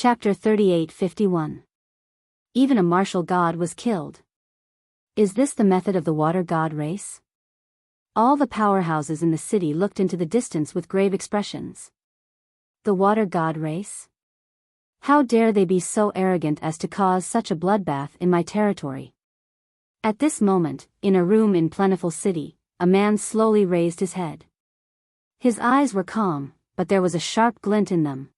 Chapter 38:51. Even a martial god was killed. Is this the method of the water god race? All the powerhouses in the city looked into the distance with grave expressions. The water god race? How dare they be so arrogant as to cause such a bloodbath in my territory? At this moment, in a room in Plentiful City, a man slowly raised his head. His eyes were calm, but there was a sharp glint in them.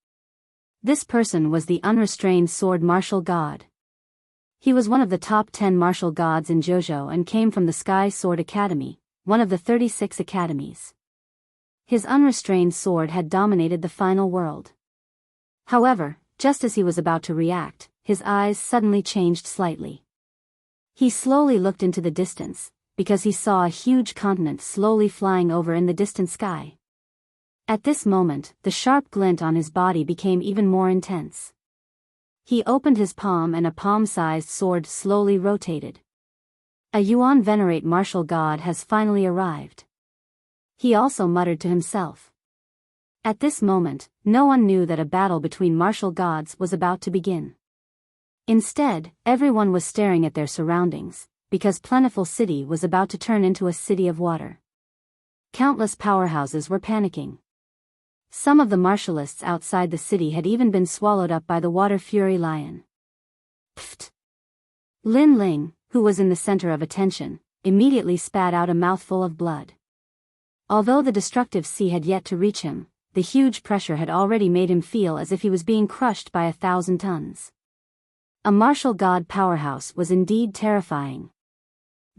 This person was the unrestrained sword martial god. He was one of the top 10 martial gods in Jojo and came from the Sky Sword Academy, one of the 36 academies. His unrestrained sword had dominated the final world. However, just as he was about to react, his eyes suddenly changed slightly. He slowly looked into the distance, because he saw a huge continent slowly flying over in the distant sky. At this moment, the sharp glint on his body became even more intense. He opened his palm and a palm-sized sword slowly rotated. A Yuan venerate martial god has finally arrived. He also muttered to himself. At this moment, no one knew that a battle between martial gods was about to begin. Instead, everyone was staring at their surroundings, because Plentiful City was about to turn into a city of water. Countless powerhouses were panicking. Some of the martialists outside the city had even been swallowed up by the water fury lion. Pfft! Lin Ling, who was in the center of attention, immediately spat out a mouthful of blood. Although the destructive sea had yet to reach him, the huge pressure had already made him feel as if he was being crushed by 1,000 tons. A martial god powerhouse was indeed terrifying.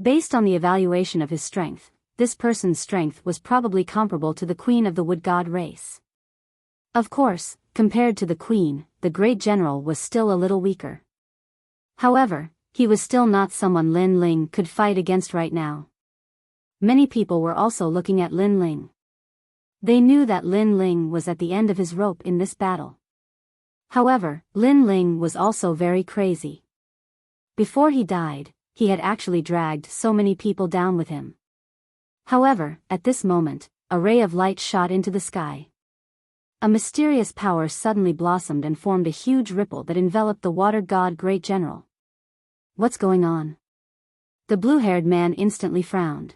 Based on the evaluation of his strength, this person's strength was probably comparable to the queen of the wood god race. Of course, compared to the queen, the great general was still a little weaker. However, he was still not someone Lin Ling could fight against right now. Many people were also looking at Lin Ling. They knew that Lin Ling was at the end of his rope in this battle. However, Lin Ling was also very crazy. Before he died, he had actually dragged so many people down with him. However, at this moment, a ray of light shot into the sky. A mysterious power suddenly blossomed and formed a huge ripple that enveloped the water god great general. What's going on? The blue-haired man instantly frowned.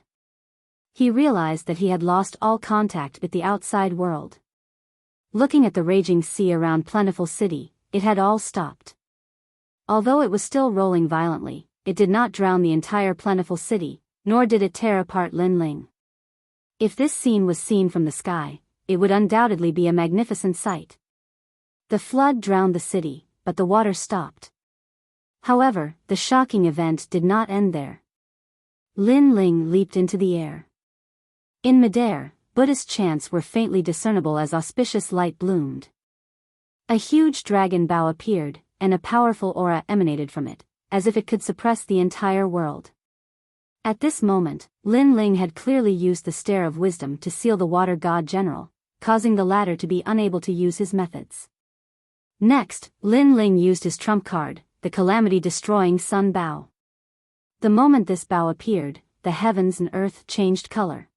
He realized that he had lost all contact with the outside world. Looking at the raging sea around Plentiful City, it had all stopped. Although it was still rolling violently, it did not drown the entire Plentiful City, nor did it tear apart Lin Ling. If this scene was seen from the sky, it would undoubtedly be a magnificent sight. The flood drowned the city, but the water stopped. However, the shocking event did not end there. Lin Ling leaped into the air. In midair, Buddhist chants were faintly discernible as auspicious light bloomed. A huge dragon bow appeared, and a powerful aura emanated from it, as if it could suppress the entire world. At this moment, Lin Ling had clearly used the stare of wisdom to seal the water god general, causing the latter to be unable to use his methods. Next, Lin Ling used his trump card, the calamity-destroying sun bow. The moment this bow appeared, the heavens and earth changed color.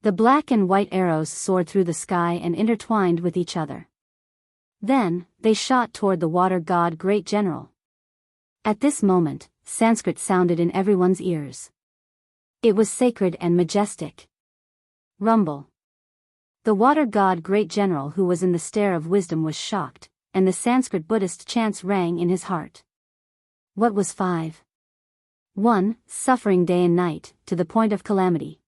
The black and white arrows soared through the sky and intertwined with each other. Then, they shot toward the water god great general. At this moment, Sanskrit sounded in everyone's ears. It was sacred and majestic. Rumble. The water god great general who was in the stare of wisdom was shocked, and the Sanskrit Buddhist chants rang in his heart. What was 5? 1. Suffering day and night, to the point of calamity.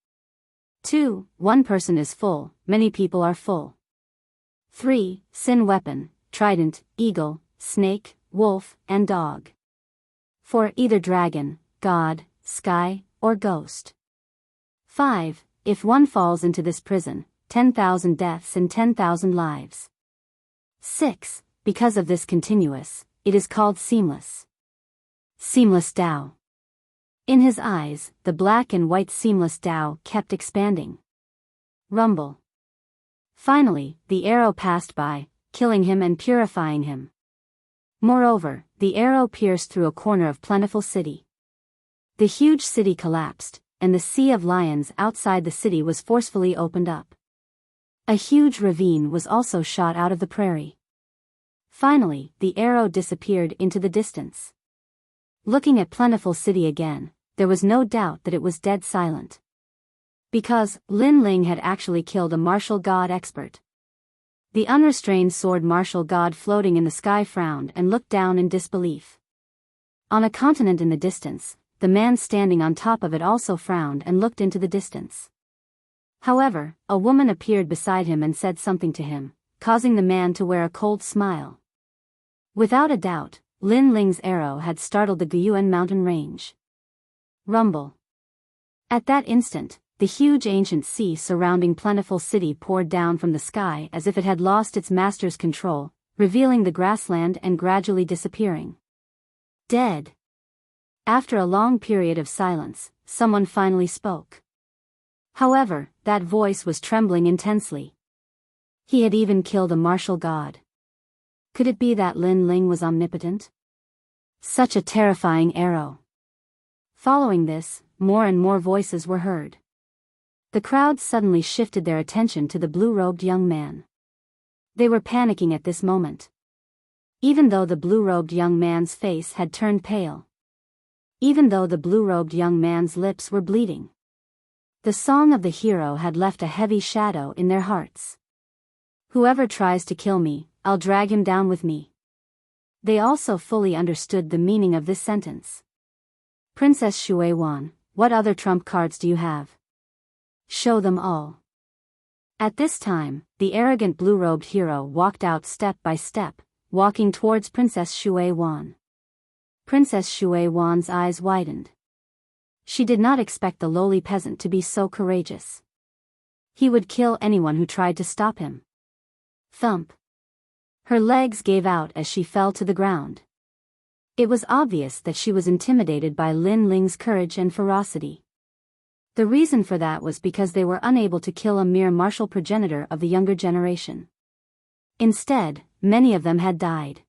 2. One person is full, many people are full. 3. Sin weapon, trident, eagle, snake, wolf, and dog. 4. Either dragon, god, sky, or ghost. 5. If one falls into this prison, 10,000 deaths and 10,000 lives. 6. Because of this continuous, it is called seamless. Seamless Tao. In his eyes, the black and white seamless Tao kept expanding. Rumble. Finally, the arrow passed by, killing him and purifying him. Moreover, the arrow pierced through a corner of Plentiful City. The huge city collapsed, and the sea of lions outside the city was forcefully opened up. A huge ravine was also shot out of the prairie. Finally, the arrow disappeared into the distance. Looking at Plentiful City again, there was no doubt that it was dead silent. Because Lin Ling had actually killed a martial god expert. The unrestrained sword martial god floating in the sky frowned and looked down in disbelief. On a continent in the distance, the man standing on top of it also frowned and looked into the distance. However, a woman appeared beside him and said something to him, causing the man to wear a cold smile. Without a doubt, Lin Ling's arrow had startled the Guyuan mountain range. Rumble. At that instant, the huge ancient sea surrounding Plentiful City poured down from the sky as if it had lost its master's control, revealing the grassland and gradually disappearing. Dead. After a long period of silence, someone finally spoke. However, that voice was trembling intensely. He had even killed a martial god. Could it be that Lin Ling was omnipotent? Such a terrifying arrow. Following this, more and more voices were heard. The crowd suddenly shifted their attention to the blue-robed young man. They were panicking at this moment. Even though the blue-robed young man's face had turned pale. Even though the blue-robed young man's lips were bleeding. The song of the hero had left a heavy shadow in their hearts. Whoever tries to kill me, I'll drag him down with me. They also fully understood the meaning of this sentence. Princess Shui Wan, what other trump cards do you have? Show them all. At this time, the arrogant blue-robed hero walked out step by step, walking towards Princess Shui Wan. Princess Shui Wan's eyes widened. She did not expect the lowly peasant to be so courageous. He would kill anyone who tried to stop him. Thump. Her legs gave out as she fell to the ground. It was obvious that she was intimidated by Lin Ling's courage and ferocity. The reason for that was because they were unable to kill a mere martial progenitor of the younger generation. Instead, many of them had died.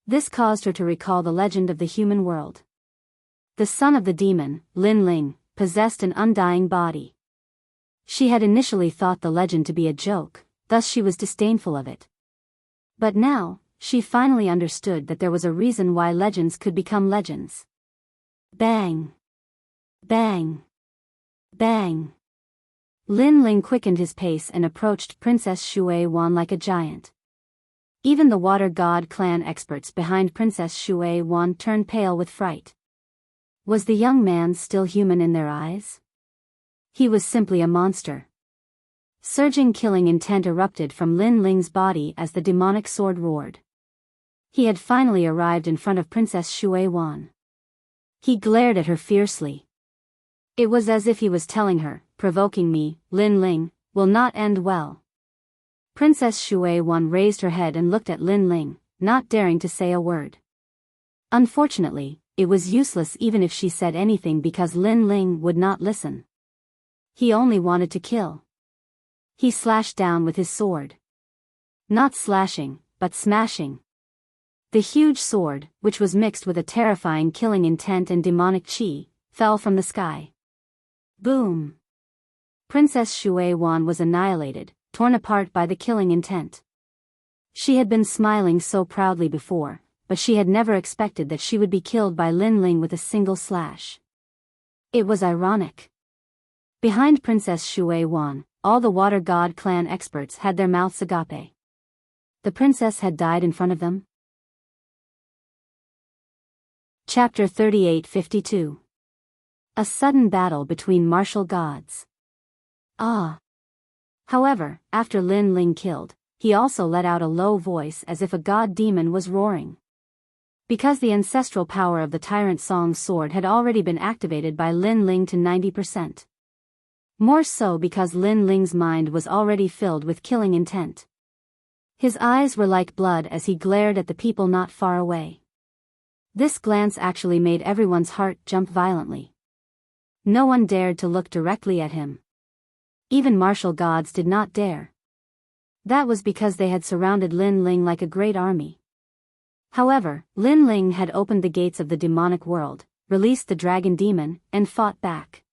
This caused her to recall the legend of the human world. The son of the demon, Lin Ling, possessed an undying body. She had initially thought the legend to be a joke, thus she was disdainful of it. But now, she finally understood that there was a reason why legends could become legends. Bang! Bang! Bang! Lin Ling quickened his pace and approached Princess Shui Wan like a giant. Even the Water God clan experts behind Princess Shui Wan turned pale with fright. Was the young man still human in their eyes? He was simply a monster. Surging killing intent erupted from Lin Ling's body as the demonic sword roared. He had finally arrived in front of Princess Shui Wan. He glared at her fiercely. It was as if he was telling her, provoking me, Lin Ling, will not end well. Princess Shui Wan raised her head and looked at Lin Ling, not daring to say a word. Unfortunately, it was useless even if she said anything because Lin Ling would not listen. He only wanted to kill. He slashed down with his sword. Not slashing, but smashing. The huge sword, which was mixed with a terrifying killing intent and demonic chi, fell from the sky. Boom! Princess Shui Wan was annihilated, torn apart by the killing intent. She had been smiling so proudly before, but she had never expected that she would be killed by Lin Ling with a single slash. It was ironic. Behind Princess Shui Wan, all the Water God clan experts had their mouths agape. The princess had died in front of them. Chapter 3852. A sudden battle between martial gods. Ah! However, after Lin Ling killed, he also let out a low voice as if a god demon was roaring. Because the ancestral power of the Tyrant Song's sword had already been activated by Lin Ling to 90%. More so because Lin Ling's mind was already filled with killing intent. His eyes were like blood as he glared at the people not far away. This glance actually made everyone's heart jump violently. No one dared to look directly at him. Even martial gods did not dare. That was because they had surrounded Lin Ling like a great army. However, Lin Ling had opened the gates of the demonic world, released the dragon demon, and fought back.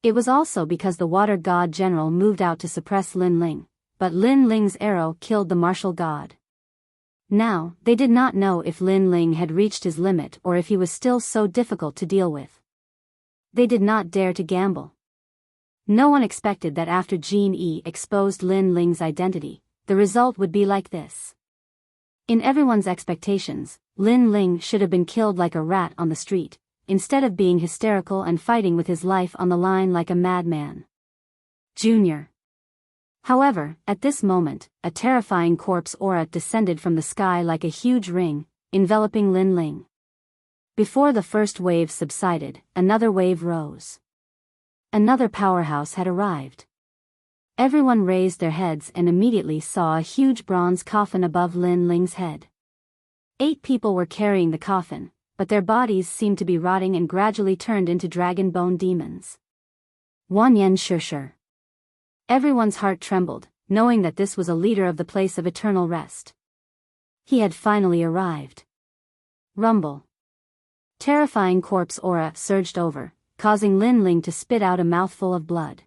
It was also because the water god general moved out to suppress Lin Ling, but Lin Ling's arrow killed the martial god. Now, they did not know if Lin Ling had reached his limit or if he was still so difficult to deal with. They did not dare to gamble. No one expected that after Jin Yi exposed Lin Ling's identity, the result would be like this. In everyone's expectations, Lin Ling should have been killed like a rat on the street, instead of being hysterical and fighting with his life on the line like a madman. Junior. However, at this moment, a terrifying corpse aura descended from the sky like a huge ring, enveloping Lin Ling. Before the first wave subsided, another wave rose. Another powerhouse had arrived. Everyone raised their heads and immediately saw a huge bronze coffin above Lin Ling's head. 8 people were carrying the coffin, but their bodies seemed to be rotting and gradually turned into dragon bone demons. Wanyan Shishir. Everyone's heart trembled, knowing that this was a leader of the place of eternal rest. He had finally arrived. Rumble. Terrifying corpse aura surged over, causing Lin Ling to spit out a mouthful of blood.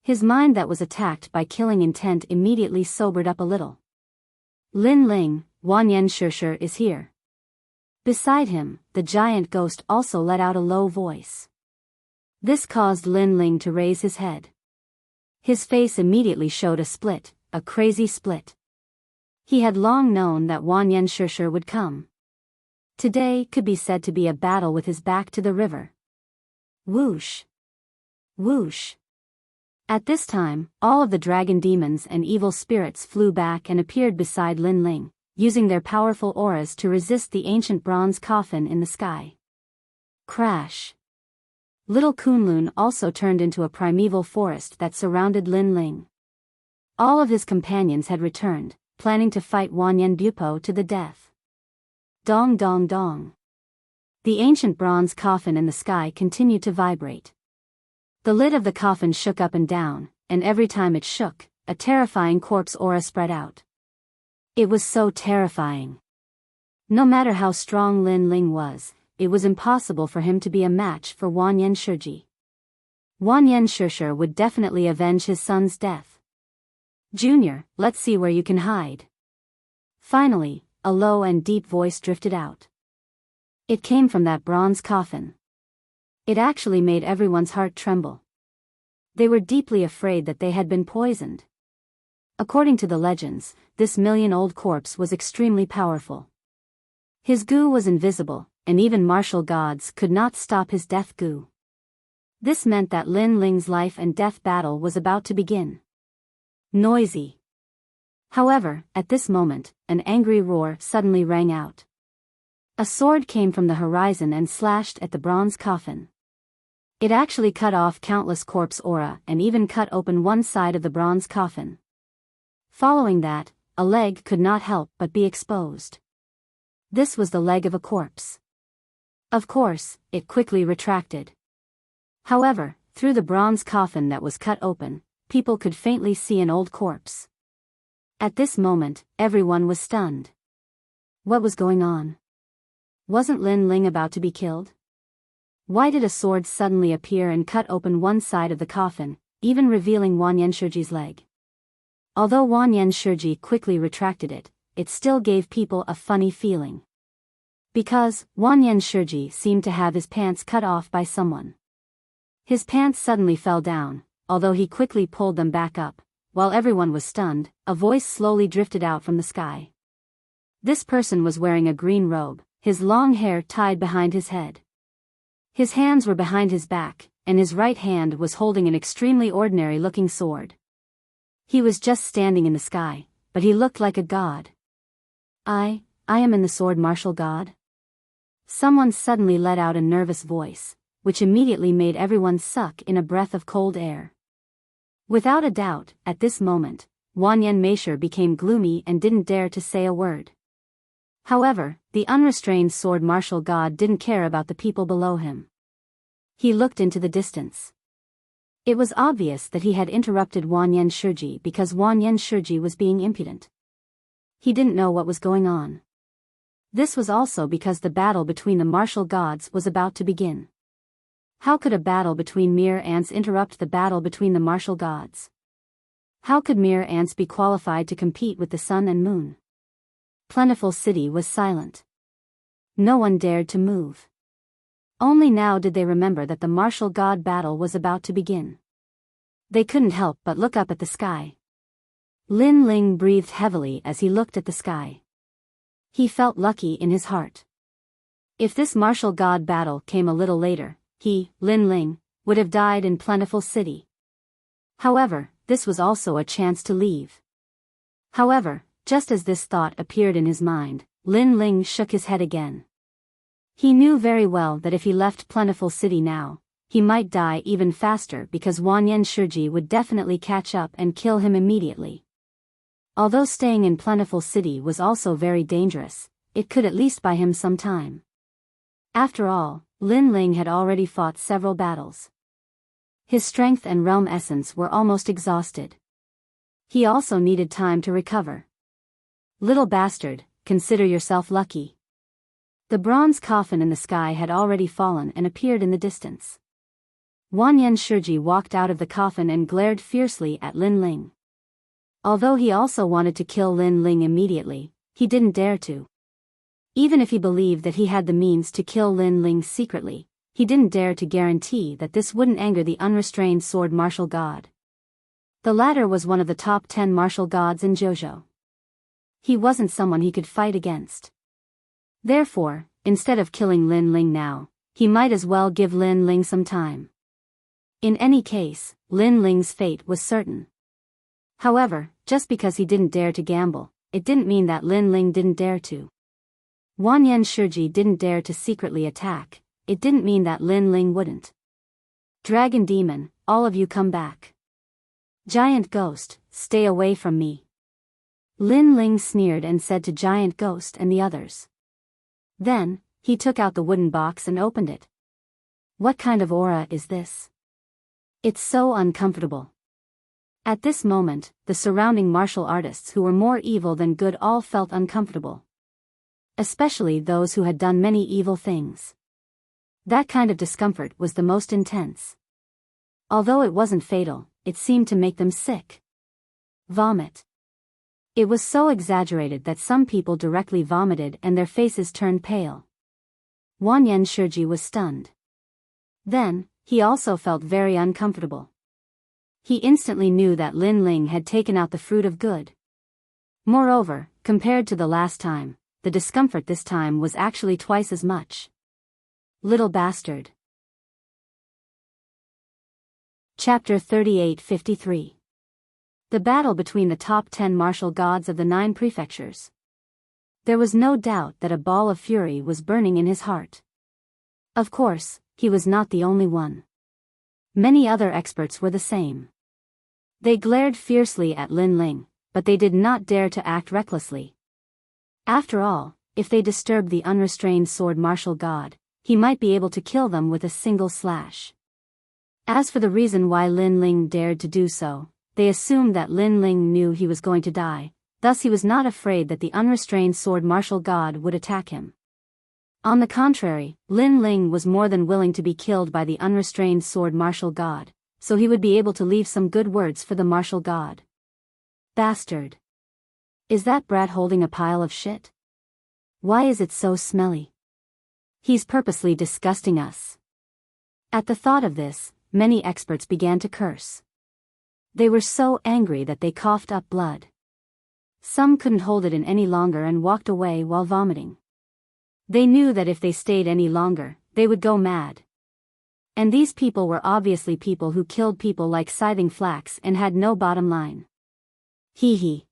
His mind that was attacked by killing intent immediately sobered up a little. Lin Ling, Wanyan Shishir is here. Beside him, the giant ghost also let out a low voice. This caused Lin Ling to raise his head. His face immediately showed a split, a crazy split. He had long known that Wanyan Shishir would come. Today could be said to be a battle with his back to the river. Whoosh! Whoosh! At this time, all of the dragon demons and evil spirits flew back and appeared beside Lin Ling, using their powerful auras to resist the ancient bronze coffin in the sky. Crash! Little Kunlun also turned into a primeval forest that surrounded Lin Ling. All of his companions had returned, planning to fight Wanyan Bupo to the death. Dong dong dong. The ancient bronze coffin in the sky continued to vibrate. The lid of the coffin shook up and down, and every time it shook, a terrifying corpse aura spread out. It was so terrifying. No matter how strong Lin Ling was, it was impossible for him to be a match for Wanyan Shiji. Wanyan Shishir would definitely avenge his son's death. Junior, let's see where you can hide. Finally, a low and deep voice drifted out. It came from that bronze coffin. It actually made everyone's heart tremble. They were deeply afraid that they had been poisoned. According to the legends, this million-old corpse was extremely powerful. His goo was invisible, and even martial gods could not stop his death goo. This meant that Lin Ling's life and death battle was about to begin. Noisy. However, at this moment, an angry roar suddenly rang out. A sword came from the horizon and slashed at the bronze coffin. It actually cut off countless corpse aura and even cut open one side of the bronze coffin. Following that, a leg could not help but be exposed. This was the leg of a corpse. Of course, it quickly retracted. However, through the bronze coffin that was cut open, people could faintly see an old corpse. At this moment, everyone was stunned. What was going on? Wasn't Lin Ling about to be killed? Why did a sword suddenly appear and cut open one side of the coffin, even revealing Wanyan Shiji's leg? Although Wanyan Shiji quickly retracted it, it still gave people a funny feeling. Because Wanyan Shiji seemed to have his pants cut off by someone. His pants suddenly fell down, although he quickly pulled them back up. While everyone was stunned, a voice slowly drifted out from the sky. This person was wearing a green robe, his long hair tied behind his head. His hands were behind his back, and his right hand was holding an extremely ordinary-looking sword. He was just standing in the sky, but he looked like a god. I am in the sword martial god? Someone suddenly let out a nervous voice, which immediately made everyone suck in a breath of cold air. Without a doubt, at this moment, Wanyan Meisher became gloomy and didn't dare to say a word. However, the unrestrained sword martial god didn't care about the people below him. He looked into the distance. It was obvious that he had interrupted Wanyan Shiji because Wanyan Shiji was being impudent. He didn't know what was going on. This was also because the battle between the martial gods was about to begin. How could a battle between mere ants interrupt the battle between the martial gods? How could mere ants be qualified to compete with the sun and moon? Plentiful City was silent. No one dared to move. Only now did they remember that the martial god battle was about to begin. They couldn't help but look up at the sky. Lin Ling breathed heavily as he looked at the sky. He felt lucky in his heart. If this martial god battle came a little later, he, Lin Ling, would have died in Plentiful City. However, this was also a chance to leave. However, just as this thought appeared in his mind, Lin Ling shook his head again. He knew very well that if he left Plentiful City now, he might die even faster because Wanyan Shiji would definitely catch up and kill him immediately. Although staying in Plentiful City was also very dangerous, it could at least buy him some time. After all, Lin Ling had already fought several battles. His strength and realm essence were almost exhausted. He also needed time to recover. Little bastard, consider yourself lucky. The bronze coffin in the sky had already fallen and appeared in the distance. Wanyan Shiji walked out of the coffin and glared fiercely at Lin Ling. Although he also wanted to kill Lin Ling immediately, he didn't dare to. Even if he believed that he had the means to kill Lin Ling secretly, he didn't dare to guarantee that this wouldn't anger the unrestrained sword martial god. The latter was one of the top 10 martial gods in JoJo. He wasn't someone he could fight against. Therefore, instead of killing Lin Ling now, he might as well give Lin Ling some time. In any case, Lin Ling's fate was certain. However, just because he didn't dare to gamble, it didn't mean that Lin Ling didn't dare to. Wanyan Shiji didn't dare to secretly attack, it didn't mean that Lin Ling wouldn't. Dragon Demon, all of you come back. Giant Ghost, stay away from me. Lin Ling sneered and said to Giant Ghost and the others. Then, he took out the wooden box and opened it. What kind of aura is this? It's so uncomfortable. At this moment, the surrounding martial artists who were more evil than good all felt uncomfortable. Especially those who had done many evil things. That kind of discomfort was the most intense. Although it wasn't fatal, it seemed to make them sick. Vomit. It was so exaggerated that some people directly vomited and their faces turned pale. Wanyan Shiji was stunned. Then, he also felt very uncomfortable. He instantly knew that Lin Ling had taken out the fruit of good. Moreover, compared to the last time, the discomfort this time was actually twice as much. Little bastard. Chapter 38-53. The battle between the top 10 martial gods of the 9 prefectures. There was no doubt that a ball of fury was burning in his heart. Of course, he was not the only one. Many other experts were the same. They glared fiercely at Lin Ling, but they did not dare to act recklessly. After all, if they disturbed the unrestrained sword martial god, he might be able to kill them with a single slash. As for the reason why Lin Ling dared to do so, they assumed that Lin Ling knew he was going to die, thus he was not afraid that the unrestrained sword martial god would attack him. On the contrary, Lin Ling was more than willing to be killed by the unrestrained sword martial god, so he would be able to leave some good words for the martial god. Bastard. Is that brat holding a pile of shit? Why is it so smelly? He's purposely disgusting us. At the thought of this, many experts began to curse. They were so angry that they coughed up blood. Some couldn't hold it in any longer and walked away while vomiting. They knew that if they stayed any longer, they would go mad. And these people were obviously people who killed people like Scything Flax and had no bottom line. Hee hee.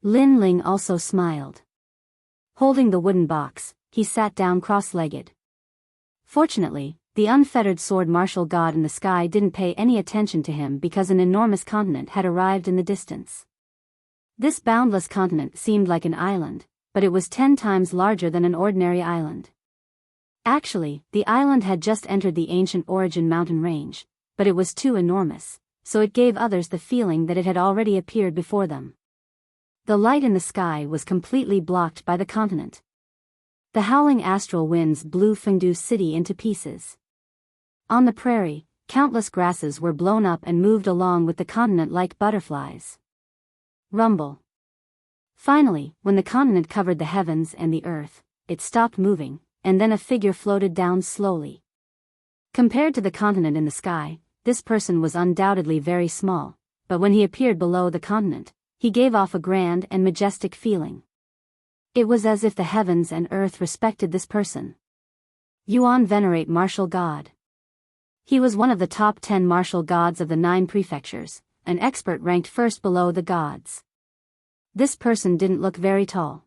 Lin Ling also smiled. Holding the wooden box, he sat down cross-legged. Fortunately, the unfettered sword martial god in the sky didn't pay any attention to him because an enormous continent had arrived in the distance. This boundless continent seemed like an island, but it was 10 times larger than an ordinary island. Actually, the island had just entered the ancient Origin mountain range, but it was too enormous, so it gave others the feeling that it had already appeared before them. The light in the sky was completely blocked by the continent. The howling astral winds blew Fengdu City into pieces. On the prairie, countless grasses were blown up and moved along with the continent like butterflies. Rumble. Finally, when the continent covered the heavens and the earth, it stopped moving, and then a figure floated down slowly. Compared to the continent in the sky, this person was undoubtedly very small, but when he appeared below the continent, he gave off a grand and majestic feeling. It was as if the heavens and earth respected this person. Yuan venerate martial god. He was one of the top 10 martial gods of the 9 prefectures, an expert ranked first below the gods. This person didn't look very tall.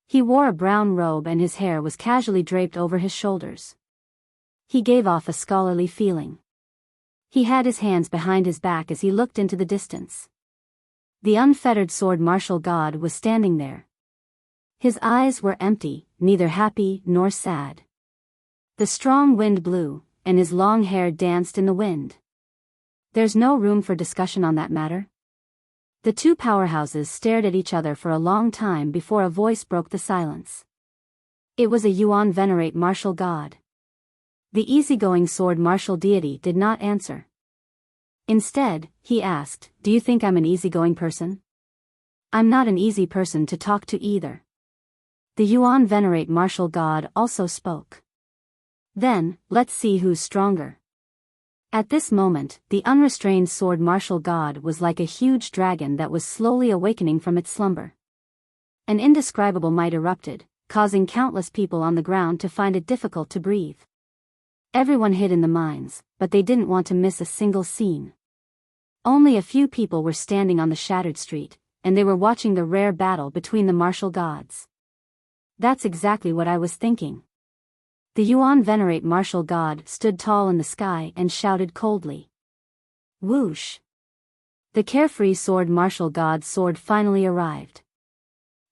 He wore a brown robe and his hair was casually draped over his shoulders. He gave off a scholarly feeling. He had his hands behind his back as he looked into the distance. The unfettered sword martial god was standing there. His eyes were empty, neither happy nor sad. The strong wind blew, and his long hair danced in the wind. There's no room for discussion on that matter. The two powerhouses stared at each other for a long time before a voice broke the silence. It was a Yuan venerate martial god. The easygoing sword martial deity did not answer. Instead, he asked, "Do you think I'm an easygoing person?" "I'm not an easy person to talk to either." The Yuan venerate martial god also spoke. "Then, let's see who's stronger." At this moment, the unrestrained sword martial god was like a huge dragon that was slowly awakening from its slumber. An indescribable might erupted, causing countless people on the ground to find it difficult to breathe. Everyone hid in the mines, but they didn't want to miss a single scene. Only a few people were standing on the shattered street, and they were watching the rare battle between the martial gods. That's exactly what I was thinking. The Yuan venerate martial god stood tall in the sky and shouted coldly. Whoosh! The carefree sword martial god's sword finally arrived.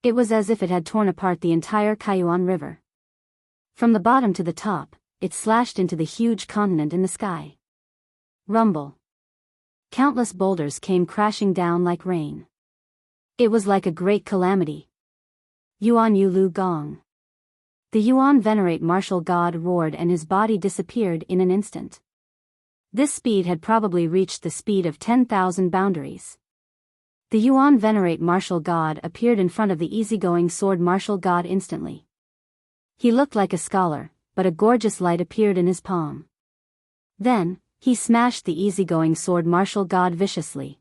It was as if it had torn apart the entire Kaiyuan River. From the bottom to the top, it slashed into the huge continent in the sky. Rumble. Countless boulders came crashing down like rain. It was like a great calamity. Yuan Yulu Gong. The Yuan venerate martial god roared and his body disappeared in an instant. This speed had probably reached the speed of 10,000 boundaries. The Yuan venerate martial god appeared in front of the easygoing sword martial god instantly. He looked like a scholar, but a gorgeous light appeared in his palm. Then, he smashed the easygoing sword martial god viciously.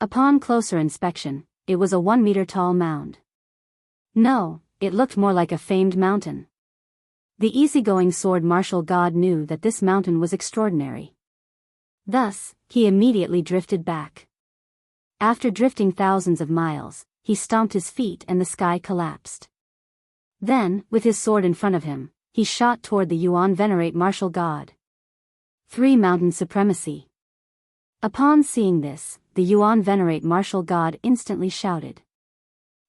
Upon closer inspection, it was a 1-meter-tall mound. No, it looked more like a famed mountain. The easygoing sword martial god knew that this mountain was extraordinary. Thus, he immediately drifted back. After drifting thousands of miles, he stomped his feet and the sky collapsed. Then, with his sword in front of him, he shot toward the Yuan venerate martial god. 3 Mountain Supremacy. Upon seeing this, the Yuan venerate martial god instantly shouted.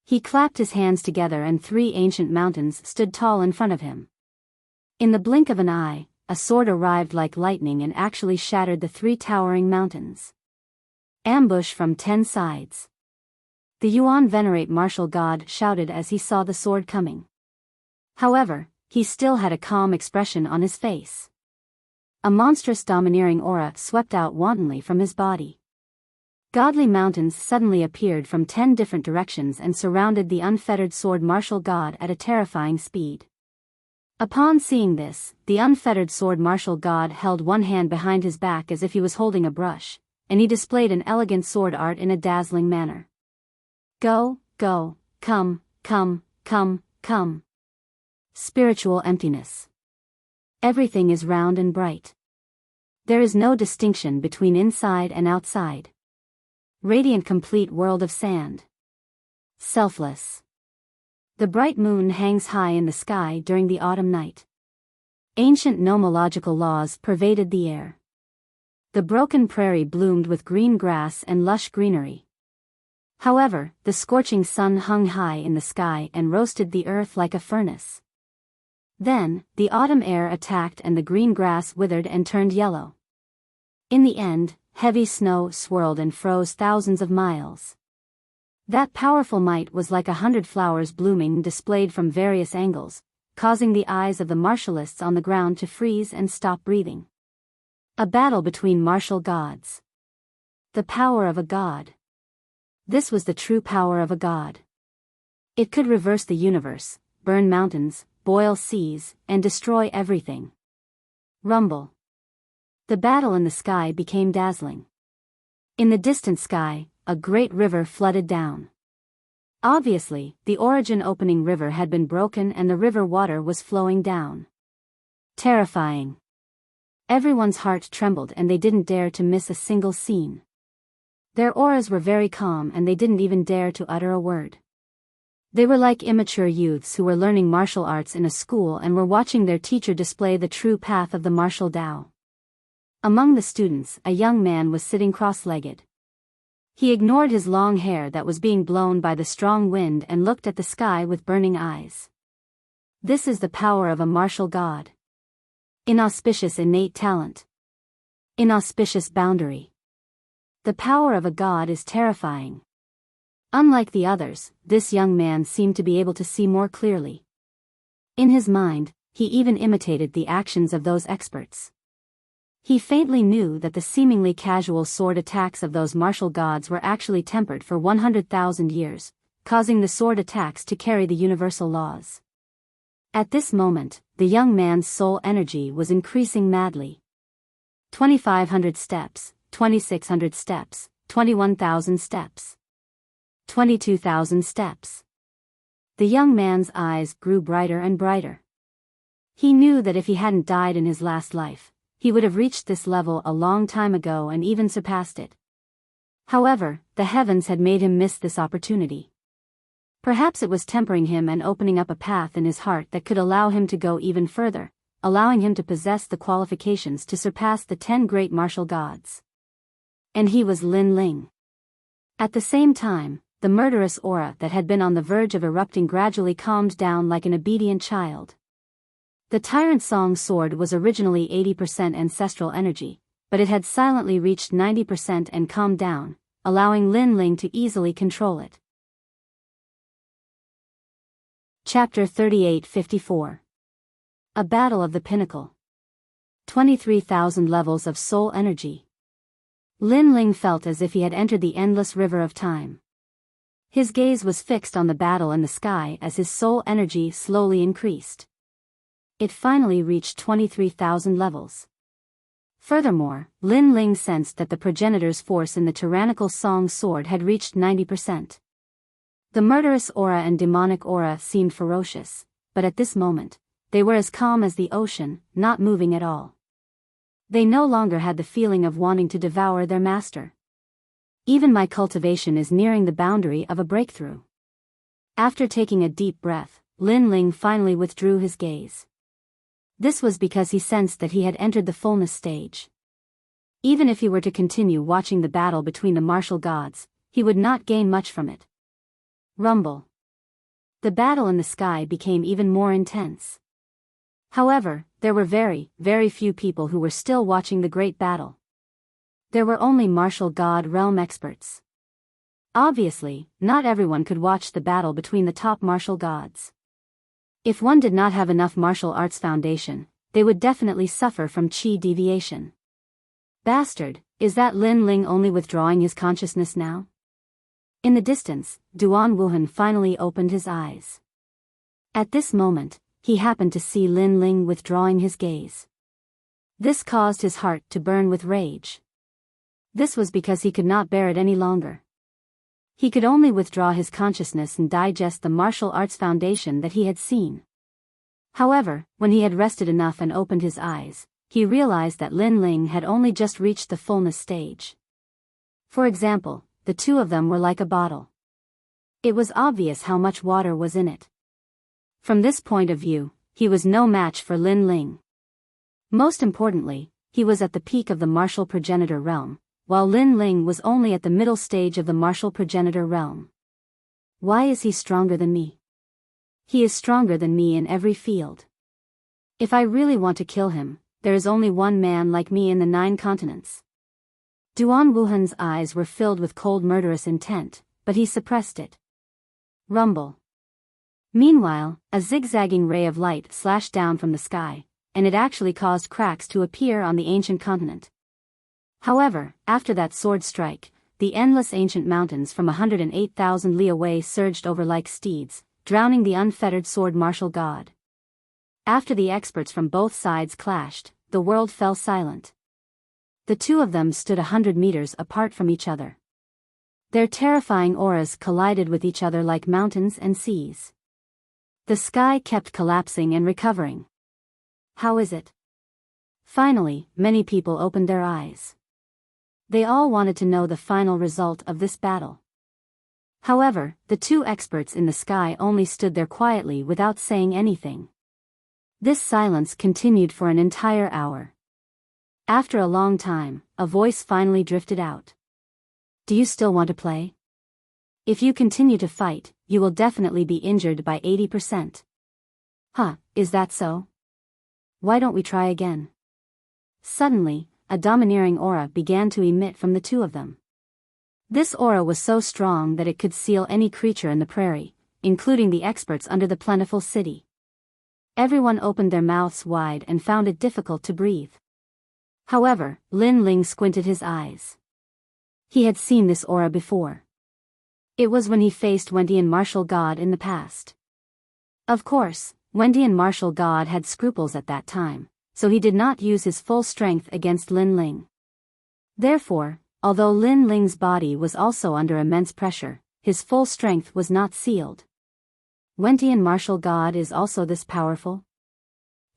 He clapped his hands together and 3 ancient mountains stood tall in front of him. In the blink of an eye, a sword arrived like lightning and actually shattered the 3 towering mountains. Ambush from 10 sides. The Yuan venerate martial god shouted as he saw the sword coming. However, he still had a calm expression on his face. A monstrous domineering aura swept out wantonly from his body. Godly mountains suddenly appeared from 10 different directions and surrounded the unfettered sword martial god at a terrifying speed. Upon seeing this, the unfettered sword martial god held one hand behind his back as if he was holding a brush, and he displayed an elegant sword art in a dazzling manner. Go, go, come, come, come, come. Spiritual emptiness. Everything is round and bright. There is no distinction between inside and outside. Radiant complete world of sand. Selfless. The bright moon hangs high in the sky during the autumn night. Ancient nomological laws pervaded the air. The broken prairie bloomed with green grass and lush greenery. However, the scorching sun hung high in the sky and roasted the earth like a furnace. Then, the autumn air attacked and the green grass withered and turned yellow. In the end, heavy snow swirled and froze thousands of miles. That powerful might was like 100 flowers blooming displayed from various angles, causing the eyes of the martialists on the ground to freeze and stop breathing. A battle between martial gods. The power of a god. This was the true power of a god. It could reverse the universe, burn mountains, boil seas, and destroy everything. Rumble. The battle in the sky became dazzling. In the distant sky, a great river flooded down. Obviously, the origin opening river had been broken and the river water was flowing down. Terrifying. Everyone's heart trembled and they didn't dare to miss a single scene. Their auras were very calm and they didn't even dare to utter a word. They were like immature youths who were learning martial arts in a school and were watching their teacher display the true path of the martial Tao. Among the students, a young man was sitting cross-legged. He ignored his long hair that was being blown by the strong wind and looked at the sky with burning eyes. This is the power of a martial god. Inauspicious innate talent. Inauspicious boundary. The power of a god is terrifying. Unlike the others, this young man seemed to be able to see more clearly. In his mind, he even imitated the actions of those experts. He faintly knew that the seemingly casual sword attacks of those martial gods were actually tempered for 100,000 years, causing the sword attacks to carry the universal laws. At this moment, the young man's soul energy was increasing madly. 2,500 steps, 2,600 steps, 21,000 steps. 22,000 steps. The young man's eyes grew brighter and brighter. He knew that if he hadn't died in his last life, he would have reached this level a long time ago and even surpassed it. However, the heavens had made him miss this opportunity. Perhaps it was tempering him and opening up a path in his heart that could allow him to go even further, allowing him to possess the qualifications to surpass the 10 great martial gods. And he was Lin Ling. At the same time, the murderous aura that had been on the verge of erupting gradually calmed down like an obedient child. The Tyrant Song sword was originally 80% ancestral energy, but it had silently reached 90% and calmed down, allowing Lin Ling to easily control it. Chapter 3854. A Battle of the Pinnacle. 23,000 levels of soul energy. Lin Ling felt as if he had entered the endless river of time. His gaze was fixed on the battle in the sky as his soul energy slowly increased. It finally reached 23,000 levels. Furthermore, Lin Ling sensed that the progenitor's force in the tyrannical Song sword had reached 90%. The murderous aura and demonic aura seemed ferocious, but at this moment, they were as calm as the ocean, not moving at all. They no longer had the feeling of wanting to devour their master. Even my cultivation is nearing the boundary of a breakthrough. After taking a deep breath, Lin Ling finally withdrew his gaze. This was because he sensed that he had entered the fullness stage. Even if he were to continue watching the battle between the martial gods, he would not gain much from it. Rumble. The battle in the sky became even more intense. However, there were very, very few people who were still watching the great battle. There were only martial god realm experts. Obviously, not everyone could watch the battle between the top martial gods. If one did not have enough martial arts foundation, they would definitely suffer from chi deviation. Bastard, is that Lin Ling only withdrawing his consciousness now? In the distance, Duan Wuhan finally opened his eyes. At this moment, he happened to see Lin Ling withdrawing his gaze. This caused his heart to burn with rage. This was because he could not bear it any longer. He could only withdraw his consciousness and digest the martial arts foundation that he had seen. However, when he had rested enough and opened his eyes, he realized that Lin Ling had only just reached the fullness stage. For example, the two of them were like a bottle. It was obvious how much water was in it. From this point of view, he was no match for Lin Ling. Most importantly, he was at the peak of the martial progenitor realm, while Lin Ling was only at the middle stage of the martial progenitor realm. Why is he stronger than me? He is stronger than me in every field. If I really want to kill him, there is only one man like me in the 9 continents. Duan Wuhan's eyes were filled with cold murderous intent, but he suppressed it. Rumble. Meanwhile, a zigzagging ray of light slashed down from the sky, and it actually caused cracks to appear on the ancient continent. However, after that sword strike, the endless ancient mountains from 108,000 li away surged over like steeds, drowning the unfettered sword martial god. After the experts from both sides clashed, the world fell silent. The two of them stood 100 meters apart from each other. Their terrifying auras collided with each other like mountains and seas. The sky kept collapsing and recovering. How is it? Finally, many people opened their eyes. They all wanted to know the final result of this battle. However, the two experts in the sky only stood there quietly without saying anything. This silence continued for an entire hour. After a long time, a voice finally drifted out. Do you still want to play? If you continue to fight, you will definitely be injured by 80%. Huh, is that so? Why don't we try again? Suddenly, a domineering aura began to emit from the two of them. This aura was so strong that it could seal any creature in the prairie, including the experts under the plentiful city. Everyone opened their mouths wide and found it difficult to breathe. However, Lin Ling squinted his eyes. He had seen this aura before. It was when he faced Wendian martial god in the past. Of course, Wendian martial god had scruples at that time, so he did not use his full strength against Lin Ling. Therefore, although Lin Ling's body was also under immense pressure, his full strength was not sealed. Wendian martial god is also this powerful?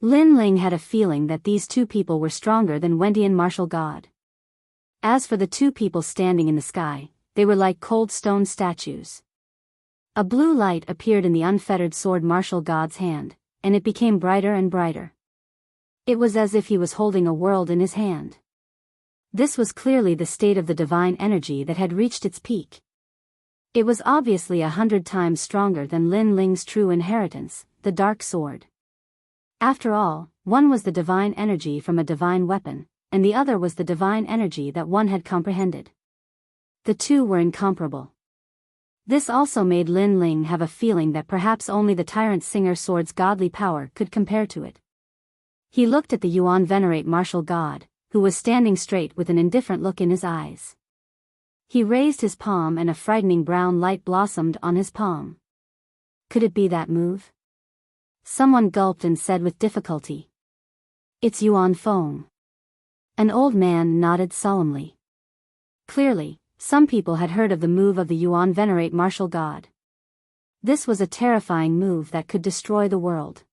Lin Ling had a feeling that these two people were stronger than Wendian martial god. As for the two people standing in the sky, they were like cold stone statues. A blue light appeared in the unfettered sword martial god's hand, and it became brighter and brighter. It was as if he was holding a world in his hand. This was clearly the state of the divine energy that had reached its peak. It was obviously 100 times stronger than Lin Ling's true inheritance, the dark sword. After all, one was the divine energy from a divine weapon, and the other was the divine energy that one had comprehended. The two were incomparable. This also made Lin Ling have a feeling that perhaps only the Tyrant Singer sword's godly power could compare to it. He looked at the Yuan Venerate martial god, who was standing straight with an indifferent look in his eyes. He raised his palm and a frightening brown light blossomed on his palm. Could it be that move? Someone gulped and said with difficulty. It's Yuan Feng. An old man nodded solemnly. Clearly, some people had heard of the move of the Yuan Venerate martial god. This was a terrifying move that could destroy the world.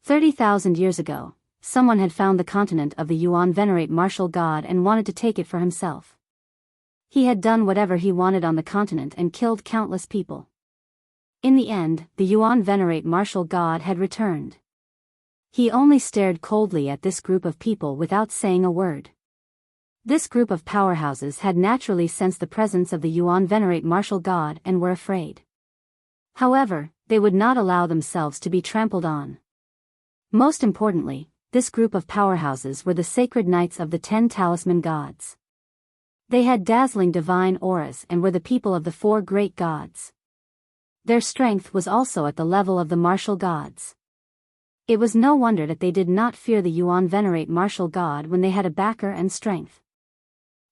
30,000 years ago, someone had found the continent of the Yuan Venerate martial god and wanted to take it for himself. He had done whatever he wanted on the continent and killed countless people. In the end, the Yuan Venerate martial god had returned. He only stared coldly at this group of people without saying a word. This group of powerhouses had naturally sensed the presence of the Yuan Venerate martial god and were afraid. However, they would not allow themselves to be trampled on. Most importantly, this group of powerhouses were the sacred knights of the 10 talisman gods. They had dazzling divine auras and were the people of the 4 great gods. Their strength was also at the level of the martial gods. It was no wonder that they did not fear the Yuan Venerate martial god when they had a backer and strength.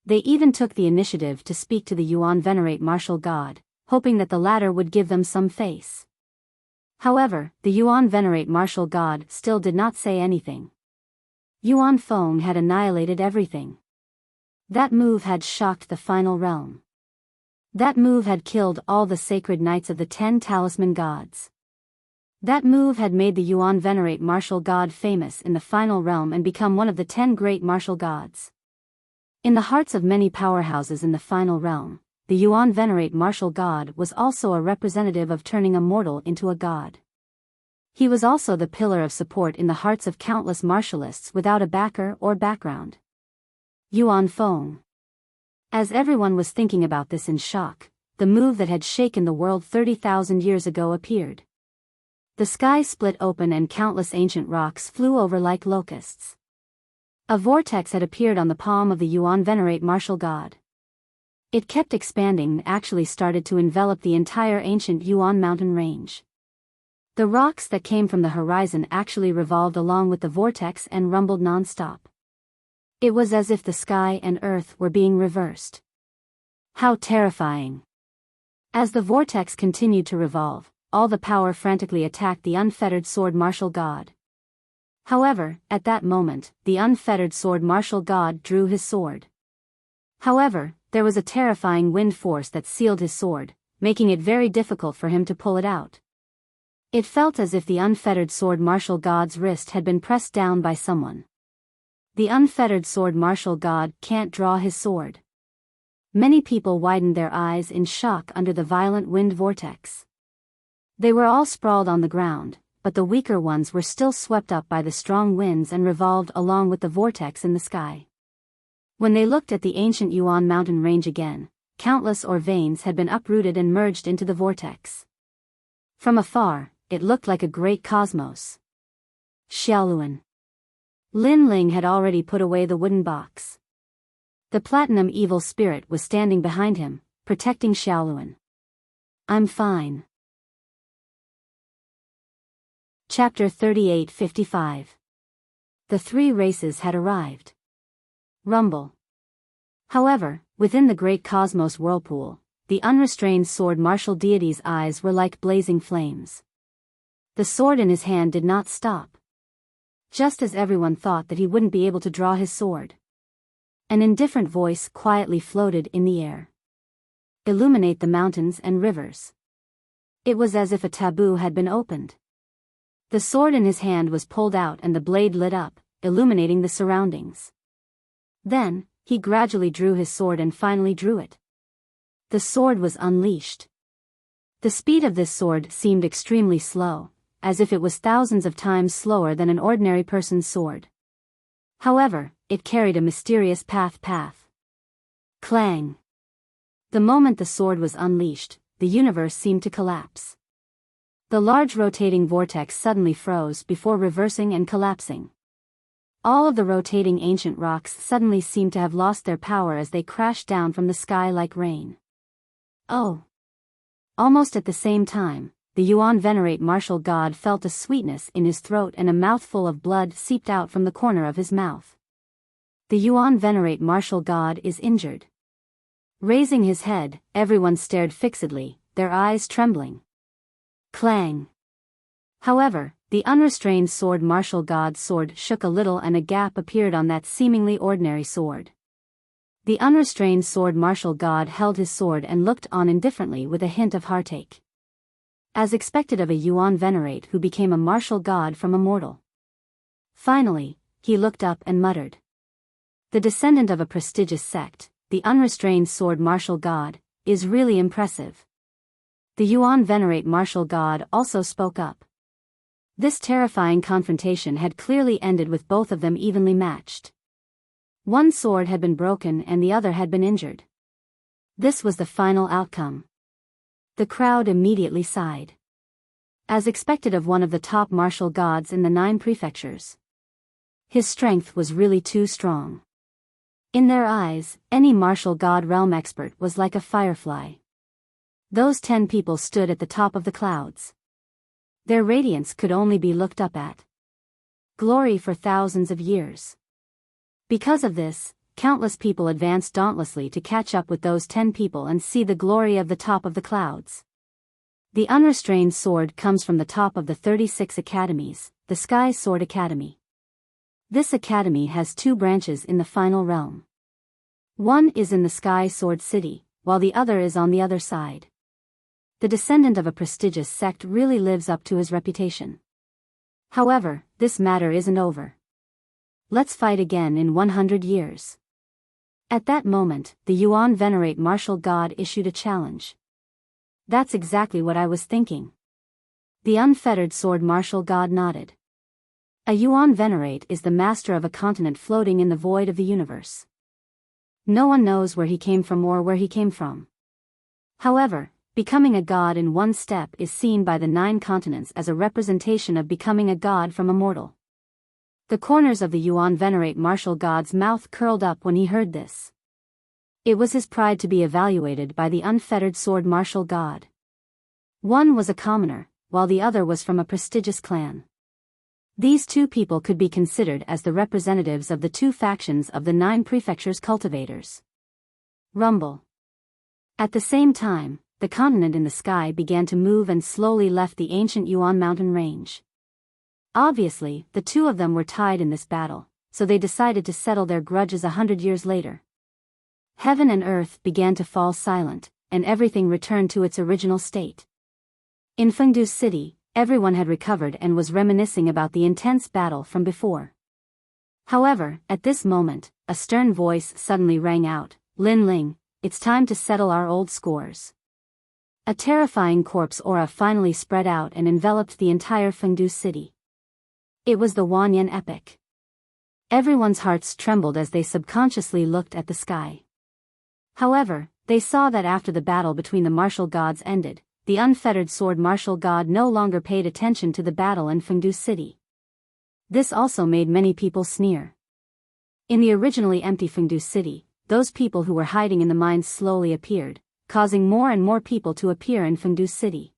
They even took the initiative to speak to the Yuan Venerate martial god, hoping that the latter would give them some face. However, the Yuan Venerate martial god still did not say anything. Yuan Feng had annihilated everything. That move had shocked the final realm. That move had killed all the sacred knights of the 10 talisman gods. That move had made the Yuan Venerate martial god famous in the final realm and become one of the 10 great martial gods. In the hearts of many powerhouses in the final realm, the Yuan Venerate martial god was also a representative of turning a mortal into a god. He was also the pillar of support in the hearts of countless martialists without a backer or background. Yuan Feng. As everyone was thinking about this in shock, the move that had shaken the world 30,000 years ago appeared. The sky split open and countless ancient rocks flew over like locusts. A vortex had appeared on the palm of the Yuan Venerate martial god. It kept expanding and actually started to envelop the entire ancient Yuan mountain range. The rocks that came from the horizon actually revolved along with the vortex and rumbled non-stop. It was as if the sky and earth were being reversed. How terrifying! As the vortex continued to revolve, all the power frantically attacked the unfettered sword martial god. However, at that moment, the unfettered sword martial god drew his sword. However, there was a terrifying wind force that sealed his sword, making it very difficult for him to pull it out. It felt as if the unfettered sword martial god's wrist had been pressed down by someone. The unfettered sword martial god can't draw his sword. Many people widened their eyes in shock under the violent wind vortex. They were all sprawled on the ground, but the weaker ones were still swept up by the strong winds and revolved along with the vortex in the sky. When they looked at the ancient Yuan mountain range again, countless veins had been uprooted and merged into the vortex. From afar, it looked like a great cosmos. Xiaoluan. Lin Ling had already put away the wooden box. The platinum evil spirit was standing behind him, protecting Xiaoluan. I'm fine. Chapter 38:55. The three races had arrived. Rumble. However, within the great cosmos whirlpool, the unrestrained sword martial deity's eyes were like blazing flames. The sword in his hand did not stop. Just as everyone thought that he wouldn't be able to draw his sword. An indifferent voice quietly floated in the air. Illuminate the mountains and rivers. It was as if a taboo had been opened. The sword in his hand was pulled out and the blade lit up, illuminating the surroundings. Then, he gradually drew his sword and finally drew it. The sword was unleashed. The speed of this sword seemed extremely slow, as if it was thousands of times slower than an ordinary person's sword. However, it carried a mysterious path. Clang. The moment the sword was unleashed, the universe seemed to collapse. The large rotating vortex suddenly froze before reversing and collapsing. All of the rotating ancient rocks suddenly seemed to have lost their power as they crashed down from the sky like rain. Oh! Almost at the same time, the Yuan venerate martial god felt a sweetness in his throat and a mouthful of blood seeped out from the corner of his mouth. The Yuan venerate martial god is injured. Raising his head, everyone stared fixedly, their eyes trembling. Clang. However, the unrestrained sword martial god's sword shook a little and a gap appeared on that seemingly ordinary sword. The unrestrained sword martial god held his sword and looked on indifferently with a hint of heartache. As expected of a Yuan venerate who became a martial god from a mortal. Finally, he looked up and muttered. The descendant of a prestigious sect, the unrestrained sword martial god, is really impressive. The Yuan venerate martial god also spoke up. This terrifying confrontation had clearly ended with both of them evenly matched. One sword had been broken and the other had been injured. This was the final outcome. The crowd immediately sighed. As expected of one of the top martial gods in the 9 prefectures. His strength was really too strong. In their eyes, any martial god realm expert was like a firefly. Those 10 people stood at the top of the clouds. Their radiance could only be looked up at. Glory for thousands of years. Because of this, countless people advanced dauntlessly to catch up with those 10 people and see the glory of the top of the clouds. The unrestrained sword comes from the top of the 36 academies, the Sky Sword Academy. This academy has 2 branches in the final realm. One is in the Sky Sword City, while the other is on the other side. The descendant of a prestigious sect really lives up to his reputation. However, this matter isn't over. Let's fight again in 100 years. At that moment, the Yuan venerate martial god issued a challenge. That's exactly what I was thinking. The unfettered sword martial god nodded. A Yuan venerate is the master of a continent floating in the void of the universe. No one knows where he came from or where he came from. However, becoming a god in one step is seen by the 9 continents as a representation of becoming a god from a mortal. The corners of the Yuan venerate martial god's mouth curled up when he heard this. It was his pride to be evaluated by the unfettered sword martial god. One was a commoner, while the other was from a prestigious clan. These 2 people could be considered as the representatives of the 2 factions of the 9 prefectures cultivators. Rumble. At the same time, the continent in the sky began to move and slowly left the ancient Yuan mountain range. Obviously, the two of them were tied in this battle, so they decided to settle their grudges 100 years later. Heaven and earth began to fall silent, and everything returned to its original state. In Fengdu City, everyone had recovered and was reminiscing about the intense battle from before. However, at this moment, a stern voice suddenly rang out, "Lin Ling, it's time to settle our old scores." A terrifying corpse aura finally spread out and enveloped the entire Fengdu City. It was the Wanyan epic. Everyone's hearts trembled as they subconsciously looked at the sky. However, they saw that after the battle between the martial gods ended, the unfettered sword martial god no longer paid attention to the battle in Fengdu City. This also made many people sneer. In the originally empty Fengdu City, those people who were hiding in the mines slowly appeared, causing more and more people to appear in Fengdu City.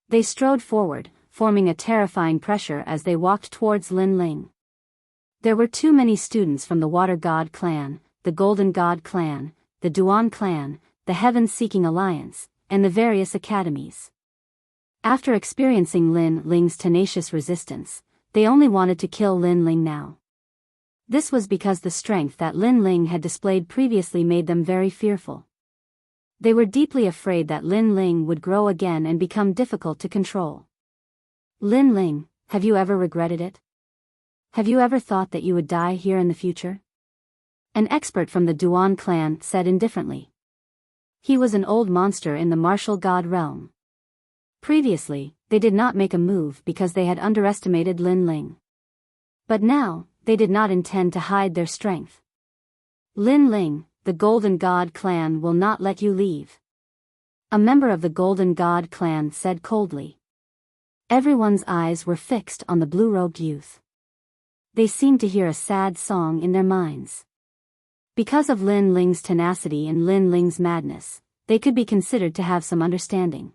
They strode forward, forming a terrifying pressure as they walked towards Lin Ling. There were too many students from the Water God clan, the Golden God clan, the Duan clan, the Heaven-Seeking Alliance, and the various academies. After experiencing Lin Ling's tenacious resistance, they only wanted to kill Lin Ling now. This was because the strength that Lin Ling had displayed previously made them very fearful. They were deeply afraid that Lin Ling would grow again and become difficult to control. "Lin Ling, have you ever regretted it? Have you ever thought that you would die here in the future?" An expert from the Duan clan said indifferently. He was an old monster in the martial god realm. Previously, they did not make a move because they had underestimated Lin Ling. But now, they did not intend to hide their strength. "Lin Ling, the Golden God clan will not let you leave," a member of the Golden God clan said coldly. Everyone's eyes were fixed on the blue-robed youth. They seemed to hear a sad song in their minds. Because of Lin Ling's tenacity and Lin Ling's madness, they could be considered to have some understanding.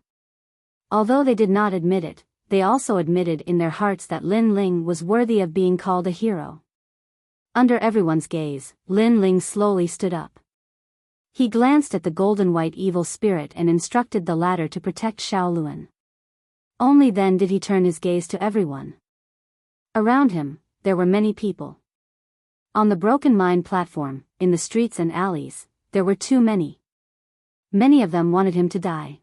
Although they did not admit it, they also admitted in their hearts that Lin Ling was worthy of being called a hero. Under everyone's gaze, Lin Ling slowly stood up. He glanced at the golden white evil spirit and instructed the latter to protect Shaoluan. Only then did he turn his gaze to everyone. Around him, there were many people. On the broken mine platform, in the streets and alleys, there were too many. Many of them wanted him to die.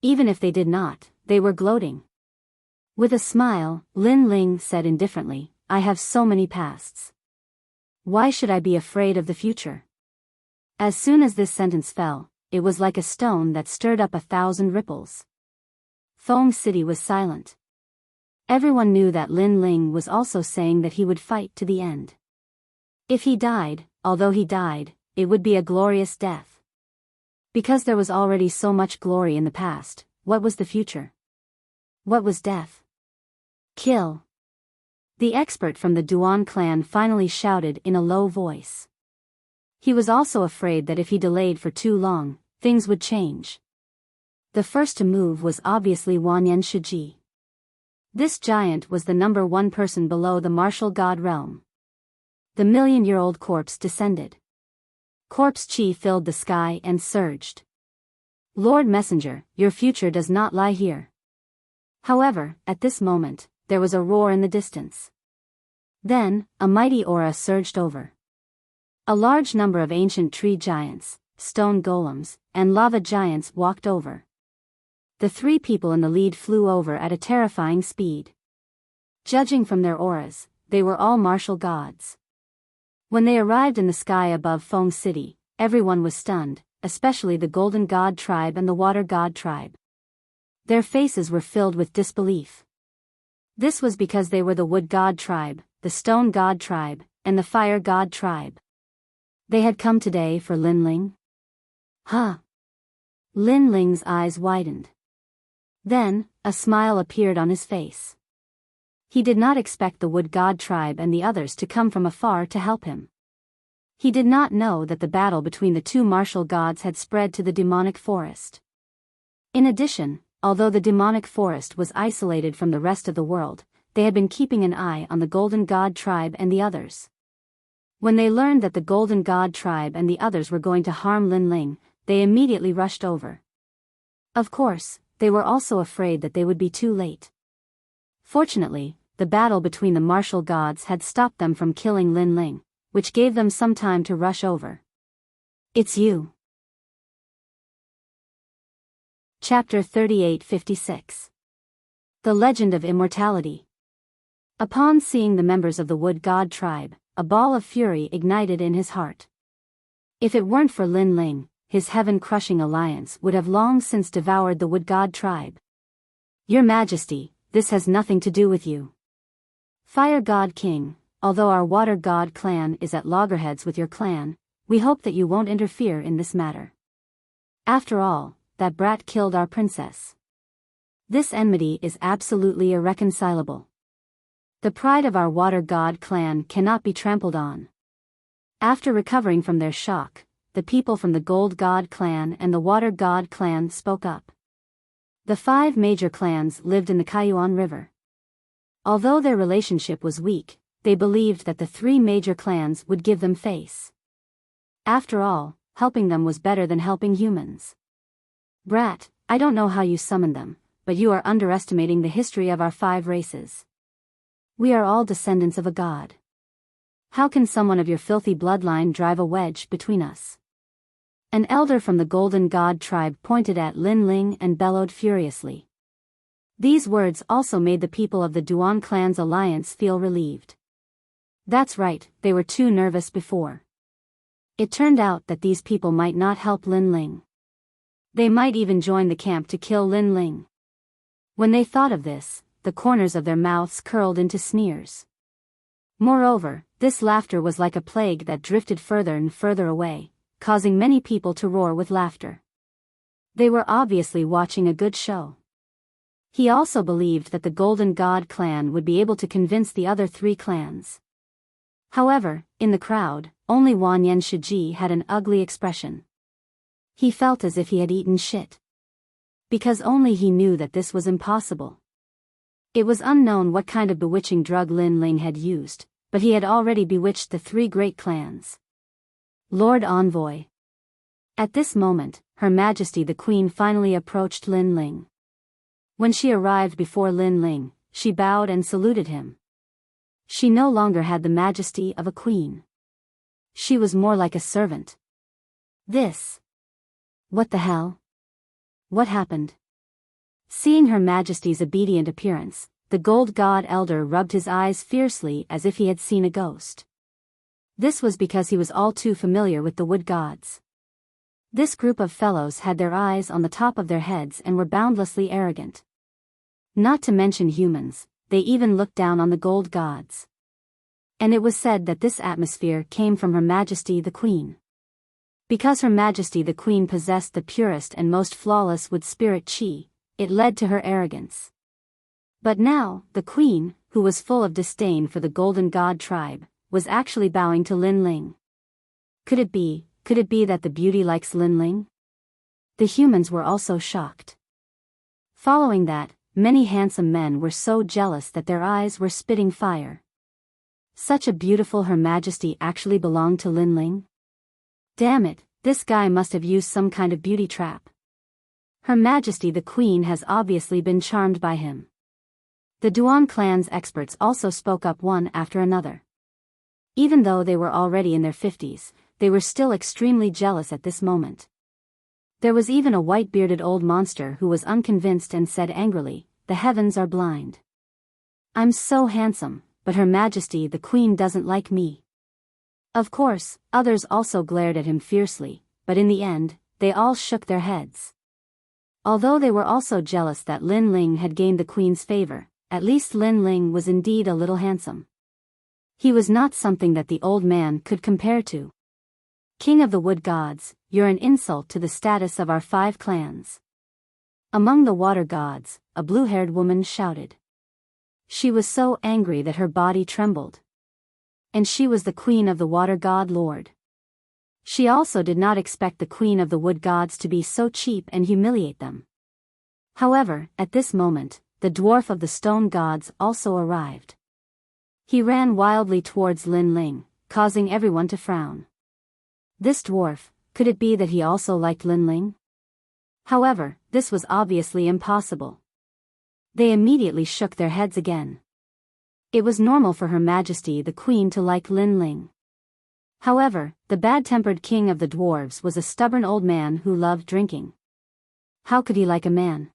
Even if they did not, they were gloating. With a smile, Lin Ling said indifferently, "I have so many pasts. Why should I be afraid of the future?" As soon as this sentence fell, it was like a stone that stirred up 1,000 ripples. Feng City was silent. Everyone knew that Lin Ling was also saying that he would fight to the end. If he died, although he died, it would be a glorious death. Because there was already so much glory in the past, what was the future? What was death? Kill. The expert from the Duan clan finally shouted in a low voice. He was also afraid that if he delayed for too long, things would change. The first to move was obviously Wanyan Shiji. This giant was the number one person below the martial god realm. The million-year-old corpse descended. Corpse chi filled the sky and surged. "Lord Messenger, your future does not lie here." However, at this moment, there was a roar in the distance. Then, a mighty aura surged over. A large number of ancient tree giants, stone golems, and lava giants walked over. The three people in the lead flew over at a terrifying speed. Judging from their auras, they were all martial gods. When they arrived in the sky above Feng City, everyone was stunned, especially the Golden God tribe and the Water God tribe. Their faces were filled with disbelief. This was because they were the Wood God tribe, the Stone God tribe, and the Fire God tribe. They had come today for Lin Ling? Huh? Lin Ling's eyes widened. Then, a smile appeared on his face. He did not expect the Wood God tribe and the others to come from afar to help him. He did not know that the battle between the two martial gods had spread to the demonic forest. In addition, although the demonic forest was isolated from the rest of the world, they had been keeping an eye on the Golden God tribe and the others. When they learned that the Golden God tribe and the others were going to harm Lin Ling, they immediately rushed over. Of course, they were also afraid that they would be too late. Fortunately, the battle between the martial gods had stopped them from killing Lin Ling, which gave them some time to rush over. It's you. Chapter 3856. The Legend of Immortality. Upon seeing the members of the Wood God tribe, a ball of fury ignited in his heart. If it weren't for Lin Ling, his heaven-crushing alliance would have long since devoured the Wood God tribe. Your Majesty, this has nothing to do with you. Fire God King, although our Water God clan is at loggerheads with your clan, we hope that you won't interfere in this matter. After all, that brat killed our princess. This enmity is absolutely irreconcilable. The pride of our Water God clan cannot be trampled on. After recovering from their shock, the people from the Gold God clan and the Water God clan spoke up. The 5 major clans lived in the Kaiyuan River. Although their relationship was weak, they believed that the 3 major clans would give them face. After all, helping them was better than helping humans. Brat, I don't know how you summoned them, but you are underestimating the history of our 5 races. We are all descendants of a god. How can someone of your filthy bloodline drive a wedge between us? An elder from the Golden God tribe pointed at Lin Ling and bellowed furiously. These words also made the people of the Duan clan's alliance feel relieved. That's right, they were too nervous before. It turned out that these people might not help Lin Ling. They might even join the camp to kill Lin Ling. When they thought of this, the corners of their mouths curled into sneers. Moreover, this laughter was like a plague that drifted further and further away, causing many people to roar with laughter. They were obviously watching a good show. He also believed that the Golden God clan would be able to convince the other 3 clans. However, in the crowd, only Wanyan Shiji had an ugly expression. He felt as if he had eaten shit. Because only he knew that this was impossible. It was unknown what kind of bewitching drug Lin Ling had used, but he had already bewitched the 3 great clans. Lord Envoy. At this moment, Her Majesty the Queen finally approached Lin Ling. When she arrived before Lin Ling, she bowed and saluted him. She no longer had the majesty of a queen. She was more like a servant. What the hell? What happened? Seeing Her Majesty's obedient appearance, the Gold God Elder rubbed his eyes fiercely as if he had seen a ghost. This was because he was all too familiar with the Wood Gods. This group of fellows had their eyes on the top of their heads and were boundlessly arrogant. Not to mention humans, they even looked down on the Gold Gods. And it was said that this atmosphere came from Her Majesty the Queen. Because Her Majesty the Queen possessed the purest and most flawless wood spirit chi, it led to her arrogance. But now, the Queen, who was full of disdain for the Golden God tribe, was actually bowing to Lin Ling. Could it be that the beauty likes Lin Ling? The humans were also shocked. Following that, many handsome men were so jealous that their eyes were spitting fire. Such a beautiful Her Majesty actually belonged to Lin Ling? Damn it, this guy must have used some kind of beauty trap. Her Majesty the Queen has obviously been charmed by him. The Duan clan's experts also spoke up one after another. Even though they were already in their 50s, they were still extremely jealous at this moment. There was even a white-bearded old monster who was unconvinced and said angrily, "The heavens are blind. I'm so handsome, but Her Majesty the Queen doesn't like me." Of course, others also glared at him fiercely, but in the end, they all shook their heads. Although they were also jealous that Lin Ling had gained the Queen's favor, at least Lin Ling was indeed a little handsome. He was not something that the old man could compare to. King of the Wood Gods, you're an insult to the status of our 5 clans. Among the Water Gods, a blue-haired woman shouted. She was so angry that her body trembled. And she was the Queen of the Water God Lord. She also did not expect the Queen of the Wood Gods to be so cheap and humiliate them. However, at this moment, the dwarf of the Stone Gods also arrived. He ran wildly towards Lin Ling, causing everyone to frown. This dwarf, could it be that he also liked Lin Ling? However, this was obviously impossible. They immediately shook their heads again. It was normal for Her Majesty the Queen to like Lin Ling. However, the bad-tempered king of the dwarves was a stubborn old man who loved drinking. How could he like a man?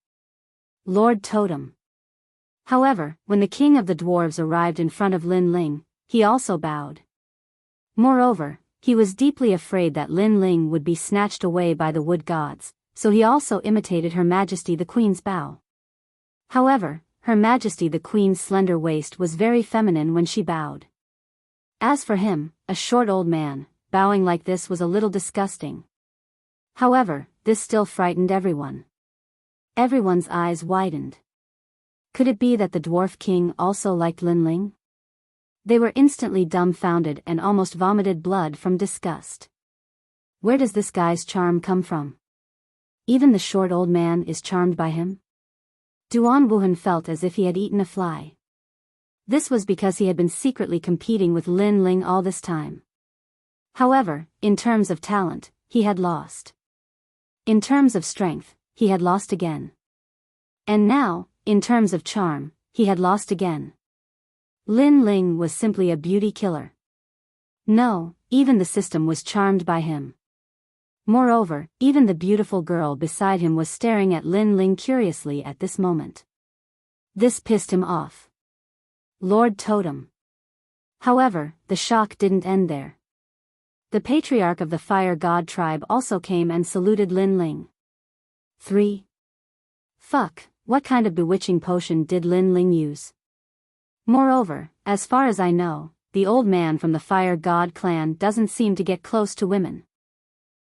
Lord Totem. However, when the king of the dwarves arrived in front of Lin Ling, he also bowed. Moreover, he was deeply afraid that Lin Ling would be snatched away by the wood gods, so he also imitated Her Majesty the Queen's bow. However, Her Majesty the Queen's slender waist was very feminine when she bowed. As for him, a short old man, bowing like this was a little disgusting. However, this still frightened everyone. Everyone's eyes widened. Could it be that the dwarf king also liked Lin Ling? They were instantly dumbfounded and almost vomited blood from disgust. Where does this guy's charm come from? Even the short old man is charmed by him? Duan Wuhan felt as if he had eaten a fly. This was because he had been secretly competing with Lin Ling all this time. However, in terms of talent, he had lost. In terms of strength, he had lost again. And now, in terms of charm, he had lost again. Lin Ling was simply a beauty killer. No, even the system was charmed by him. Moreover, even the beautiful girl beside him was staring at Lin Ling curiously at this moment. This pissed him off. Lord Totem. However, the shock didn't end there. The patriarch of the Fire God tribe also came and saluted Lin Ling. 3. Fuck, what kind of bewitching potion did Lin Ling use? Moreover, as far as I know, the old man from the Fire God clan doesn't seem to get close to women.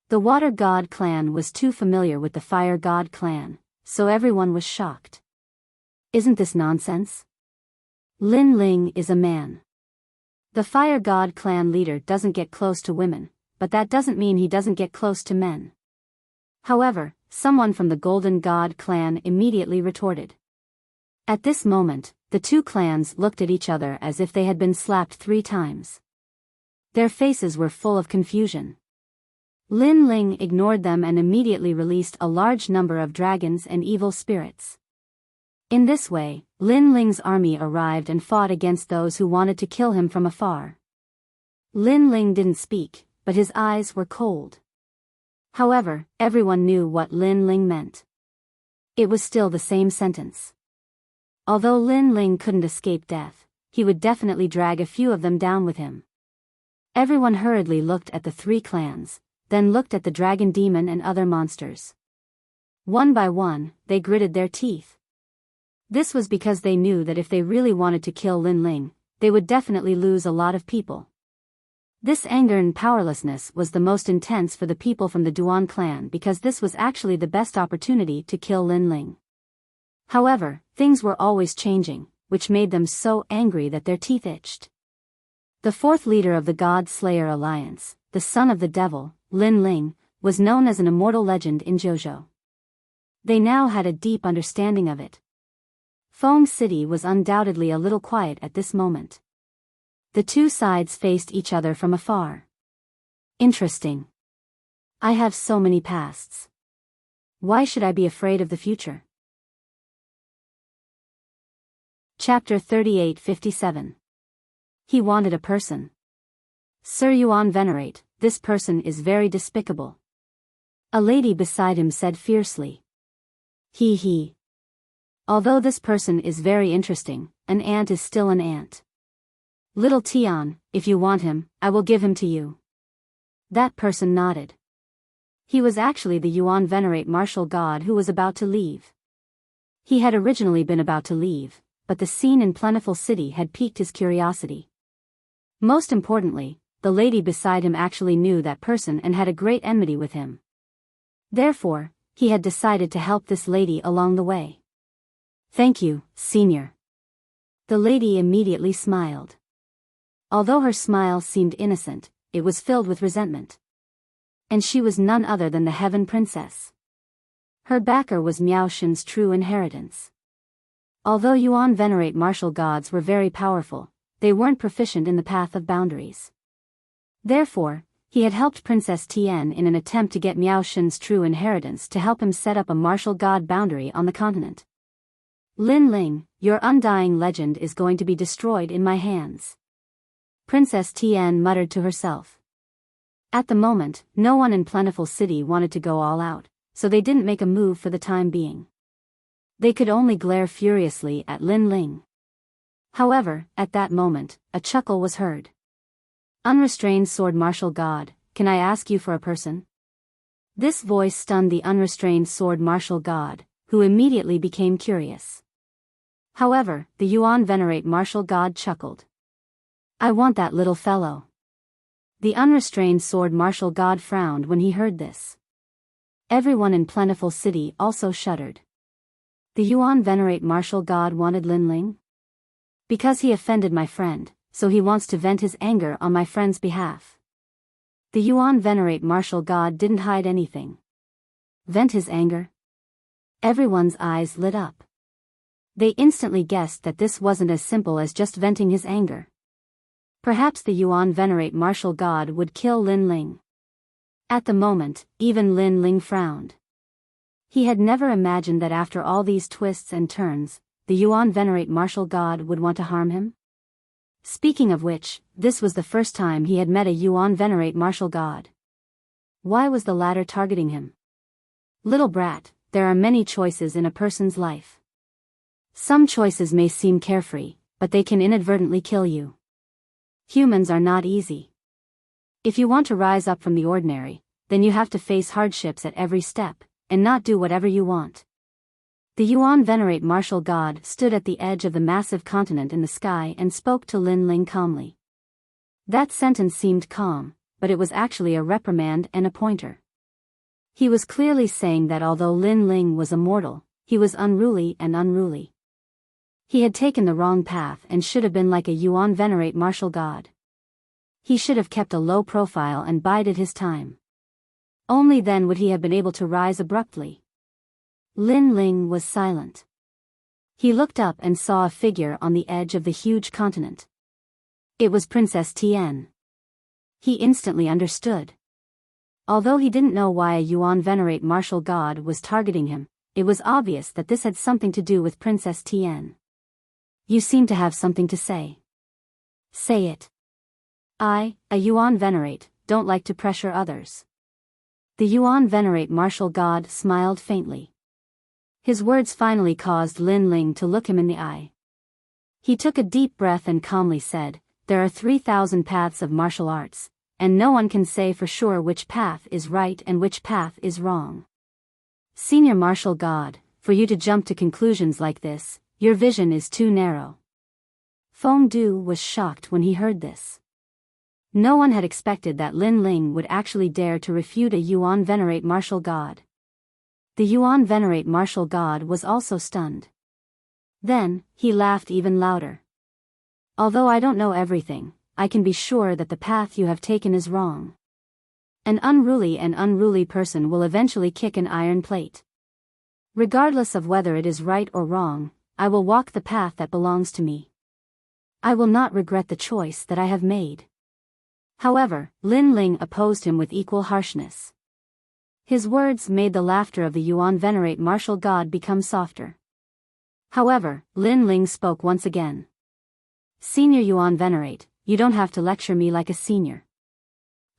The Water God clan was too familiar with the Fire God clan, so everyone was shocked. Isn't this nonsense? Lin Ling is a man. The Fire God clan leader doesn't get close to women, but that doesn't mean he doesn't get close to men. However, someone from the Golden God clan immediately retorted. At this moment, the two clans looked at each other as if they had been slapped 3 times. Their faces were full of confusion. Lin Ling ignored them and immediately released a large number of dragons and evil spirits. In this way, Lin Ling's army arrived and fought against those who wanted to kill him from afar. Lin Ling didn't speak, but his eyes were cold. However, everyone knew what Lin Ling meant. It was still the same sentence. Although Lin Ling couldn't escape death, he would definitely drag a few of them down with him. Everyone hurriedly looked at the 3 clans, then looked at the dragon demon and other monsters. One by one, they gritted their teeth. This was because they knew that if they really wanted to kill Lin Ling, they would definitely lose a lot of people. This anger and powerlessness was the most intense for the people from the Duan clan because this was actually the best opportunity to kill Lin Ling. However, things were always changing, which made them so angry that their teeth itched. The 4th leader of the God Slayer Alliance, the son of the devil, Lin Ling, was known as an immortal legend in JoJo. They now had a deep understanding of it. Feng City was undoubtedly a little quiet at this moment. The 2 sides faced each other from afar. Interesting. I have so many pasts. Why should I be afraid of the future? Chapter 3857. He wanted a person. Sir Yuan Venerate, this person is very despicable. A lady beside him said fiercely. He. Although this person is very interesting, an ant is still an ant. Little Tian, if you want him, I will give him to you. That person nodded. He was actually the Yuan Venerate martial god who was about to leave. He had originally been about to leave, but the scene in Plentiful City had piqued his curiosity. Most importantly, the lady beside him actually knew that person and had a great enmity with him. Therefore, he had decided to help this lady along the way. Thank you, senior. The lady immediately smiled. Although her smile seemed innocent, it was filled with resentment. And she was none other than the Heaven Princess. Her backer was Miao Shen's true inheritance. Although Yuan Venerate martial gods were very powerful, they weren't proficient in the path of boundaries. Therefore, He had helped Princess Tian in an attempt to get Miao Shen's true inheritance to help him set up a martial god boundary on the continent. Lin Ling, your undying legend is going to be destroyed in my hands. Princess Tian muttered to herself. At the moment, no one in Plentiful City wanted to go all out, so they didn't make a move for the time being. They could only glare furiously at Lin Ling. However, at that moment, a chuckle was heard. Unrestrained sword martial god, can I ask you for a person? This voice stunned the unrestrained sword martial god, who immediately became curious. However, the Yuan venerate martial god chuckled. I want that little fellow. The unrestrained sword martial god frowned when he heard this. Everyone in Plentiful City also shuddered. The Yuan venerate martial god wanted Lin Ling? Because he offended my friend, so he wants to vent his anger on my friend's behalf. The Yuan venerate martial god didn't hide anything. Vent his anger? Everyone's eyes lit up. They instantly guessed that this wasn't as simple as just venting his anger. Perhaps the Yuan venerate martial god would kill Lin Ling. At the moment, even Lin Ling frowned. He had never imagined that after all these twists and turns, the Yuan venerate martial god would want to harm him. Speaking of which, this was the first time he had met a Yuan venerate martial god. Why was the latter targeting him? Little brat, there are many choices in a person's life. Some choices may seem carefree, but they can inadvertently kill you. Humans are not easy. If you want to rise up from the ordinary, then you have to face hardships at every step, and not do whatever you want. The Yuan venerate martial god stood at the edge of the massive continent in the sky and spoke to Lin Ling calmly. That sentence seemed calm, but it was actually a reprimand and a pointer. He was clearly saying that although Lin Ling was a mortal, he was unruly and unruly. He had taken the wrong path and should have been like a Yuan venerate martial god. He should have kept a low profile and bided his time. Only then would he have been able to rise abruptly. Lin Ling was silent. He looked up and saw a figure on the edge of the huge continent. It was Princess Tian. He instantly understood. Although he didn't know why a Yuan venerate martial god was targeting him, it was obvious that this had something to do with Princess Tian. You seem to have something to say. Say it. I, a Yuan venerate, don't like to pressure others. The Yuan venerate martial god smiled faintly. His words finally caused Lin Ling to look him in the eye. He took a deep breath and calmly said, there are 3,000 paths of martial arts, and no one can say for sure which path is right and which path is wrong. Senior martial god, for you to jump to conclusions like this, your vision is too narrow. Feng Du was shocked when he heard this. No one had expected that Lin Ling would actually dare to refute a Yuan venerate martial god. The Yuan venerate martial god was also stunned. Then, he laughed even louder. Although I don't know everything, I can be sure that the path you have taken is wrong. An unruly person will eventually kick an iron plate. Regardless of whether it is right or wrong, I will walk the path that belongs to me. I will not regret the choice that I have made. However, Lin Ling opposed him with equal harshness. His words made the laughter of the Yuan venerate martial god become softer. However, Lin Ling spoke once again. Senior Yuan venerate, you don't have to lecture me like a senior.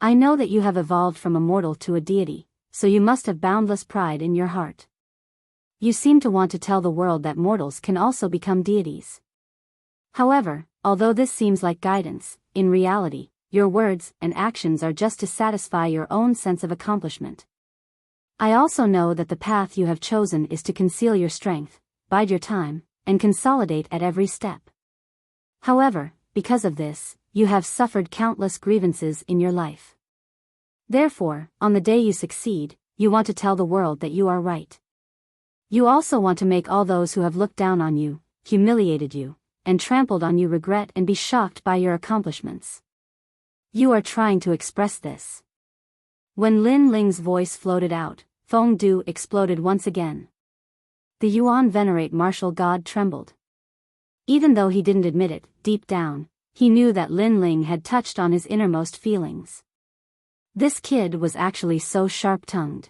I know that you have evolved from a mortal to a deity, so you must have boundless pride in your heart. You seem to want to tell the world that mortals can also become deities. However, although this seems like guidance, in reality, your words and actions are just to satisfy your own sense of accomplishment. I also know that the path you have chosen is to conceal your strength, bide your time, and consolidate at every step. However, because of this, you have suffered countless grievances in your life. Therefore, on the day you succeed, you want to tell the world that you are right. You also want to make all those who have looked down on you, humiliated you, and trampled on you regret and be shocked by your accomplishments. You are trying to express this. When Lin Ling's voice floated out, Feng Du exploded once again. The Yuan venerate martial god trembled. Even though he didn't admit it, deep down, he knew that Lin Ling had touched on his innermost feelings. This kid was actually so sharp-tongued.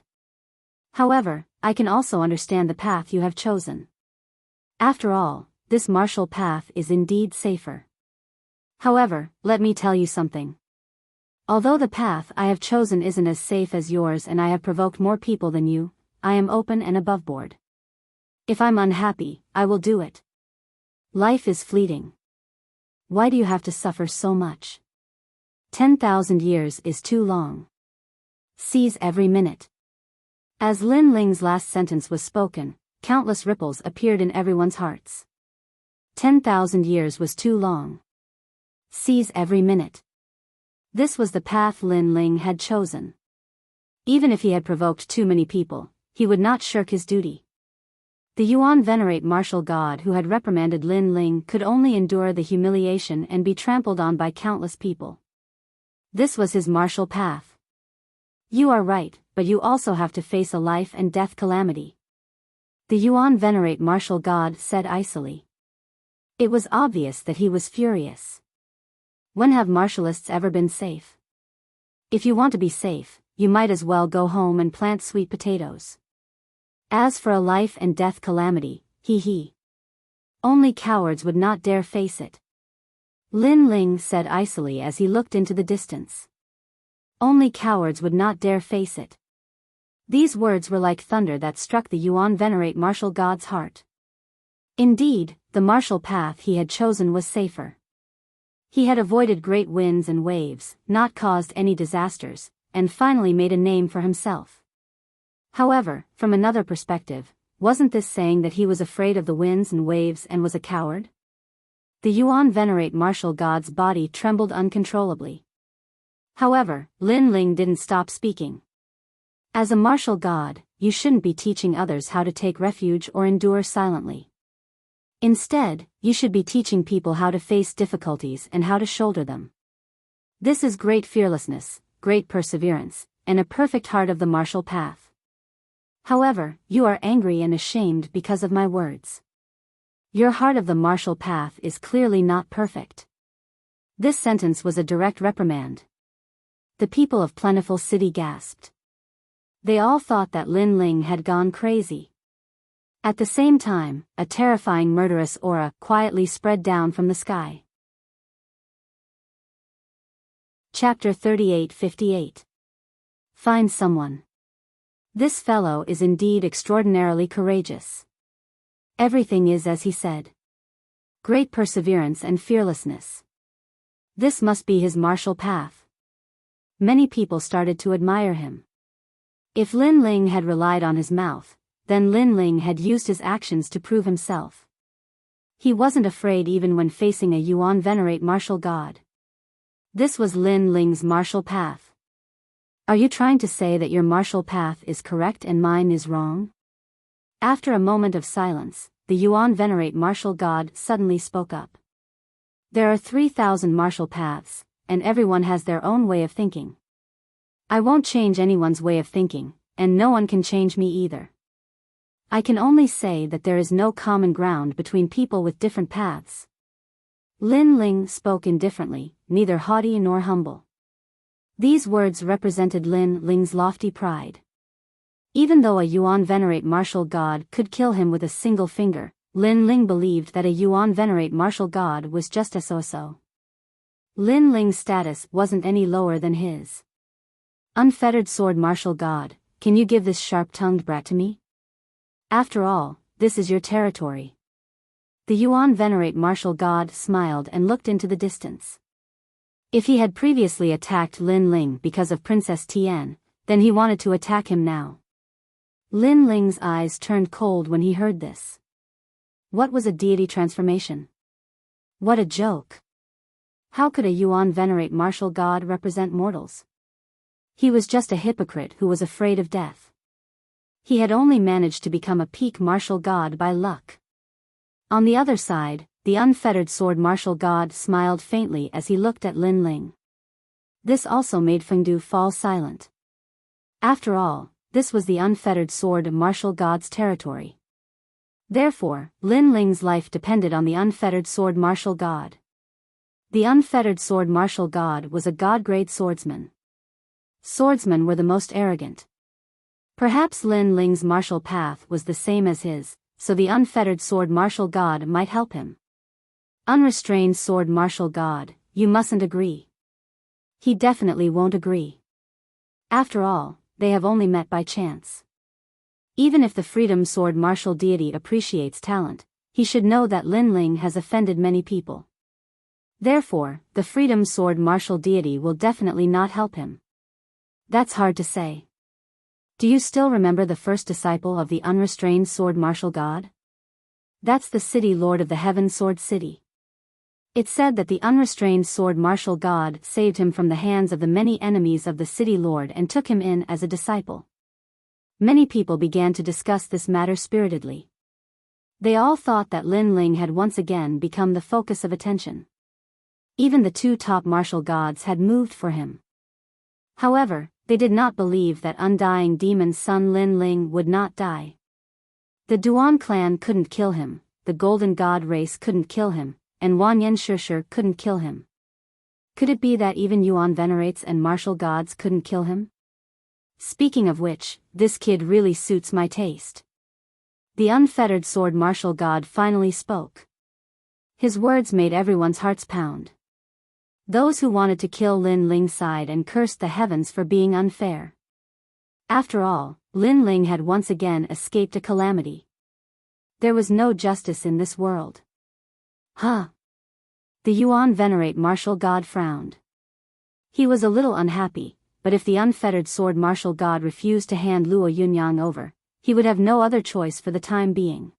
However, I can also understand the path you have chosen. After all, this martial path is indeed safer. However, let me tell you something. Although the path I have chosen isn't as safe as yours and I have provoked more people than you, I am open and aboveboard. If I'm unhappy, I will do it. Life is fleeting. Why do you have to suffer so much? 10,000 years is too long. Seize every minute. As Lin Ling's last sentence was spoken, countless ripples appeared in everyone's hearts. 10,000 years was too long. Seize every minute. This was the path Lin Ling had chosen. Even if he had provoked too many people, he would not shirk his duty. The Yuan venerate martial god who had reprimanded Lin Ling could only endure the humiliation and be trampled on by countless people. This was his martial path. You are right, but you also have to face a life and death calamity. The Yuan venerate martial god said icily. It was obvious that he was furious. When have martialists ever been safe? If you want to be safe, you might as well go home and plant sweet potatoes. As for a life and death calamity, he. Only cowards would not dare face it. Lin Ling said icily as he looked into the distance. Only cowards would not dare face it. These words were like thunder that struck the Yuan venerate martial god's heart. Indeed, the martial path he had chosen was safer. He had avoided great winds and waves, not caused any disasters, and finally made a name for himself. However, from another perspective, wasn't this saying that he was afraid of the winds and waves and was a coward? The Yuan venerate martial god's body trembled uncontrollably. However, Lin Ling didn't stop speaking. As a martial god, you shouldn't be teaching others how to take refuge or endure silently. Instead, you should be teaching people how to face difficulties and how to shoulder them. This is great fearlessness, great perseverance, and a perfect heart of the martial path. However, you are angry and ashamed because of my words. Your heart of the martial path is clearly not perfect. This sentence was a direct reprimand. The people of Plentiful City gasped. They all thought that Lin Ling had gone crazy. At the same time, a terrifying murderous aura quietly spread down from the sky. Chapter 38:58. Find someone. This fellow is indeed extraordinarily courageous. Everything is as he said. Great perseverance and fearlessness. This must be his martial path. Many people started to admire him. If Lin Ling had relied on his mouth, then Lin Ling had used his actions to prove himself. He wasn't afraid even when facing a Yuan venerate martial god. This was Lin Ling's martial path. Are you trying to say that your martial path is correct and mine is wrong? After a moment of silence, the Yuan venerate martial god suddenly spoke up. There are 3,000 martial paths, and everyone has their own way of thinking. I won't change anyone's way of thinking, and no one can change me either. I can only say that there is no common ground between people with different paths. Lin Ling spoke indifferently, neither haughty nor humble. These words represented Lin Ling's lofty pride. Even though a Yuan venerate martial god could kill him with a single finger, Lin Ling believed that a Yuan venerate martial god was just as so. Lin Ling's status wasn't any lower than his. Unfettered sword martial god, can you give this sharp-tongued brat to me? After all, this is your territory. The Yuan venerate martial god smiled and looked into the distance. If he had previously attacked Lin Ling because of Princess Tian, then he wanted to attack him now. Lin Ling's eyes turned cold when he heard this. What was a deity transformation? What a joke! How could a Yuan venerate martial god represent mortals? He was just a hypocrite who was afraid of death. He had only managed to become a peak martial god by luck. On the other side, the unfettered sword martial god smiled faintly as he looked at Lin Ling. This also made Fengdu fall silent. After all, this was the unfettered sword martial god's territory. Therefore, Lin Ling's life depended on the unfettered sword martial god. The unfettered sword martial god was a god-grade swordsman. Swordsmen were the most arrogant. Perhaps Lin Ling's martial path was the same as his, so the unfettered sword martial god might help him. Unrestrained sword martial god, you mustn't agree. He definitely won't agree. After all, they have only met by chance. Even if the freedom sword martial deity appreciates talent, he should know that Lin Ling has offended many people. Therefore, the freedom sword martial deity will definitely not help him. That's hard to say. Do you still remember the first disciple of the unrestrained sword martial god? That's the city lord of the Heaven Sword City. It said that the unrestrained sword martial god saved him from the hands of the many enemies of the city lord and took him in as a disciple. Many people began to discuss this matter spiritedly. They all thought that Lin Ling had once again become the focus of attention. Even the two top martial gods had moved for him. However, they did not believe that undying demon's son Lin Ling would not die. The Duan clan couldn't kill him, the Golden God race couldn't kill him, and Wanyan Shishir couldn't kill him. Could it be that even Yuan venerates and martial gods couldn't kill him? Speaking of which, this kid really suits my taste. The unfettered sword martial god finally spoke. His words made everyone's hearts pound. Those who wanted to kill Lin Ling sighed and cursed the heavens for being unfair. After all, Lin Ling had once again escaped a calamity. There was no justice in this world. Huh? The Yuan venerate martial god frowned. He was a little unhappy, but if the unfettered sword martial god refused to hand Luo Yunyang over, he would have no other choice for the time being.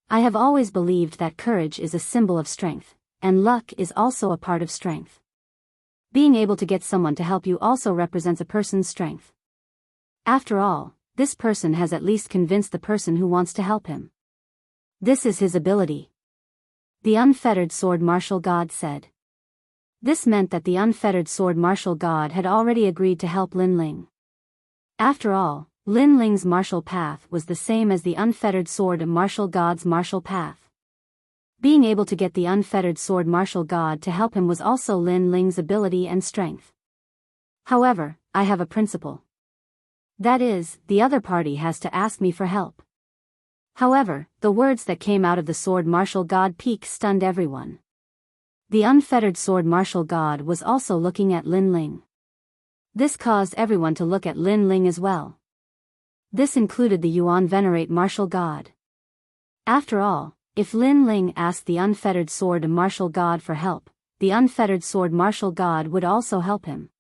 I have always believed that courage is a symbol of strength, and luck is also a part of strength. Being able to get someone to help you also represents a person's strength. After all, this person has at least convinced the person who wants to help him. This is his ability. The unfettered sword martial god said. This meant that the unfettered sword martial god had already agreed to help Lin Ling. After all, Lin Ling's martial path was the same as the unfettered sword martial god's martial path. Being able to get the unfettered sword martial god to help him was also Lin Ling's ability and strength. However, I have a principle. That is, the other party has to ask me for help. However, the words that came out of the sword martial god peak stunned everyone. The unfettered sword martial god was also looking at Lin Ling. This caused everyone to look at Lin Ling as well. This included the Yuan venerate martial god. After all, if Lin Ling asked the unfettered sword martial god for help, the unfettered sword martial god would also help him.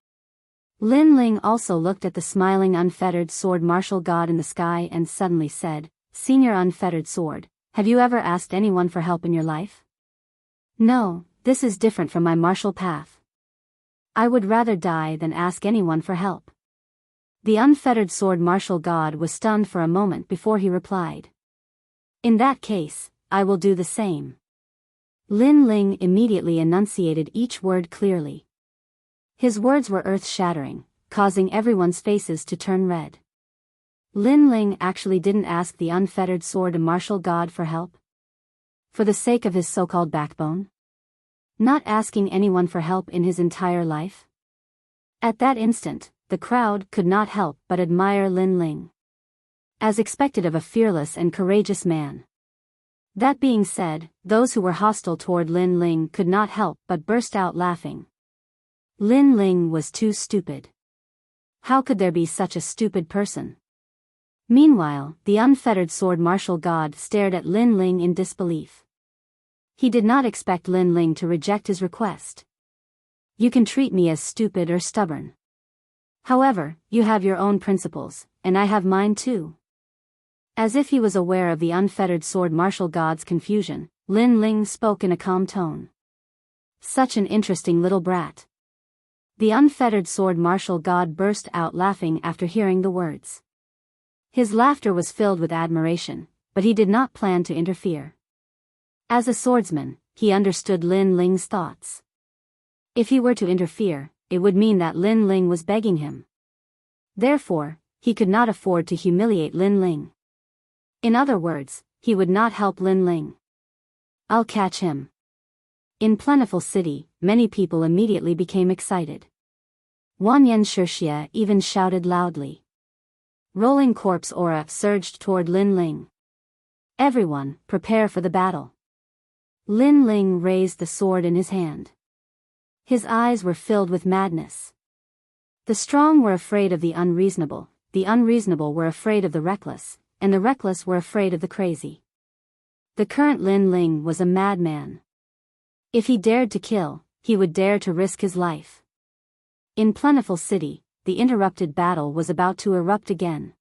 Lin Ling also looked at the smiling unfettered sword martial god in the sky and suddenly said, "Senior unfettered sword, have you ever asked anyone for help in your life?" "No, this is different from my martial path. I would rather die than ask anyone for help." The unfettered sword martial god was stunned for a moment before he replied. "In that case, I will do the same." Lin Ling immediately enunciated each word clearly. His words were earth-shattering, causing everyone's faces to turn red. Lin Ling actually didn't ask the unfettered sword martial god for help. For the sake of his so-called backbone? Not asking anyone for help in his entire life? At that instant, the crowd could not help but admire Lin Ling. As expected of a fearless and courageous man. That being said, those who were hostile toward Lin Ling could not help but burst out laughing. Lin Ling was too stupid. How could there be such a stupid person? Meanwhile, the unfettered sword martial god stared at Lin Ling in disbelief. He did not expect Lin Ling to reject his request. "You can treat me as stupid or stubborn. However, you have your own principles, and I have mine too." As if he was aware of the unfettered sword martial god's confusion, Lin Ling spoke in a calm tone. Such an interesting little brat. The unfettered sword martial god burst out laughing after hearing the words. His laughter was filled with admiration, but he did not plan to interfere. As a swordsman, he understood Lin Ling's thoughts. If he were to interfere, it would mean that Lin Ling was begging him. Therefore, he could not afford to humiliate Lin Ling. In other words, he would not help Lin Ling. "I'll catch him." In Plentiful City, many people immediately became excited. Wanyan Shirxia even shouted loudly. Rolling corpse aura surged toward Lin Ling. Everyone, prepare for the battle. Lin Ling raised the sword in his hand. His eyes were filled with madness. The strong were afraid of the unreasonable were afraid of the reckless, and the reckless were afraid of the crazy. The current Lin Ling was a madman. If he dared to kill, he would dare to risk his life. In Plentiful City, the interrupted battle was about to erupt again.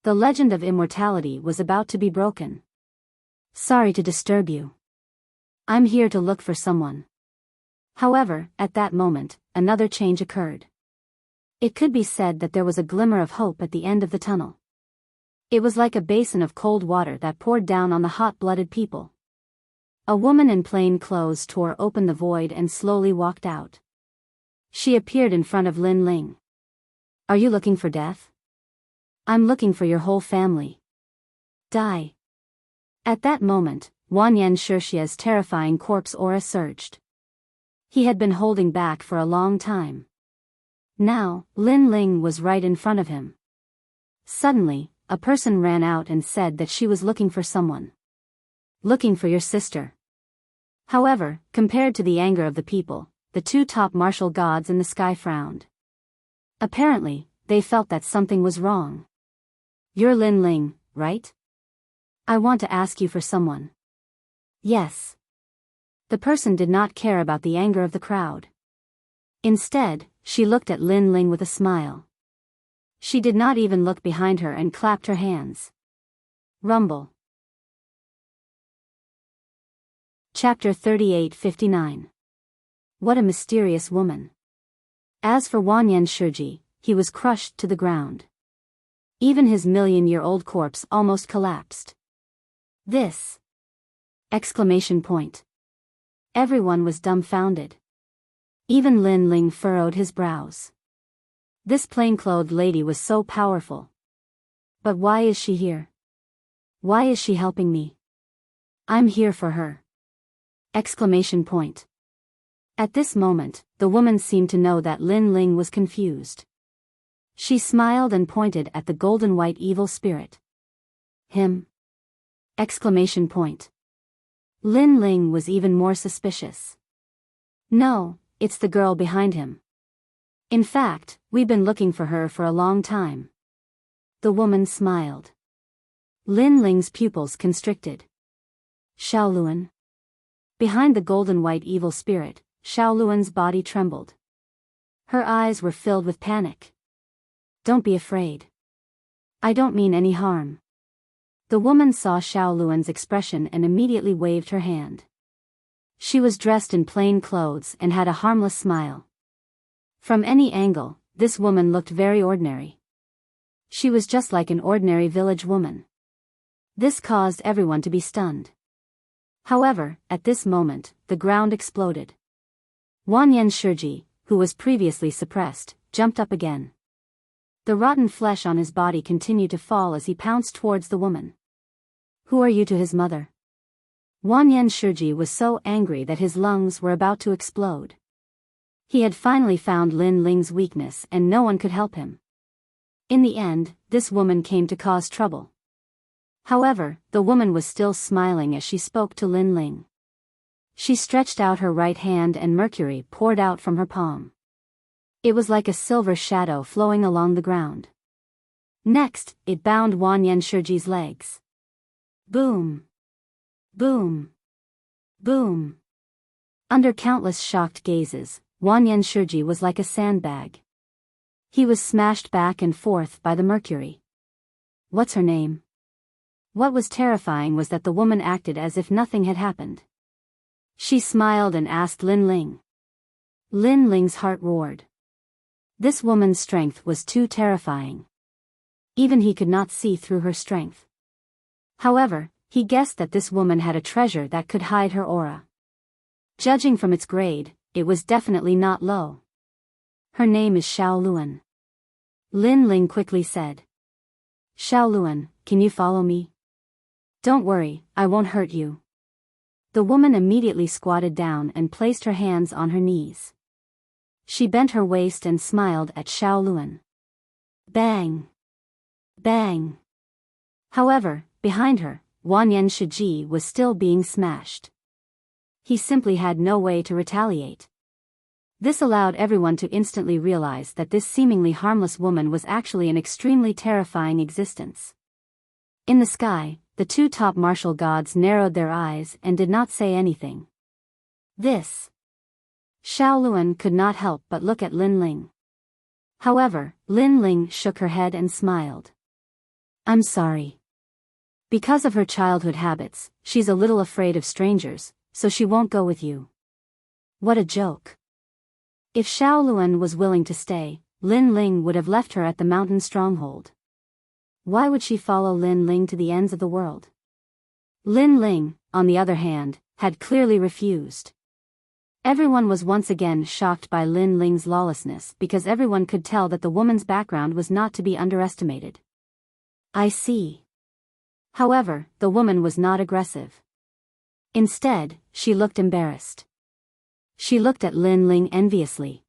The legend of immortality was about to be broken. Sorry to disturb you. I'm here to look for someone. However, at that moment, another change occurred. It could be said that there was a glimmer of hope at the end of the tunnel. It was like a basin of cold water that poured down on the hot-blooded people. A woman in plain clothes tore open the void and slowly walked out. She appeared in front of Lin Ling. Are you looking for death? I'm looking for your whole family. Die. At that moment, Wanyan Shirxia's terrifying corpse aura surged. He had been holding back for a long time. Now, Lin Ling was right in front of him. Suddenly, a person ran out and said that she was looking for someone. Looking for your sister. However, compared to the anger of the people, the two top martial gods in the sky frowned. Apparently, they felt that something was wrong. You're Lin Ling, right? I want to ask you for someone. Yes. The person did not care about the anger of the crowd. Instead, she looked at Lin Ling with a smile. She did not even look behind her and clapped her hands. Rumble. Chapter 38:59. What a mysterious woman. As for Wanyan Shiji, he was crushed to the ground. Even his million-year-old corpse almost collapsed. This! Exclamation point. Everyone was dumbfounded. Even Lin Ling furrowed his brows. This plainclothed lady was so powerful. But why is she here? Why is she helping me? I'm here for her. Exclamation point. At this moment, the woman seemed to know that Lin Ling was confused. She smiled and pointed at the golden white evil spirit. Him? Exclamation point. Lin Ling was even more suspicious. No, it's the girl behind him. In fact, we've been looking for her for a long time. The woman smiled. Lin Ling's pupils constricted. Xiaoluan. Behind the golden white evil spirit, Xiaoluan's body trembled. Her eyes were filled with panic. Don't be afraid. I don't mean any harm. The woman saw Xiaoluan's expression and immediately waved her hand. She was dressed in plain clothes and had a harmless smile. From any angle, this woman looked very ordinary. She was just like an ordinary village woman. This caused everyone to be stunned. However, at this moment, the ground exploded. Wanyan Shiji, who was previously suppressed, jumped up again. The rotten flesh on his body continued to fall as he pounced towards the woman. Who are you to his mother? Wanyan Shiji was so angry that his lungs were about to explode. He had finally found Lin Ling's weakness and no one could help him. In the end, this woman came to cause trouble. However, the woman was still smiling as she spoke to Lin Ling. She stretched out her right hand and mercury poured out from her palm. It was like a silver shadow flowing along the ground. Next, it bound Wanyan Shiji's legs. Boom! Boom! Boom! Under countless shocked gazes, Wanyan Shiji was like a sandbag. He was smashed back and forth by the mercury. What's her name? What was terrifying was that the woman acted as if nothing had happened. She smiled and asked Lin Ling. Lin Ling's heart roared. This woman's strength was too terrifying. Even he could not see through her strength. However, he guessed that this woman had a treasure that could hide her aura. Judging from its grade, it was definitely not low. Her name is Xiaoluan. Lin Ling quickly said. Xiaoluan, can you follow me? Don't worry, I won't hurt you. The woman immediately squatted down and placed her hands on her knees. She bent her waist and smiled at Xiao Luan. Bang! Bang! However, behind her, Wanyan Shiji was still being smashed. He simply had no way to retaliate. This allowed everyone to instantly realize that this seemingly harmless woman was actually an extremely terrifying existence. In the sky, the two top martial gods narrowed their eyes and did not say anything. This. Xiao Luan could not help but look at Lin Ling. However, Lin Ling shook her head and smiled. I'm sorry. Because of her childhood habits, she's a little afraid of strangers, so she won't go with you. What a joke. If Xiao Luan was willing to stay, Lin Ling would have left her at the mountain stronghold. Why would she follow Lin Ling to the ends of the world? Lin Ling, on the other hand, had clearly refused. Everyone was once again shocked by Lin Ling's lawlessness because everyone could tell that the woman's background was not to be underestimated. I see. However, the woman was not aggressive. Instead, she looked embarrassed. She looked at Lin Ling enviously.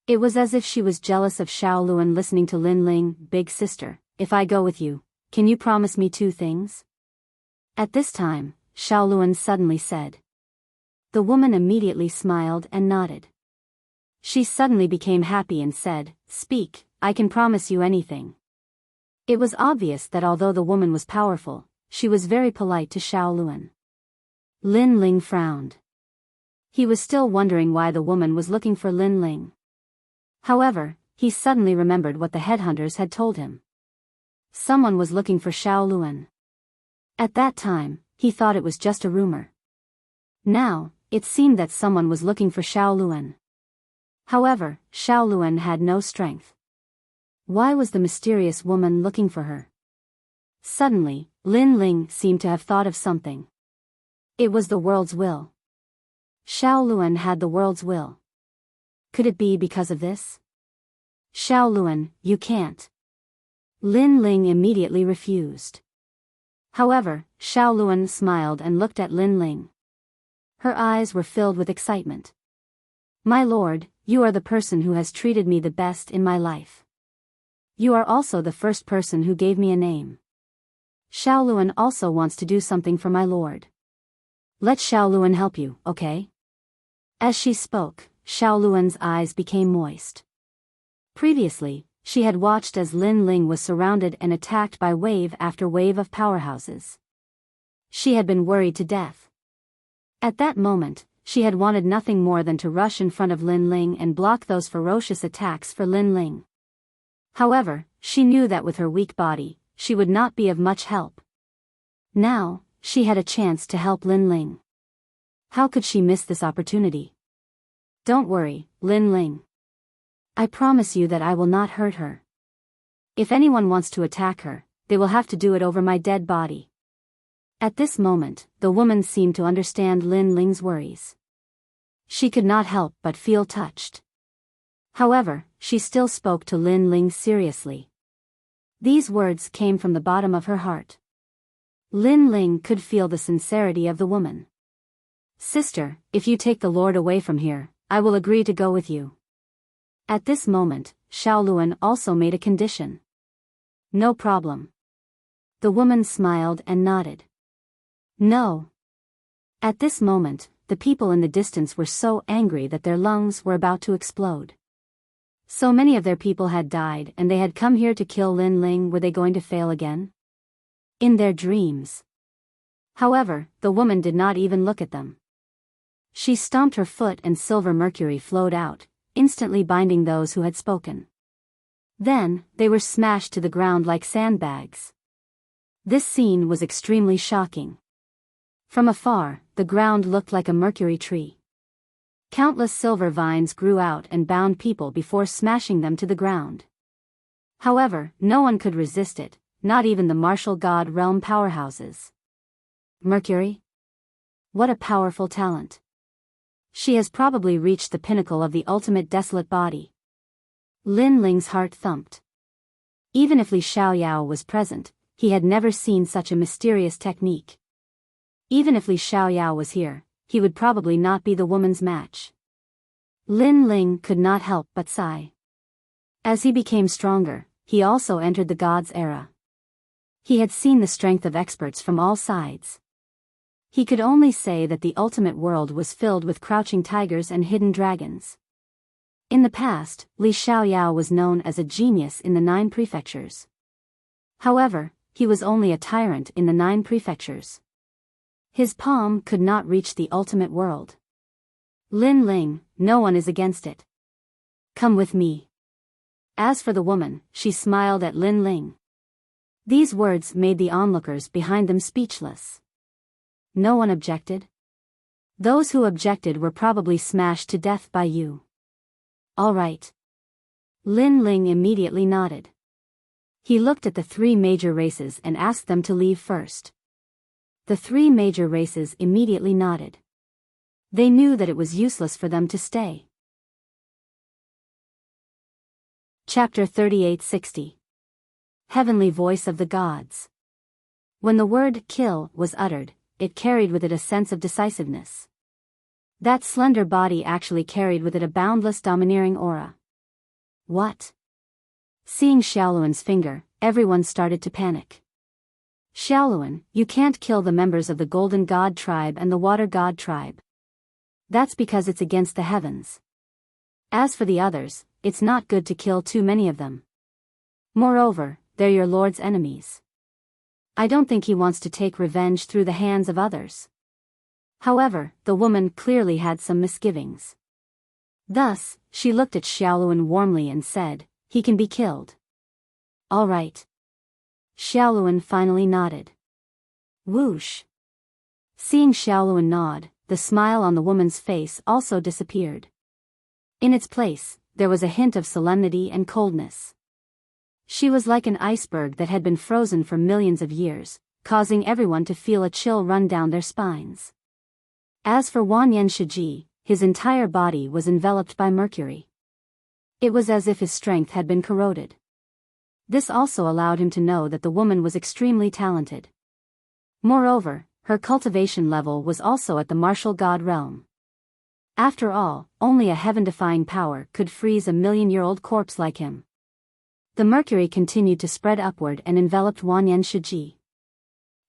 It was as if she was jealous of Xiao Luan listening to Lin Ling. Big sister, if I go with you, can you promise me 2 things? At this time, Xiao Luan suddenly said. The woman immediately smiled and nodded. She suddenly became happy and said, Speak, I can promise you anything. It was obvious that although the woman was powerful, she was very polite to Xiao Luan. Lin Ling frowned. He was still wondering why the woman was looking for Lin Ling. However, he suddenly remembered what the headhunters had told him. Someone was looking for Xiao Luan. At that time, he thought it was just a rumor. Now, it seemed that someone was looking for Xiao Luan. However, Xiao Luan had no strength. Why was the mysterious woman looking for her? Suddenly, Lin Ling seemed to have thought of something. It was the world's will. Xiao Luan had the world's will. Could it be because of this? Xiao Luan, you can't. Lin Ling immediately refused. However, Xiao Luan smiled and looked at Lin Ling. Her eyes were filled with excitement. My lord, you are the person who has treated me the best in my life. You are also the first person who gave me a name. Xiao Luan also wants to do something for my lord. Let Xiao Luan help you, okay? As she spoke, Xiao Luan's eyes became moist. Previously, she had watched as Lin Ling was surrounded and attacked by wave after wave of powerhouses. She had been worried to death. At that moment, she had wanted nothing more than to rush in front of Lin Ling and block those ferocious attacks for Lin Ling. However, she knew that with her weak body, she would not be of much help. Now, she had a chance to help Lin Ling. How could she miss this opportunity? Don't worry, Lin Ling. I promise you that I will not hurt her. If anyone wants to attack her, they will have to do it over my dead body. At this moment, the woman seemed to understand Lin Ling's worries. She could not help but feel touched. However, she still spoke to Lin Ling seriously. These words came from the bottom of her heart. Lin Ling could feel the sincerity of the woman. Sister, if you take the Lord away from here, I will agree to go with you. At this moment, Xiao Luan also made a condition. No problem. The woman smiled and nodded. No. At this moment, the people in the distance were so angry that their lungs were about to explode. So many of their people had died and they had come here to kill Lin Ling. Were they going to fail again? In their dreams. However, the woman did not even look at them. She stomped her foot and silver mercury flowed out, instantly binding those who had spoken. Then, they were smashed to the ground like sandbags. This scene was extremely shocking. From afar, the ground looked like a mercury tree. Countless silver vines grew out and bound people before smashing them to the ground. However, no one could resist it, not even the martial god realm powerhouses. Mercury? What a powerful talent. She has probably reached the pinnacle of the ultimate desolate body. Lin Ling's heart thumped. Even if Li Xiaoyao was present, he had never seen such a mysterious technique. Even if Li Xiaoyao was here, he would probably not be the woman's match. Lin Ling could not help but sigh. As he became stronger, he also entered the gods' era. He had seen the strength of experts from all sides. He could only say that the ultimate world was filled with crouching tigers and hidden dragons. In the past, Li Xiaoyao was known as a genius in the 9 prefectures. However, he was only a tyrant in the 9 prefectures. His palm could not reach the ultimate world. Lin Ling, no one is against it. Come with me. As for the woman, she smiled at Lin Ling. These words made the onlookers behind them speechless. No one objected. Those who objected were probably smashed to death by you. All right. Lin Ling immediately nodded. He looked at the 3 major races and asked them to leave first. The 3 major races immediately nodded. They knew that it was useless for them to stay. Chapter 3860. Heavenly Voice of the Gods. When the word kill was uttered, it carried with it a sense of decisiveness. That slender body actually carried with it a boundless domineering aura. What? Seeing Xiaoluan's finger, everyone started to panic. Xiaoluan, you can't kill the members of the Golden God tribe and the Water God tribe. That's because it's against the heavens. As for the others, it's not good to kill too many of them. Moreover, they're your lord's enemies. I don't think he wants to take revenge through the hands of others. However, the woman clearly had some misgivings. Thus, she looked at Xiaoluan warmly and said, he can be killed. All right. Xiaoluan finally nodded. Whoosh. Seeing Xiaoluan nod, the smile on the woman's face also disappeared. In its place, there was a hint of solemnity and coldness. She was like an iceberg that had been frozen for millions of years, causing everyone to feel a chill run down their spines. As for Wanyan Shiji, his entire body was enveloped by mercury. It was as if his strength had been corroded. This also allowed him to know that the woman was extremely talented. Moreover, her cultivation level was also at the martial god realm. After all, only a heaven-defying power could freeze a million-year-old corpse like him. The mercury continued to spread upward and enveloped Wanyan Shiji.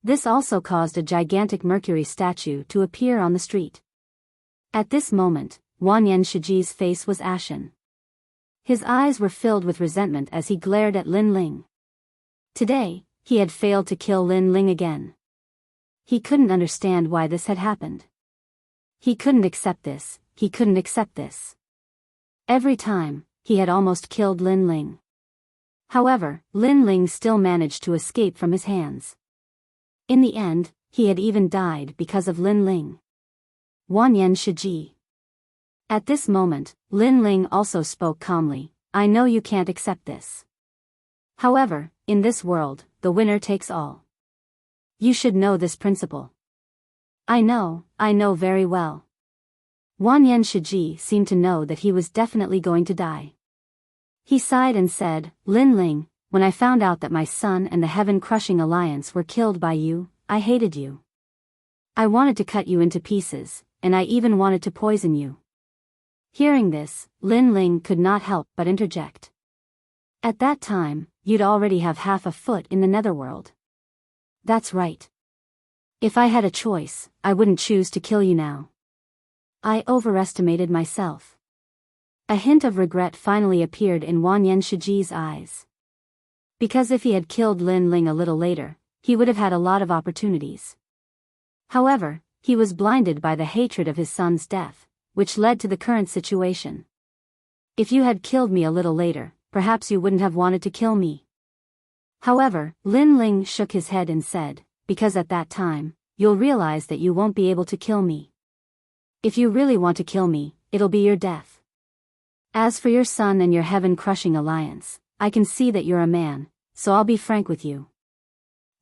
This also caused a gigantic mercury statue to appear on the street. At this moment, Wanyan Shiji's face was ashen. His eyes were filled with resentment as he glared at Lin Ling. Today, he had failed to kill Lin Ling again. He couldn't understand why this had happened. He couldn't accept this, he couldn't accept this. Every time, he had almost killed Lin Ling. However, Lin Ling still managed to escape from his hands. In the end, he had even died because of Lin Ling. Wanyan Shiji. At this moment, Lin Ling also spoke calmly, I know you can't accept this. However, in this world, the winner takes all. You should know this principle. I know very well. Wanyan Shiji seemed to know that he was definitely going to die. He sighed and said, Lin Ling, when I found out that my son and the Heaven-Crushing Alliance were killed by you, I hated you. I wanted to cut you into pieces, and I even wanted to poison you. Hearing this, Lin Ling could not help but interject. At that time, you'd already have half a foot in the netherworld. That's right. If I had a choice, I wouldn't choose to kill you now. I overestimated myself. A hint of regret finally appeared in Wanyan Shiji's eyes. Because if he had killed Lin Ling a little later, he would have had a lot of opportunities. However, he was blinded by the hatred of his son's death, which led to the current situation. If you had killed me a little later, perhaps you wouldn't have wanted to kill me. However, Lin Ling shook his head and said, because at that time, you'll realize that you won't be able to kill me. If you really want to kill me, it'll be your death. As for your son and your heaven-crushing alliance, I can see that you're a man, so I'll be frank with you.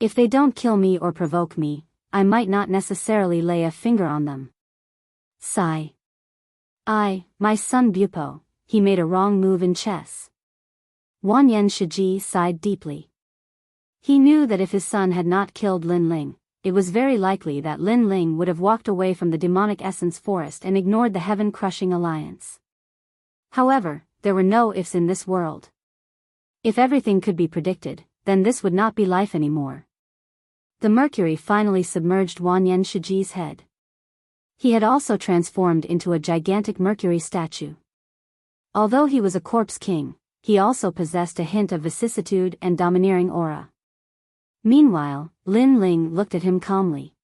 If they don't kill me or provoke me, I might not necessarily lay a finger on them. Sigh. My son Biyao, he made a wrong move in chess. Wanyan Shiji sighed deeply. He knew that if his son had not killed Lin Ling, it was very likely that Lin Ling would have walked away from the demonic essence forest and ignored the heaven-crushing alliance. However, there were no ifs in this world. If everything could be predicted, then this would not be life anymore. The mercury finally submerged Wanyan Shiji's head. He had also transformed into a gigantic mercury statue. Although he was a corpse king, he also possessed a hint of vicissitude and domineering aura. Meanwhile, Lin Ling looked at him calmly.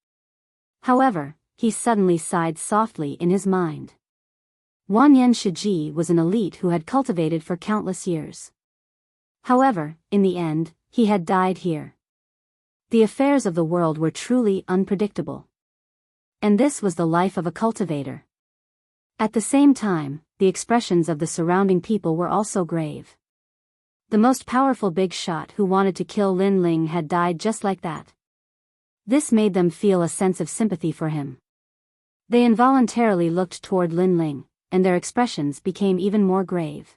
However, he suddenly sighed softly in his mind. Wanyan Shiji was an elite who had cultivated for countless years. However, in the end, he had died here. The affairs of the world were truly unpredictable. And this was the life of a cultivator. At the same time, the expressions of the surrounding people were also grave. The most powerful big shot who wanted to kill Lin Ling had died just like that. This made them feel a sense of sympathy for him. They involuntarily looked toward Lin Ling, and their expressions became even more grave.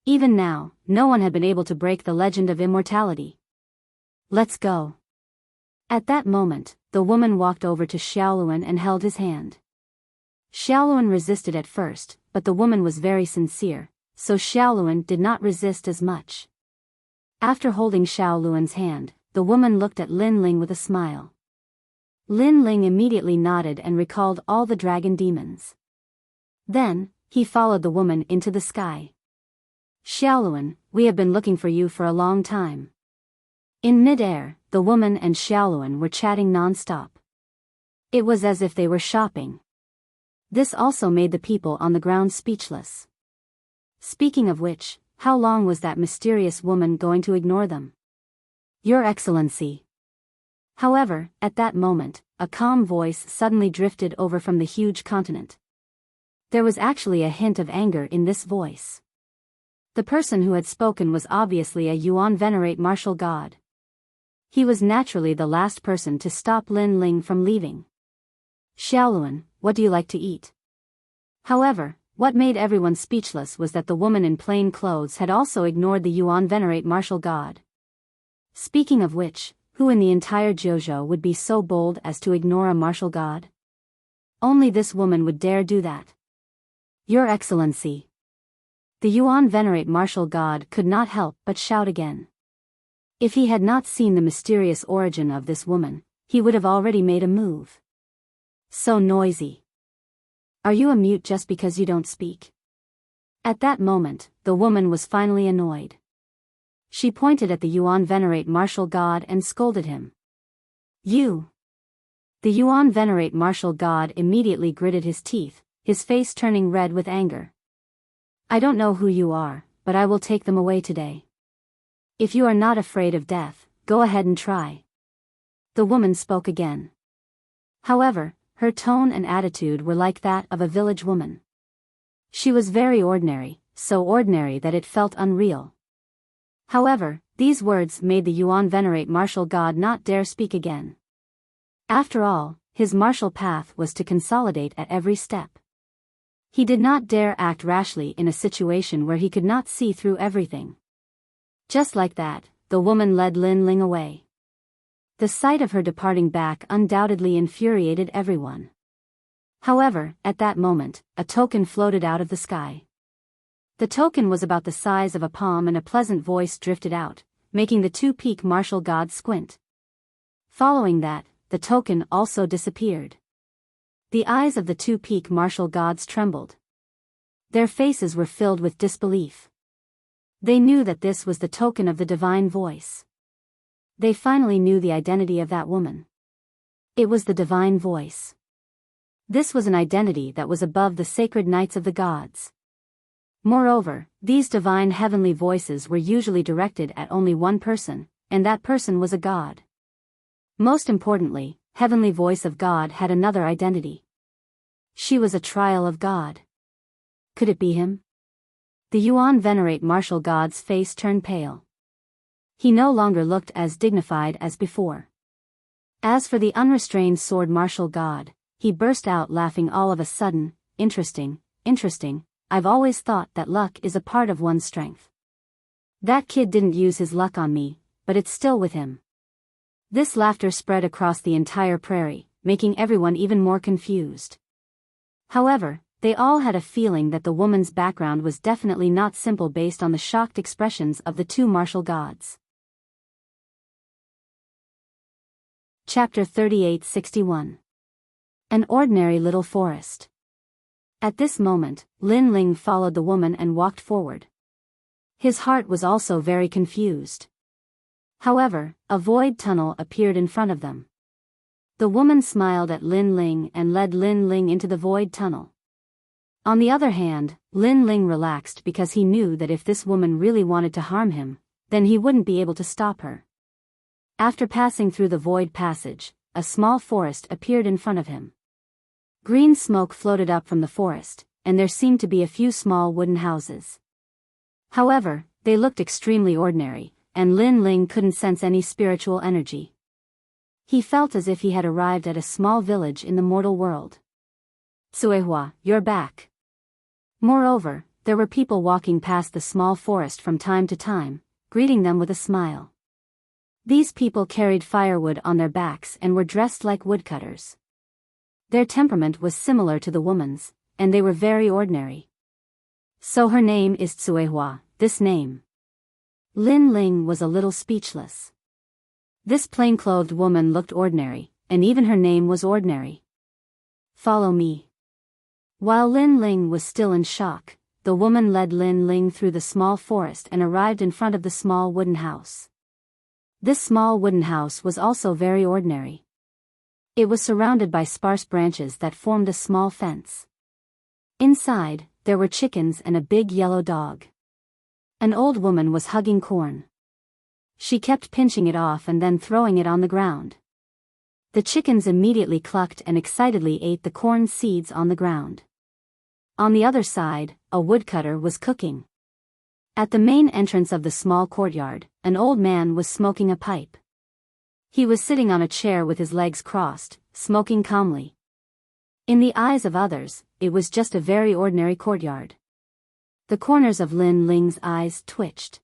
Even now, no one had been able to break the legend of immortality. Let's go. At that moment, the woman walked over to Xiaoluan and held his hand. Xiaoluan resisted at first, but the woman was very sincere, so Xiaoluan did not resist as much. After holding Xiaoluan's hand, the woman looked at Lin Ling with a smile. Lin Ling immediately nodded and recalled all the dragon demons. Then, he followed the woman into the sky. Xiaoluan, we have been looking for you for a long time. In mid-air, the woman and Xiaoluan were chatting non-stop. It was as if they were shopping. This also made the people on the ground speechless. Speaking of which, how long was that mysterious woman going to ignore them? Your Excellency. However, at that moment, a calm voice suddenly drifted over from the huge continent. There was actually a hint of anger in this voice. The person who had spoken was obviously a Yuan Venerate martial god. He was naturally the last person to stop Lin Ling from leaving. Xiaoluan, what do you like to eat? However, what made everyone speechless was that the woman in plain clothes had also ignored the Yuan Venerate martial god. Speaking of which, who in the entire Jiuzhou would be so bold as to ignore a martial god? Only this woman would dare do that. Your Excellency. The Yuan Venerate martial god could not help but shout again. If he had not seen the mysterious origin of this woman, he would have already made a move. So noisy. Are you a mute just because you don't speak? At that moment, the woman was finally annoyed. She pointed at the Yuan Venerate martial god and scolded him. You! The Yuan Venerate martial god immediately gritted his teeth, his face turning red with anger. I don't know who you are, but I will take them away today. If you are not afraid of death, go ahead and try. The woman spoke again. However, her tone and attitude were like that of a village woman. She was very ordinary, so ordinary that it felt unreal. However, these words made the Yuan Venerate martial god not dare speak again. After all, his martial path was to consolidate at every step. He did not dare act rashly in a situation where he could not see through everything. Just like that, the woman led Lin Ling away. The sight of her departing back undoubtedly infuriated everyone. However, at that moment, a token floated out of the sky. The token was about the size of a palm and a pleasant voice drifted out, making the two-peak martial god squint. Following that, the token also disappeared. The eyes of the two-peak martial gods trembled. Their faces were filled with disbelief. They knew that this was the token of the divine voice. They finally knew the identity of that woman. It was the divine voice. This was an identity that was above the sacred knights of the gods. Moreover, these divine heavenly voices were usually directed at only one person, and that person was a god. Most importantly, heavenly voice of God had another identity. She was a trial of God. Could it be him? The Yuan Venerate martial god's face turned pale. He no longer looked as dignified as before. As for the unrestrained sword martial god, he burst out laughing all of a sudden. Interesting, I've always thought that luck is a part of one's strength. That kid didn't use his luck on me, but it's still with him. This laughter spread across the entire prairie, making everyone even more confused. However, They all had a feeling that the woman's background was definitely not simple based on the shocked expressions of the two martial gods. Chapter 3861. An ordinary little forest. At this moment, Lin Ling followed the woman and walked forward. His heart was also very confused. However, a void tunnel appeared in front of them. The woman smiled at Lin Ling and led Lin Ling into the void tunnel. On the other hand, Lin Ling relaxed because he knew that if this woman really wanted to harm him, then he wouldn't be able to stop her. After passing through the void passage, a small forest appeared in front of him. Green smoke floated up from the forest, and there seemed to be a few small wooden houses. However, they looked extremely ordinary, and Lin Ling couldn't sense any spiritual energy. He felt as if he had arrived at a small village in the mortal world. Tsuehua, you're back. Moreover, there were people walking past the small forest from time to time, greeting them with a smile. These people carried firewood on their backs and were dressed like woodcutters. Their temperament was similar to the woman's, and they were very ordinary. So her name is Tsuehua, this name. Lin Ling was a little speechless. This plain-clothed woman looked ordinary, and even her name was ordinary. Follow me. While Lin Ling was still in shock, the woman led Lin Ling through the small forest and arrived in front of the small wooden house. This small wooden house was also very ordinary. It was surrounded by sparse branches that formed a small fence. Inside, there were chickens and a big yellow dog. An old woman was hugging corn. She kept pinching it off and then throwing it on the ground. The chickens immediately clucked and excitedly ate the corn seeds on the ground. On the other side, a woodcutter was cooking. At the main entrance of the small courtyard, an old man was smoking a pipe. He was sitting on a chair with his legs crossed, smoking calmly. In the eyes of others, it was just a very ordinary courtyard. The corners of Lin Ling's eyes twitched.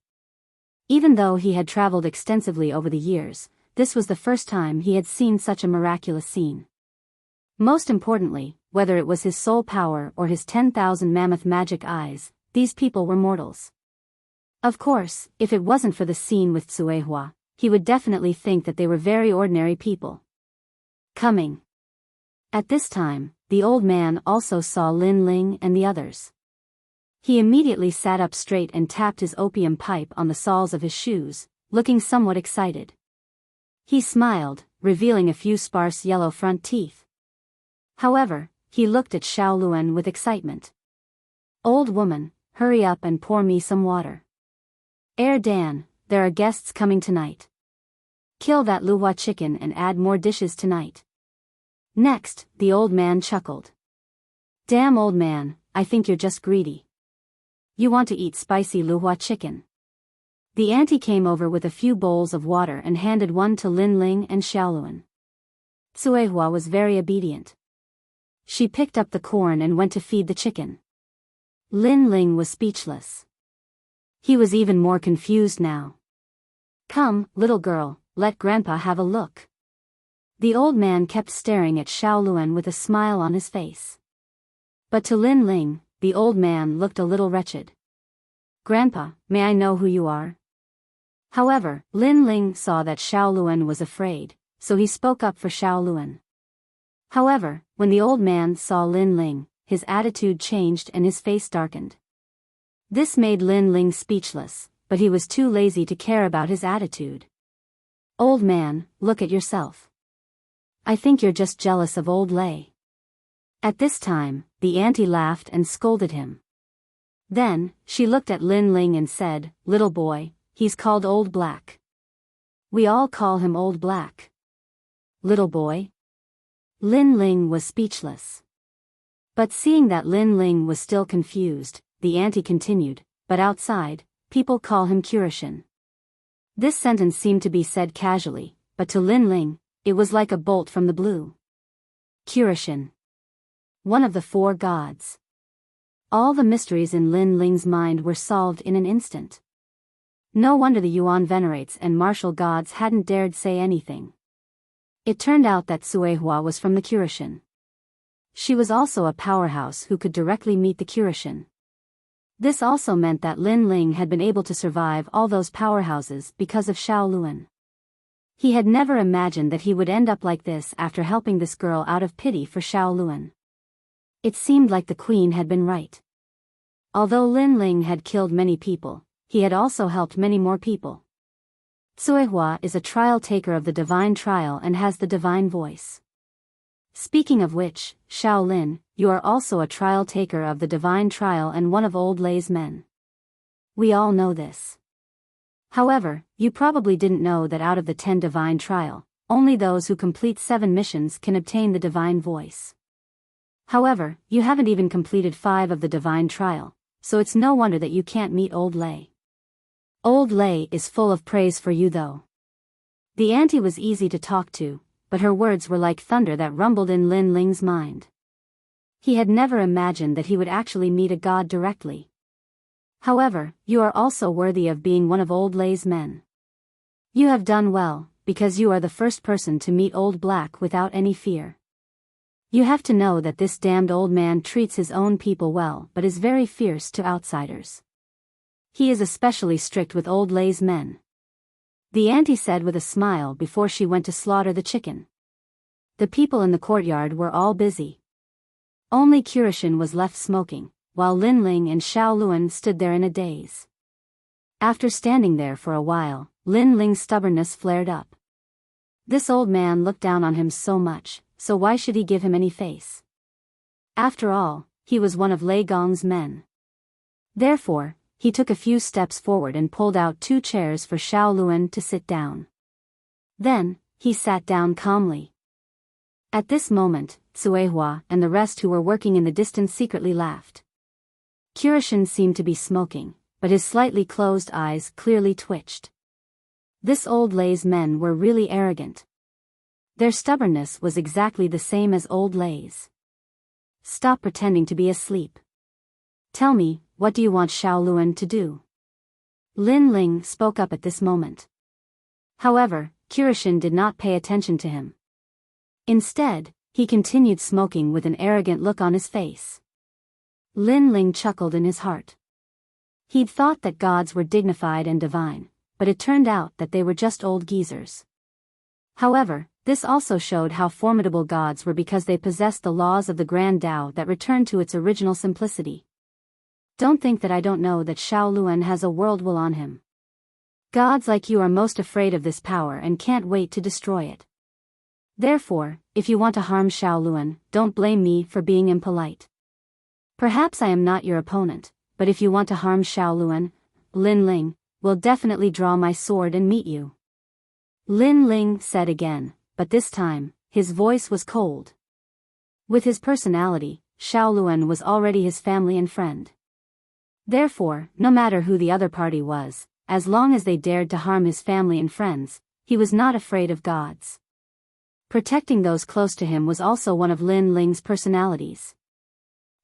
Even though he had traveled extensively over the years, this was the first time he had seen such a miraculous scene. Most importantly, whether it was his soul power or his 10,000 mammoth magic eyes, these people were mortals. Of course, if it wasn't for the scene with Tsuehua, he would definitely think that they were very ordinary people. Coming. At this time, the old man also saw Lin Ling and the others. He immediately sat up straight and tapped his opium pipe on the soles of his shoes, looking somewhat excited. He smiled, revealing a few sparse yellow front teeth. However, he looked at Xiao Luan with excitement. Old woman, hurry up and pour me some water. Dan, there are guests coming tonight. Kill that Luhua chicken and add more dishes tonight. Next, the old man chuckled. Damn old man, I think you're just greedy. You want to eat spicy Luhua chicken. The auntie came over with a few bowls of water and handed one to Lin Ling and Xiaoluan. Tsuehua was very obedient. She picked up the corn and went to feed the chicken. Lin Ling was speechless. He was even more confused now. Come, little girl, let grandpa have a look. The old man kept staring at Xiaoluan with a smile on his face. But to Lin Ling, the old man looked a little wretched. Grandpa, may I know who you are? However, Lin Ling saw that Xiaoluan was afraid, so he spoke up for Xiaoluan. However, when the old man saw Lin Ling, his attitude changed and his face darkened. This made Lin Ling speechless, but he was too lazy to care about his attitude. Old man, look at yourself. I think you're just jealous of old Lei. At this time, the auntie laughed and scolded him. Then, she looked at Lin Ling and said, little boy, he's called Old Black. We all call him Old Black. Little boy? Lin Ling was speechless. But seeing that Lin Ling was still confused, the auntie continued, but outside, people call him Kurishin. This sentence seemed to be said casually, but to Lin Ling, it was like a bolt from the blue. Kurishin. One of the four gods. All the mysteries in Lin Ling's mind were solved in an instant. No wonder the Yuan venerates and martial gods hadn't dared say anything. It turned out that Tsuehua was from the Kurishin. She was also a powerhouse who could directly meet the Kyushin. This also meant that Lin Ling had been able to survive all those powerhouses because of Xiao Luan. He had never imagined that he would end up like this after helping this girl out of pity for Xiao Luan. It seemed like the queen had been right. Although Lin Ling had killed many people, he had also helped many more people. Cuihua is a trial taker of the divine trial and has the divine voice. Speaking of which, Xiao Lin, you are also a trial taker of the divine trial and one of old Lei's men. We all know this. However, you probably didn't know that out of the 10 divine trial, only those who complete 7 missions can obtain the divine voice. However, you haven't even completed 5 of the divine trial, so it's no wonder that you can't meet old Lei. Old Lei is full of praise for you though. The auntie was easy to talk to, but her words were like thunder that rumbled in Lin Ling's mind. He had never imagined that he would actually meet a god directly. However, you are also worthy of being one of old Lei's men. You have done well, because you are the first person to meet old Black without any fear. You have to know that this damned old man treats his own people well but is very fierce to outsiders. He is especially strict with old Lei's men. The auntie said with a smile before she went to slaughter the chicken. The people in the courtyard were all busy. Only Kyushin was left smoking, while Lin Ling and Xiao Luan stood there in a daze. After standing there for a while, Lin Ling's stubbornness flared up. This old man looked down on him so much, so why should he give him any face? After all, he was one of Lei Gong's men. Therefore, he took a few steps forward and pulled out 2 chairs for Xiao Luan to sit down. Then, he sat down calmly. At this moment, Cuihua and the rest who were working in the distance secretly laughed. Kyushin seemed to be smoking, but his slightly closed eyes clearly twitched. This old Lei's men were really arrogant. Their stubbornness was exactly the same as old Lei's. Stop pretending to be asleep. Tell me, what do you want Xiao Luan to do? Lin Ling spoke up at this moment. However, Kyushin did not pay attention to him. Instead, he continued smoking with an arrogant look on his face. Lin Ling chuckled in his heart. He'd thought that gods were dignified and divine, but it turned out that they were just old geezers. However, this also showed how formidable gods were because they possessed the laws of the Grand Tao that returned to its original simplicity. Don't think that I don't know that Xiao Luan has a world will on him. Gods like you are most afraid of this power and can't wait to destroy it. Therefore, if you want to harm Xiao Luan, don't blame me for being impolite. Perhaps I am not your opponent, but if you want to harm Xiao Luan, Lin Ling will definitely draw my sword and meet you. Lin Ling said again, but this time, his voice was cold. With his personality, Xiao Luan was already his family and friend. Therefore, no matter who the other party was, as long as they dared to harm his family and friends, he was not afraid of gods. Protecting those close to him was also one of Lin Ling's personalities.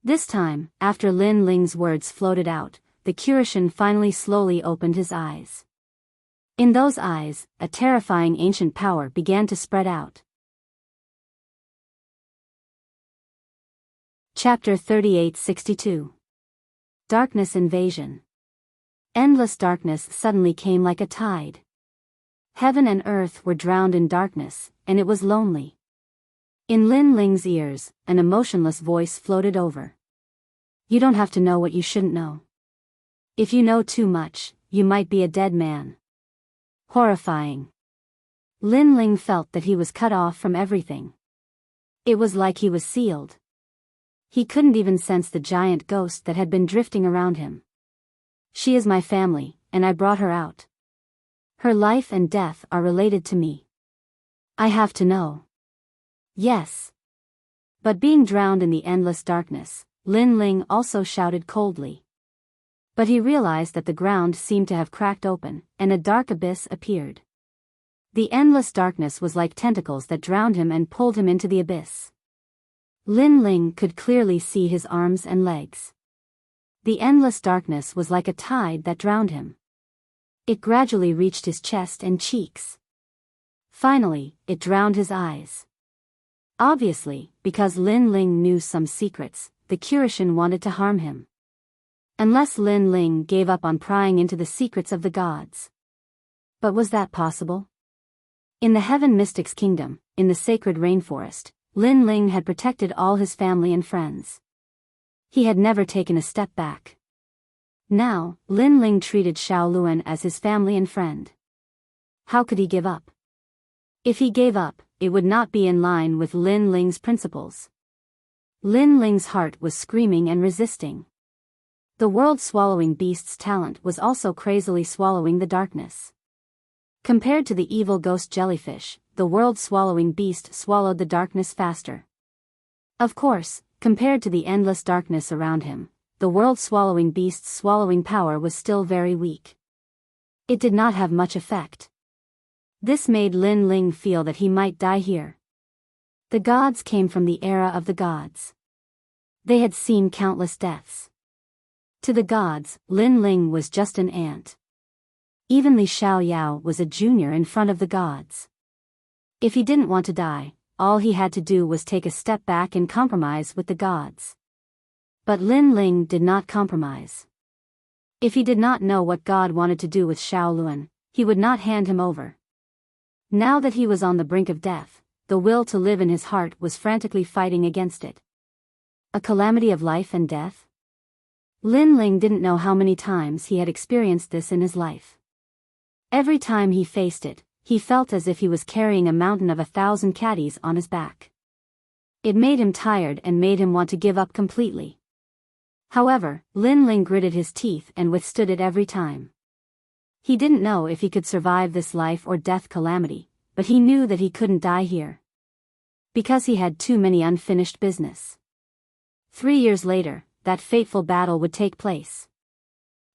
This time, after Lin Ling's words floated out, the Kyushin finally slowly opened his eyes. In those eyes, a terrifying ancient power began to spread out. Chapter 3862. Darkness Invasion. Endless darkness suddenly came like a tide. Heaven and earth were drowned in darkness, and it was lonely. In Lin Ling's ears, an emotionless voice floated over. You don't have to know what you shouldn't know. If you know too much, you might be a dead man. Horrifying. Lin Ling felt that he was cut off from everything. It was like he was sealed. He couldn't even sense the giant ghost that had been drifting around him. She is my family, and I brought her out. Her life and death are related to me. I have to know. Yes. But being drowned in the endless darkness, Lin Ling also shouted coldly. But he realized that the ground seemed to have cracked open, and a dark abyss appeared. The endless darkness was like tentacles that drowned him and pulled him into the abyss. Lin Ling could clearly see his arms and legs. The endless darkness was like a tide that drowned him. It gradually reached his chest and cheeks. Finally, it drowned his eyes. Obviously, because Lin Ling knew some secrets, the Kurishin wanted to harm him. Unless Lin Ling gave up on prying into the secrets of the gods. But was that possible? In the Heaven Mystics Kingdom, in the sacred rainforest, Lin Ling had protected all his family and friends. He had never taken a step back. Now, Lin Ling treated Xiao Luan as his family and friend. How could he give up? If he gave up, it would not be in line with Lin Ling's principles. Lin Ling's heart was screaming and resisting. The world-swallowing beast's talent was also crazily swallowing the darkness. Compared to the evil ghost jellyfish, the world-swallowing beast swallowed the darkness faster. Of course, compared to the endless darkness around him, the world-swallowing beast's swallowing power was still very weak. It did not have much effect. This made Lin Ling feel that he might die here. The gods came from the era of the gods. They had seen countless deaths. To the gods, Lin Ling was just an ant. Even Li Xiaoyao was a junior in front of the gods. If he didn't want to die, all he had to do was take a step back and compromise with the gods. But Lin Ling did not compromise. If he did not know what God wanted to do with Xiao Luan, he would not hand him over. Now that he was on the brink of death, the will to live in his heart was frantically fighting against it. A calamity of life and death? Lin Ling didn't know how many times he had experienced this in his life. Every time he faced it, he felt as if he was carrying a mountain of 1,000 caddies on his back. It made him tired and made him want to give up completely. However, Lin Ling gritted his teeth and withstood it every time. He didn't know if he could survive this life or death calamity, but he knew that he couldn't die here. Because he had too many unfinished business. 3 years later, that fateful battle would take place.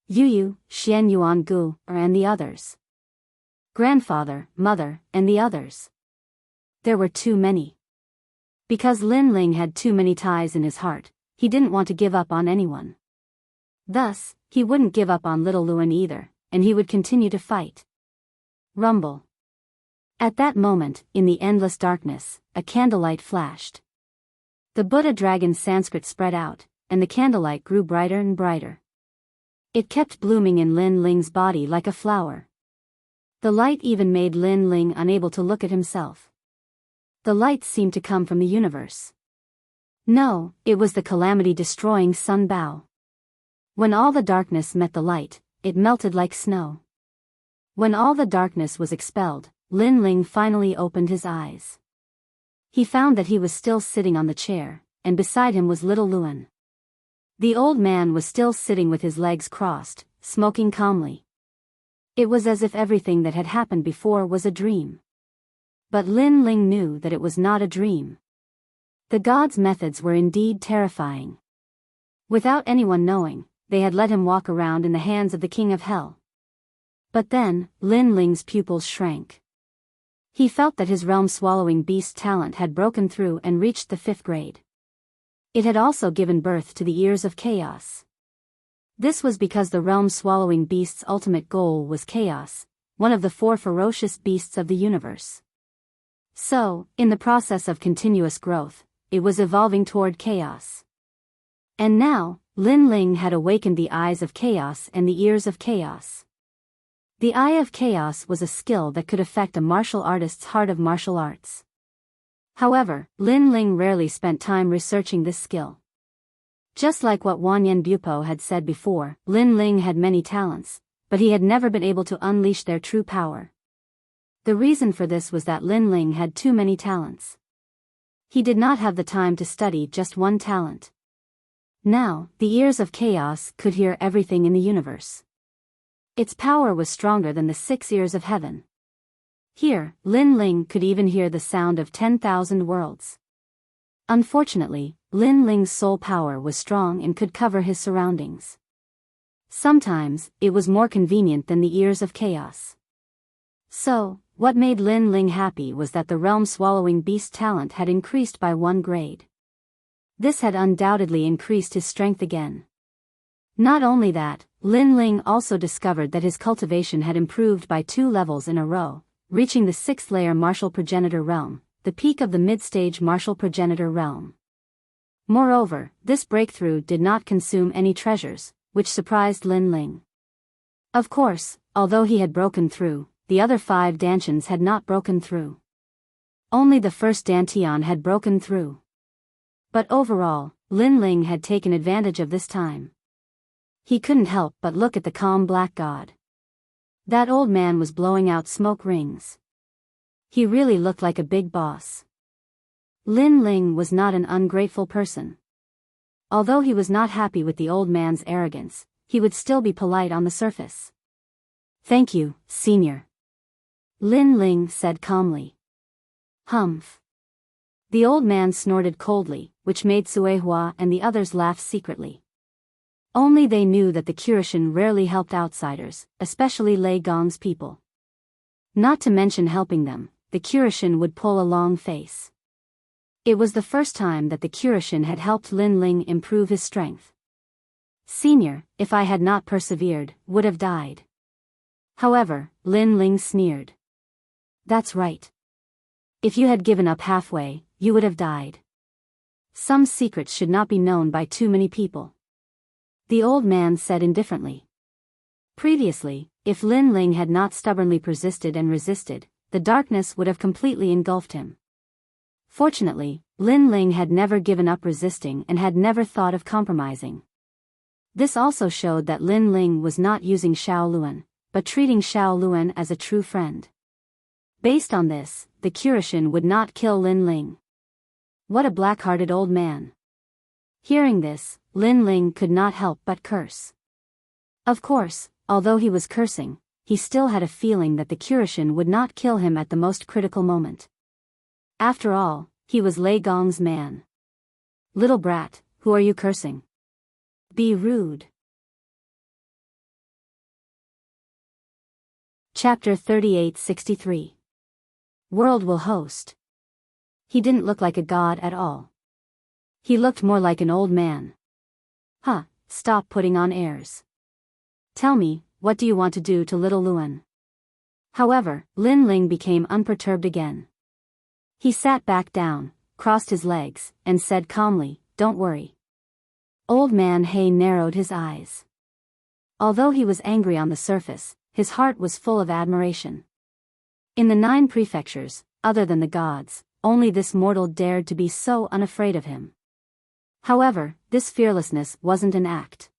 Yu, Xian Yuan Gu, and the others. Grandfather, mother, and the others. There were too many. Because Lin Ling had too many ties in his heart, he didn't want to give up on anyone. Thus, he wouldn't give up on little Luan either, and he would continue to fight. Rumble. At that moment, in the endless darkness, a candlelight flashed. The Buddha dragon Sanskrit spread out, and the candlelight grew brighter and brighter. It kept blooming in Lin Ling's body like a flower. The light even made Lin Ling unable to look at himself. The light seemed to come from the universe. No, it was the calamity-destroying Sun Bao. When all the darkness met the light, it melted like snow. When all the darkness was expelled, Lin Ling finally opened his eyes. He found that he was still sitting on the chair, and beside him was little Luan. The old man was still sitting with his legs crossed, smoking calmly. It was as if everything that had happened before was a dream. But Lin Ling knew that it was not a dream. The gods' methods were indeed terrifying. Without anyone knowing, they had let him walk around in the hands of the king of hell. But then, Lin Ling's pupils shrank. He felt that his realm-swallowing beast talent had broken through and reached the 5th grade. It had also given birth to the ears of chaos. This was because the realm-swallowing beast's ultimate goal was chaos, one of the 4 ferocious beasts of the universe. So, in the process of continuous growth, it was evolving toward chaos. And now, Lin Ling had awakened the eyes of chaos and the ears of chaos. The Eye of Chaos was a skill that could affect a martial artist's heart of martial arts. However, Lin Ling rarely spent time researching this skill. Just like what Wanyan Bupo had said before, Lin Ling had many talents, but he had never been able to unleash their true power. The reason for this was that Lin Ling had too many talents. He did not have the time to study just one talent. Now, the ears of chaos could hear everything in the universe. Its power was stronger than the 6 ears of heaven. Here, Lin Ling could even hear the sound of 10,000 worlds. Unfortunately, Lin Ling's soul power was strong and could cover his surroundings. Sometimes, it was more convenient than the ears of chaos. So, what made Lin Ling happy was that the realm-swallowing beast talent had increased by 1 grade. This had undoubtedly increased his strength again. Not only that, Lin Ling also discovered that his cultivation had improved by 2 levels in a row, reaching the 6th layer martial progenitor realm, the peak of the mid-stage martial progenitor realm. Moreover, this breakthrough did not consume any treasures, which surprised Lin Ling. Of course, although he had broken through, the other 5 Dantians had not broken through. Only the first Dantian had broken through. But overall, Lin Ling had taken advantage of this time. He couldn't help but look at the calm black god. That old man was blowing out smoke rings. He really looked like a big boss. Lin Ling was not an ungrateful person. Although he was not happy with the old man's arrogance, he would still be polite on the surface. "Thank you, senior," Lin Ling said calmly. "Humph." The old man snorted coldly, which made Suehua and the others laugh secretly. Only they knew that the Kirishin rarely helped outsiders, especially Lei Gong's people. Not to mention helping them, the Kirishin would pull a long face. It was the first time that the Kirishin had helped Lin Ling improve his strength. "Senior, if I had not persevered, would have died." However, Lin Ling sneered. "That's right. If you had given up halfway, you would have died. Some secrets should not be known by too many people," the old man said indifferently. Previously, if Lin Ling had not stubbornly persisted and resisted, the darkness would have completely engulfed him. Fortunately, Lin Ling had never given up resisting and had never thought of compromising. This also showed that Lin Ling was not using Xiao Luan, but treating Xiao Luan as a true friend. Based on this, the Kirishin would not kill Lin Ling. What a black-hearted old man. Hearing this, Lin Ling could not help but curse. Of course, although he was cursing, he still had a feeling that the Kirishin would not kill him at the most critical moment. After all, he was Lei Gong's man. "Little brat, who are you cursing? Be rude." Chapter 3863. World will host. He didn't look like a god at all. He looked more like an old man. "Huh, stop putting on airs. Tell me, what do you want to do to little Luan?" However, Lin Ling became unperturbed again. He sat back down, crossed his legs, and said calmly, "Don't worry." Old man He narrowed his eyes. Although he was angry on the surface, his heart was full of admiration. In the 9 prefectures, other than the gods, only this mortal dared to be so unafraid of him. However, this fearlessness wasn't an act.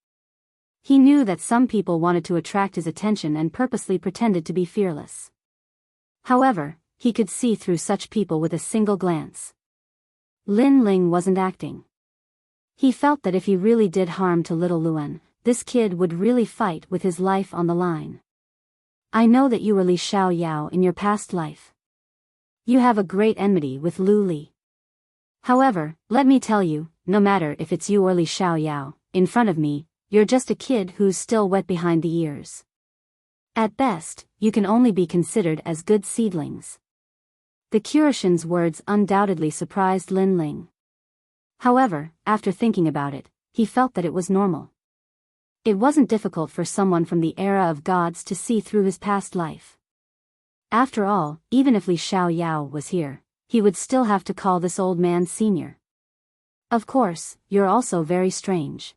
He knew that some people wanted to attract his attention and purposely pretended to be fearless. However, he could see through such people with a single glance. Lin Ling wasn't acting. He felt that if he really did harm to little Luan, this kid would really fight with his life on the line. "I know that you were Li Xiao Yao in your past life. You have a great enmity with Lu Li. However, let me tell you, no matter if it's you or Li Xiao Yao, in front of me, you're just a kid who's still wet behind the ears. At best, you can only be considered as good seedlings." The Kirishin's words undoubtedly surprised Lin Ling. However, after thinking about it, he felt that it was normal. It wasn't difficult for someone from the era of gods to see through his past life. After all, even if Li Xiao Yao was here, he would still have to call this old man senior. "Of course, you're also very strange.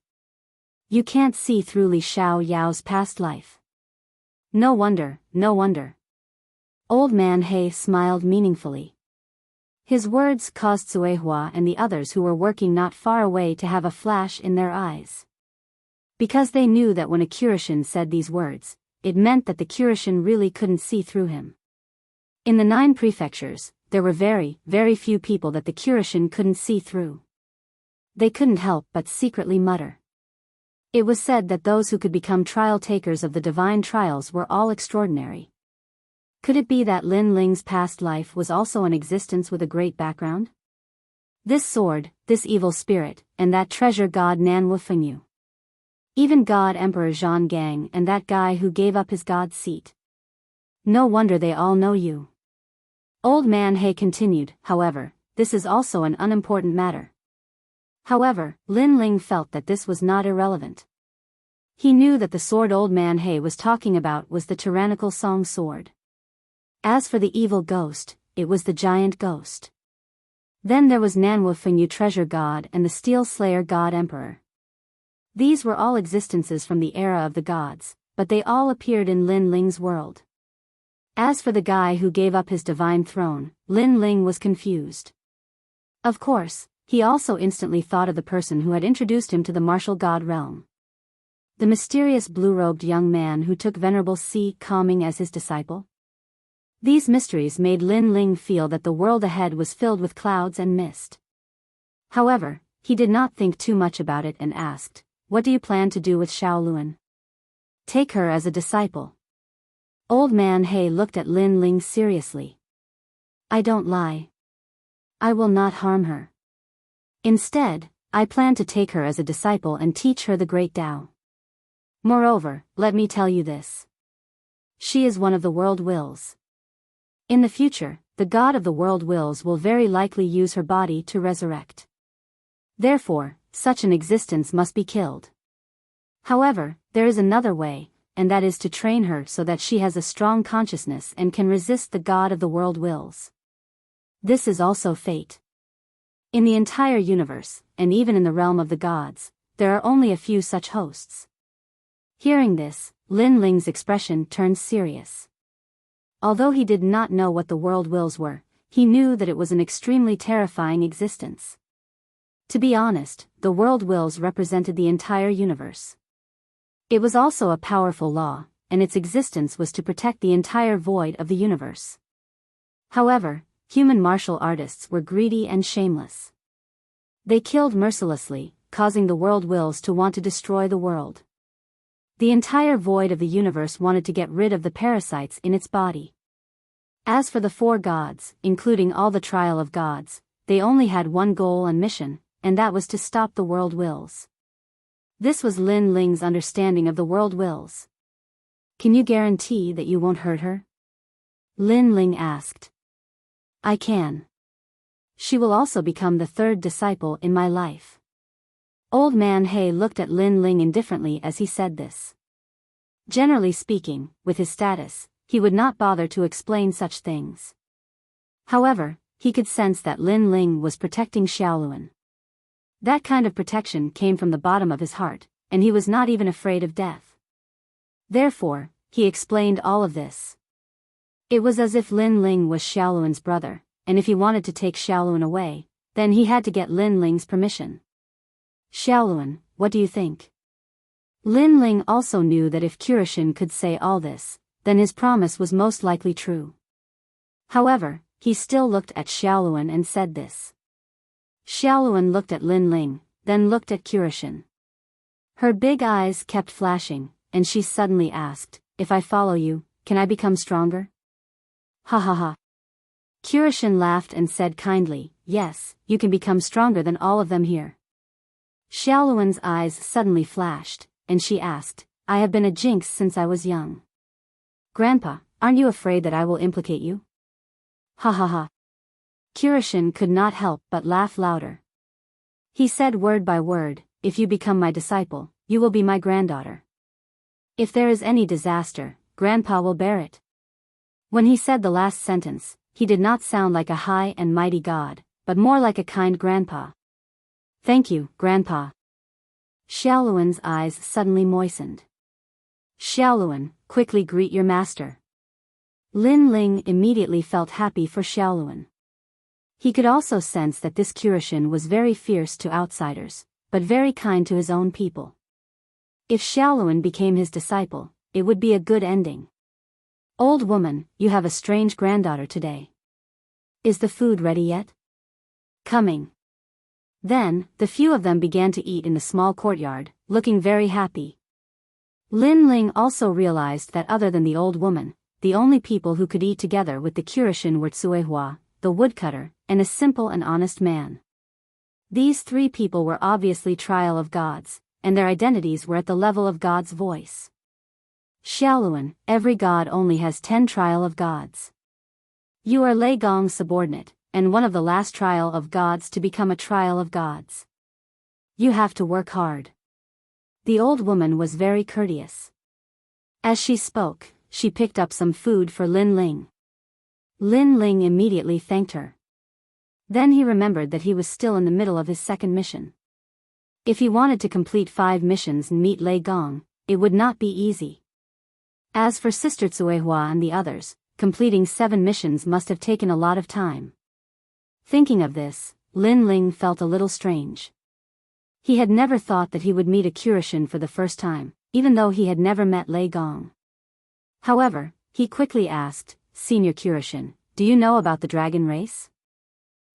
You can't see through Li Xiao Yao's past life. No wonder, no wonder." Old man He smiled meaningfully. His words caused Suehua and the others who were working not far away to have a flash in their eyes. Because they knew that when a Kirishin said these words, it meant that the Kirishin really couldn't see through him. In the 9 prefectures, there were very, very few people that the Kirishin couldn't see through. They couldn't help but secretly mutter. It was said that those who could become trial takers of the divine trials were all extraordinary. Could it be that Lin Ling's past life was also an existence with a great background? This sword, this evil spirit, and that treasure god Nan Wufengyu. Even God Emperor Zhang Gang and that guy who gave up his god seat. No wonder they all know you. Old man He continued, "However, this is also an unimportant matter." However, Lin Ling felt that this was not irrelevant. He knew that the sword old man He was talking about was the tyrannical Song sword. As for the evil ghost, it was the giant ghost. Then there was Nanwu Fengyu Treasure God and the Steel Slayer God Emperor. These were all existences from the era of the gods, but they all appeared in Lin Ling's world. As for the guy who gave up his divine throne, Lin Ling was confused. Of course, he also instantly thought of the person who had introduced him to the martial god realm. The mysterious blue-robed young man who took Venerable Si Calming as his disciple. These mysteries made Lin Ling feel that the world ahead was filled with clouds and mist. However, he did not think too much about it and asked, "What do you plan to do with Xiaoluan?" "Take her as a disciple." Old man He looked at Lin Ling seriously. "I don't lie. I will not harm her. Instead, I plan to take her as a disciple and teach her the great Tao. Moreover, let me tell you this. She is one of the world wills. In the future, the god of the world wills will very likely use her body to resurrect. Therefore, such an existence must be killed. However, there is another way, and that is to train her so that she has a strong consciousness and can resist the god of the world wills. This is also fate. In the entire universe, and even in the realm of the gods, there are only a few such hosts." Hearing this, Lin Ling's expression turned serious. Although he did not know what the world wills were, he knew that it was an extremely terrifying existence. To be honest, the world wills represented the entire universe. It was also a powerful law, and its existence was to protect the entire void of the universe. However, human martial artists were greedy and shameless. They killed mercilessly, causing the world wills to want to destroy the world. The entire void of the universe wanted to get rid of the parasites in its body. As for the four gods, including all the trial of gods, they only had one goal and mission, and that was to stop the world wills. This was Lin Ling's understanding of the world wills. "Can you guarantee that you won't hurt her?" Lin Ling asked. "I can. She will also become the third disciple in my life." Old man He looked at Lin Ling indifferently as he said this. Generally speaking, with his status, he would not bother to explain such things. However, he could sense that Lin Ling was protecting Xiaoluan. That kind of protection came from the bottom of his heart, and he was not even afraid of death. Therefore, he explained all of this. It was as if Lin Ling was Xiaoluan's brother, and if he wanted to take Xiaoluan away, then he had to get Lin Ling's permission. "Xiaoluan, what do you think?" Lin Ling also knew that if Kurishin could say all this, then his promise was most likely true. However, he still looked at Xiaoluan and said this. Xiaoluan looked at Lin Ling, then looked at Kurishin. Her big eyes kept flashing, and she suddenly asked, "If I follow you, can I become stronger?" "Ha ha ha." Kurishin laughed and said kindly, "Yes, you can become stronger than all of them here." Xiaoluan's eyes suddenly flashed, and she asked, "I have been a jinx since I was young. Grandpa, aren't you afraid that I will implicate you?" "Ha ha ha." Kurishin could not help but laugh louder. He said word by word, "If you become my disciple, you will be my granddaughter. If there is any disaster, Grandpa will bear it." When he said the last sentence, he did not sound like a high and mighty god, but more like a kind grandpa. "Thank you, Grandpa." Xiaoluan's eyes suddenly moistened. "Xiaoluan, quickly greet your master." Lin Ling immediately felt happy for Xiaoluan. He could also sense that this Kurishin was very fierce to outsiders, but very kind to his own people. If Xiaoluan became his disciple, it would be a good ending. "Old woman, you have a strange granddaughter today. Is the food ready yet?" "Coming." Then, the few of them began to eat in the small courtyard, looking very happy. Lin Ling also realized that other than the old woman, the only people who could eat together with the Kurishin were Tsuehua, the woodcutter, and a simple and honest man. These three people were obviously trial of gods, and their identities were at the level of God's voice. Xiaoluan, every god only has 10 trial of gods. You are Lei Gong's subordinate, and one of the last trial of gods to become a trial of gods. You have to work hard. The old woman was very courteous. As she spoke, she picked up some food for Lin Ling. Lin Ling immediately thanked her. Then he remembered that he was still in the middle of his second mission. If he wanted to complete 5 missions and meet Lei Gong, it would not be easy. As for Sister Tsuehua and the others, completing 7 missions must have taken a lot of time. Thinking of this, Lin Ling felt a little strange. He had never thought that he would meet a Kyushin for the first time, even though he had never met Lei Gong. However, he quickly asked, "Senior Kyushin, do you know about the dragon race?"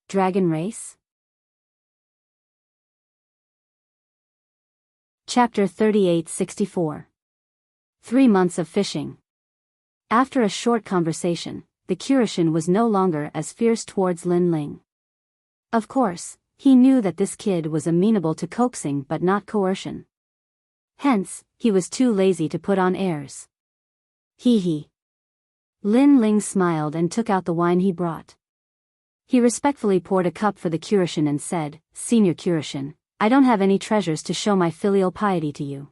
Dragon race? Chapter 38-64. 3 months of fishing. After a short conversation, the Kyushin was no longer as fierce towards Lin Ling. Of course, he knew that this kid was amenable to coaxing but not coercion. Hence, he was too lazy to put on airs. Hee. Lin Ling smiled and took out the wine he brought. He respectfully poured a cup for the Kyushin and said, "Senior Kyushin, I don't have any treasures to show my filial piety to you.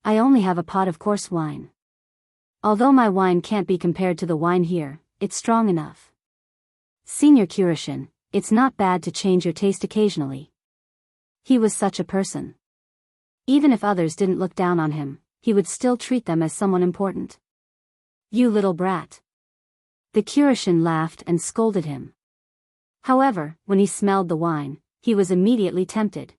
I only have a pot of coarse wine. Although my wine can't be compared to the wine here, it's strong enough. Senior Kyushin, it's not bad to change your taste occasionally." He was such a person. Even if others didn't look down on him, he would still treat them as someone important. "You little brat." The Kyushin laughed and scolded him. However, when he smelled the wine, he was immediately tempted.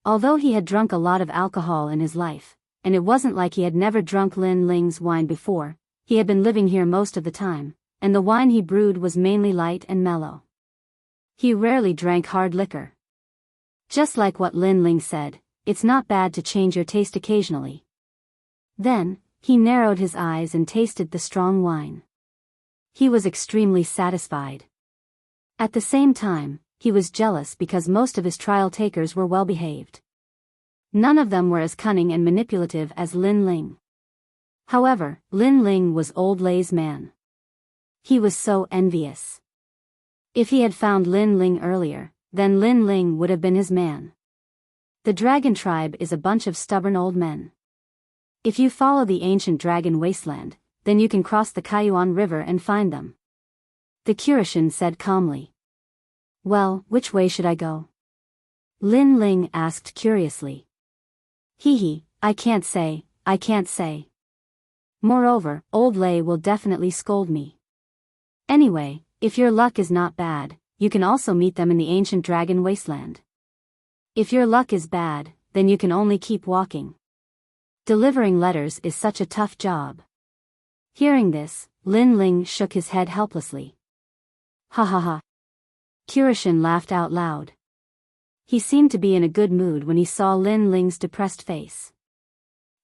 Although he had drunk a lot of alcohol in his life, and it wasn't like he had never drunk Lin Ling's wine before, he had been living here most of the time, and the wine he brewed was mainly light and mellow. He rarely drank hard liquor. Just like what Lin Ling said, it's not bad to change your taste occasionally. Then, he narrowed his eyes and tasted the strong wine. He was extremely satisfied. At the same time, he was jealous because most of his trial takers were well behaved. None of them were as cunning and manipulative as Lin Ling. However, Lin Ling was old Lei's man. He was so envious. If he had found Lin Ling earlier, then Lin Ling would have been his man. The dragon tribe is a bunch of stubborn old men. If you follow the ancient dragon wasteland, then you can cross the Kaiyuan River and find them. The Kyushin said calmly. "Well, which way should I go?" Lin Ling asked curiously. Hee, I can't say. Moreover, old Lei will definitely scold me. Anyway, if your luck is not bad, you can also meet them in the ancient dragon wasteland. If your luck is bad, then you can only keep walking. Delivering letters is such a tough job. Hearing this, Lin Ling shook his head helplessly. Ha. Kyushin laughed out loud. He seemed to be in a good mood when he saw Lin Ling's depressed face.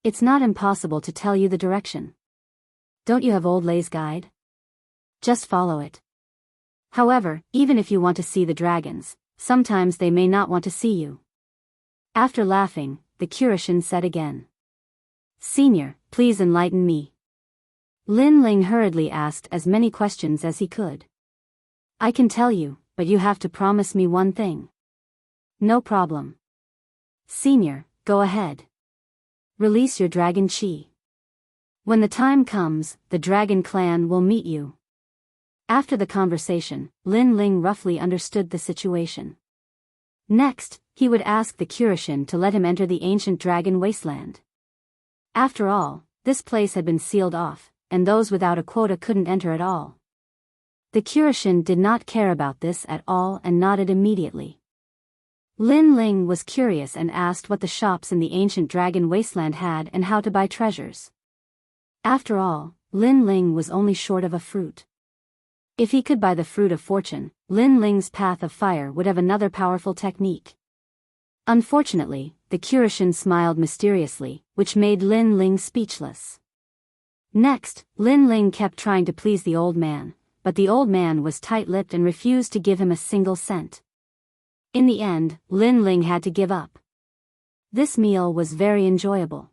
"It's not impossible to tell you the direction. Don't you have old Lei's guide? Just follow it. However, even if you want to see the dragons, sometimes they may not want to see you." After laughing, the Kyushin said again. "Senior, please enlighten me." Lin Ling hurriedly asked as many questions as he could. "I can tell you, but you have to promise me one thing." "No problem." "Senior, go ahead. Release your dragon chi. When the time comes, the dragon clan will meet you." After the conversation, Lin Ling roughly understood the situation. Next, he would ask the Kyushin to let him enter the ancient dragon wasteland. After all, this place had been sealed off, and those without a quota couldn't enter at all. The Kyushin did not care about this at all and nodded immediately. Lin Ling was curious and asked what the shops in the ancient dragon wasteland had and how to buy treasures. After all, Lin Ling was only short of a fruit. If he could buy the fruit of fortune, Lin Ling's path of fire would have another powerful technique. Unfortunately, the Kyushin smiled mysteriously, which made Lin Ling speechless. Next, Lin Ling kept trying to please the old man, but the old man was tight-lipped and refused to give him a single cent. In the end, Lin Ling had to give up. This meal was very enjoyable.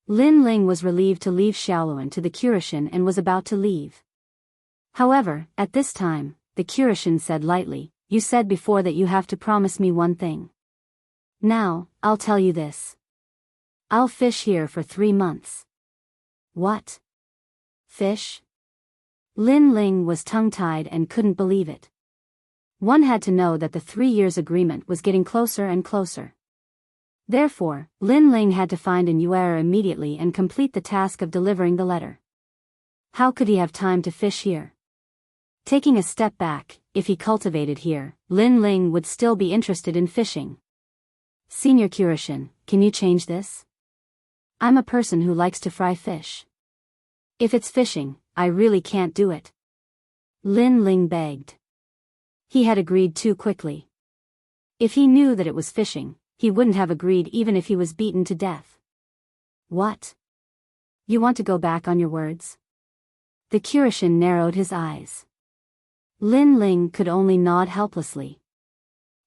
Lin Ling was relieved to leave Xiaoluan to the Kyushin and was about to leave. However, at this time, the Kyushin said lightly, "You said before that you have to promise me one thing. Now, I'll tell you this. I'll fish here for 3 months." "What? Fish?" Lin Ling was tongue-tied and couldn't believe it. One had to know that the 3 years agreement was getting closer and closer. Therefore, Lin Ling had to find an Yuer immediately and complete the task of delivering the letter. How could he have time to fish here? Taking a step back, if he cultivated here, Lin Ling would still be interested in fishing. Senior Curishin, can you change this? I'm a person who likes to fry fish. If it's fishing, I really can't do it. Lin Ling begged. He had agreed too quickly. If he knew that it was fishing, he wouldn't have agreed even if he was beaten to death. What? You want to go back on your words? The Curishin narrowed his eyes. Lin Ling could only nod helplessly.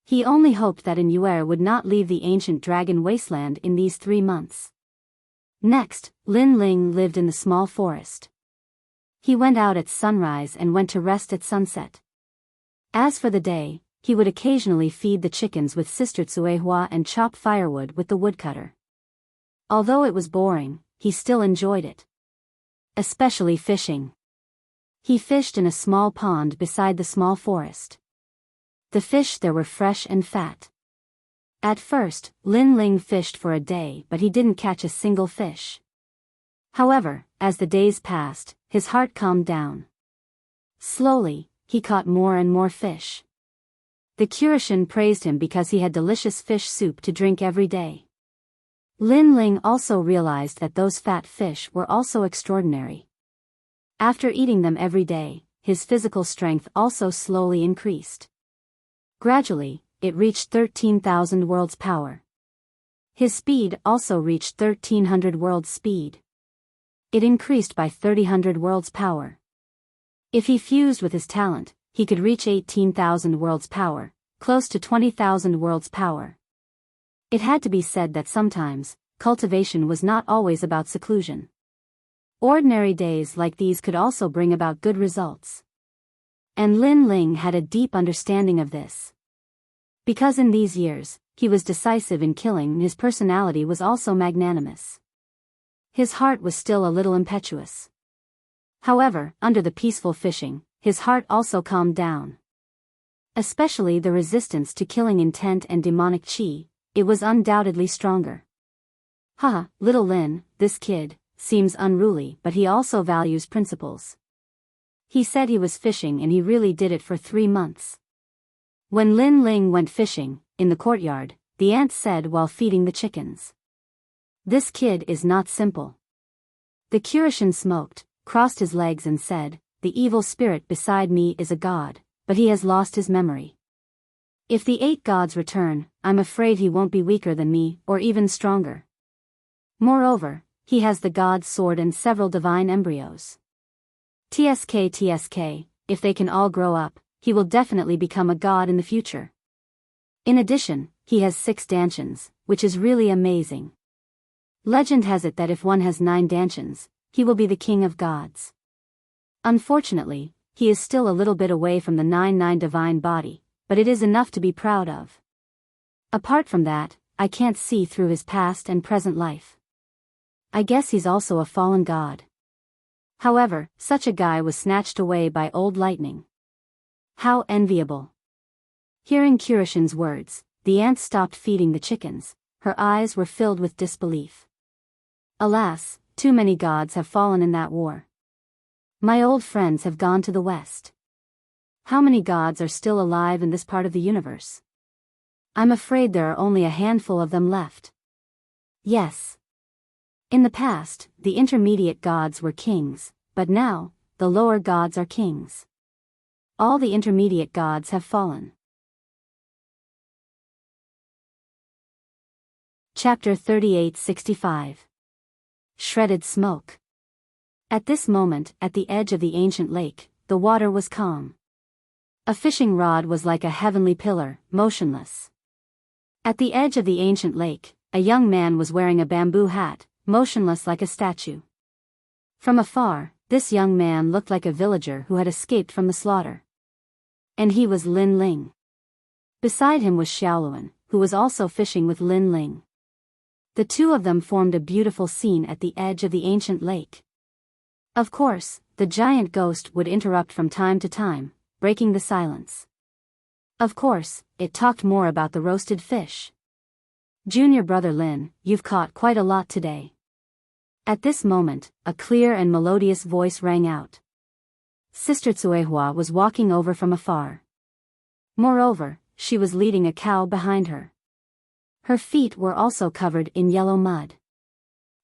He only hoped that an Yuer would not leave the ancient dragon wasteland in these 3 months. Next, Lin Ling lived in the small forest. He went out at sunrise and went to rest at sunset. As for the day, he would occasionally feed the chickens with Sister Tsuehua and chop firewood with the woodcutter. Although it was boring, he still enjoyed it. Especially fishing. He fished in a small pond beside the small forest. The fish there were fresh and fat. At first, Lin Ling fished for a day but he didn't catch a single fish. However, as the days passed, his heart calmed down. Slowly, he caught more and more fish. The Curishin praised him because he had delicious fish soup to drink every day. Lin Ling also realized that those fat fish were also extraordinary. After eating them every day, his physical strength also slowly increased. Gradually, it reached 13,000 worlds power. His speed also reached 1300 worlds speed. It increased by 3000 worlds power. If he fused with his talent, he could reach 18,000 worlds power, close to 20,000 worlds power. It had to be said that sometimes, cultivation was not always about seclusion. Ordinary days like these could also bring about good results. And Lin Ling had a deep understanding of this. Because in these years, he was decisive in killing and his personality was also magnanimous. His heart was still a little impetuous. However, under the peaceful fishing, his heart also calmed down. Especially the resistance to killing intent and demonic chi, it was undoubtedly stronger. Haha, little Lin, this kid, seems unruly but he also values principles. He said he was fishing and he really did it for 3 months. When Lin Ling went fishing, in the courtyard, the ant said while feeding the chickens. This kid is not simple. The Curishin smoked, crossed his legs and said, the evil spirit beside me is a god, but he has lost his memory. If the 8 gods return, I'm afraid he won't be weaker than me, or even stronger. Moreover, he has the god's sword and several divine embryos. TSK, if they can all grow up, he will definitely become a god in the future. In addition, he has 6 dantians, which is really amazing. Legend has it that if one has 9 dantians, he will be the king of gods. Unfortunately, he is still a little bit away from the 9 divine body, but it is enough to be proud of. Apart from that, I can't see through his past and present life. I guess he's also a fallen god. However, such a guy was snatched away by old lightning. How enviable. Hearing Curishin's words, the ant stopped feeding the chickens. Her eyes were filled with disbelief. Alas, too many gods have fallen in that war. My old friends have gone to the west. How many gods are still alive in this part of the universe? I'm afraid there are only a handful of them left. Yes. In the past, the intermediate gods were kings, but now, the lower gods are kings. All the intermediate gods have fallen. Chapter 3865. Shredded Smoke. At this moment, at the edge of the ancient lake, the water was calm. A fishing rod was like a heavenly pillar, motionless. At the edge of the ancient lake, a young man was wearing a bamboo hat, motionless like a statue. From afar, this young man looked like a villager who had escaped from the slaughter. And he was Lin Ling. Beside him was Xiaoluan, who was also fishing with Lin Ling. The two of them formed a beautiful scene at the edge of the ancient lake. Of course, the giant ghost would interrupt from time to time, breaking the silence. Of course, it talked more about the roasted fish. Junior brother Lin, you've caught quite a lot today. At this moment, a clear and melodious voice rang out. Sister Tsuehua was walking over from afar. Moreover, she was leading a cow behind her. Her feet were also covered in yellow mud.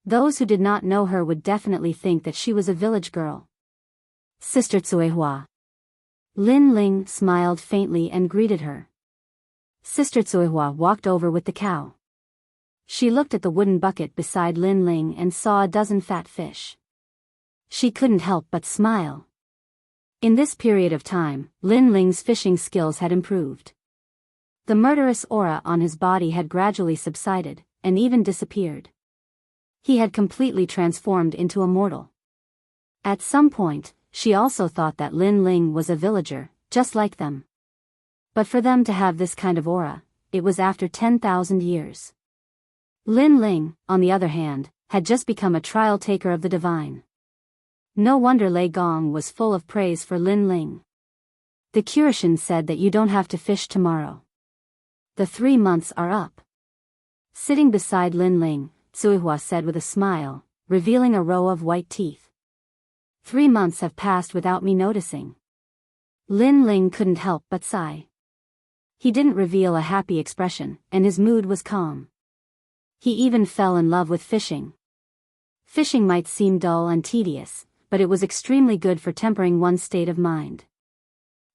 Those who did not know her would definitely think that she was a village girl. Sister Tsuehua. Lin Ling smiled faintly and greeted her. Sister Tsuehua walked over with the cow. She looked at the wooden bucket beside Lin Ling and saw a dozen fat fish. She couldn't help but smile. In this period of time, Lin Ling's fishing skills had improved. The murderous aura on his body had gradually subsided, and even disappeared. He had completely transformed into a mortal. At some point, she also thought that Lin Ling was a villager, just like them. But for them to have this kind of aura, it was after 10,000 years. Lin Ling, on the other hand, had just become a trial taker of the divine. No wonder Lei Gong was full of praise for Lin Ling. The Curishin said that you don't have to fish tomorrow. The 3 months are up. Sitting beside Lin Ling, Tsuehua said with a smile, revealing a row of white teeth. 3 months have passed without me noticing. Lin Ling couldn't help but sigh. He didn't reveal a happy expression, and his mood was calm. He even fell in love with fishing. Fishing might seem dull and tedious, but it was extremely good for tempering one's state of mind.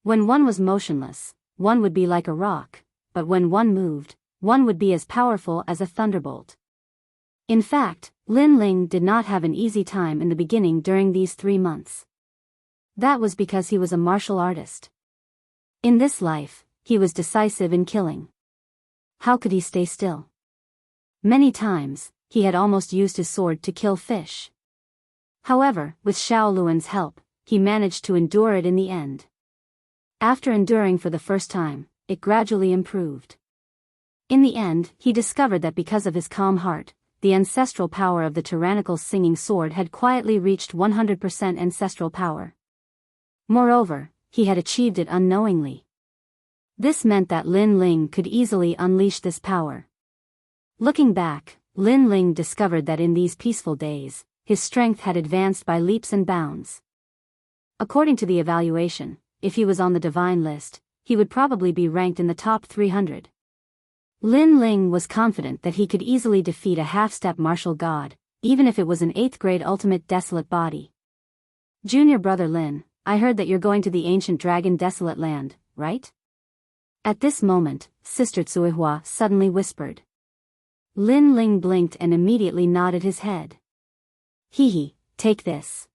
When one was motionless, one would be like a rock, but when one moved, one would be as powerful as a thunderbolt. In fact, Lin Ling did not have an easy time in the beginning during these 3 months. That was because he was a martial artist. In this life, he was decisive in killing. How could he stay still? Many times, he had almost used his sword to kill fish. However, with Xiao Luan's help, he managed to endure it in the end. After enduring for the first time, it gradually improved. In the end, he discovered that because of his calm heart, the ancestral power of the tyrannical singing sword had quietly reached 100% ancestral power. Moreover, he had achieved it unknowingly. This meant that Lin Ling could easily unleash this power. Looking back, Lin Ling discovered that in these peaceful days, his strength had advanced by leaps and bounds. According to the evaluation, if he was on the divine list, he would probably be ranked in the top 300. Lin Ling was confident that he could easily defeat a half-step martial god, even if it was an 8th grade ultimate desolate body. Junior brother Lin, I heard that you're going to the ancient dragon desolate land, right? At this moment, Sister Tsuehua suddenly whispered. Lin Ling blinked and immediately nodded his head. Hee, take this.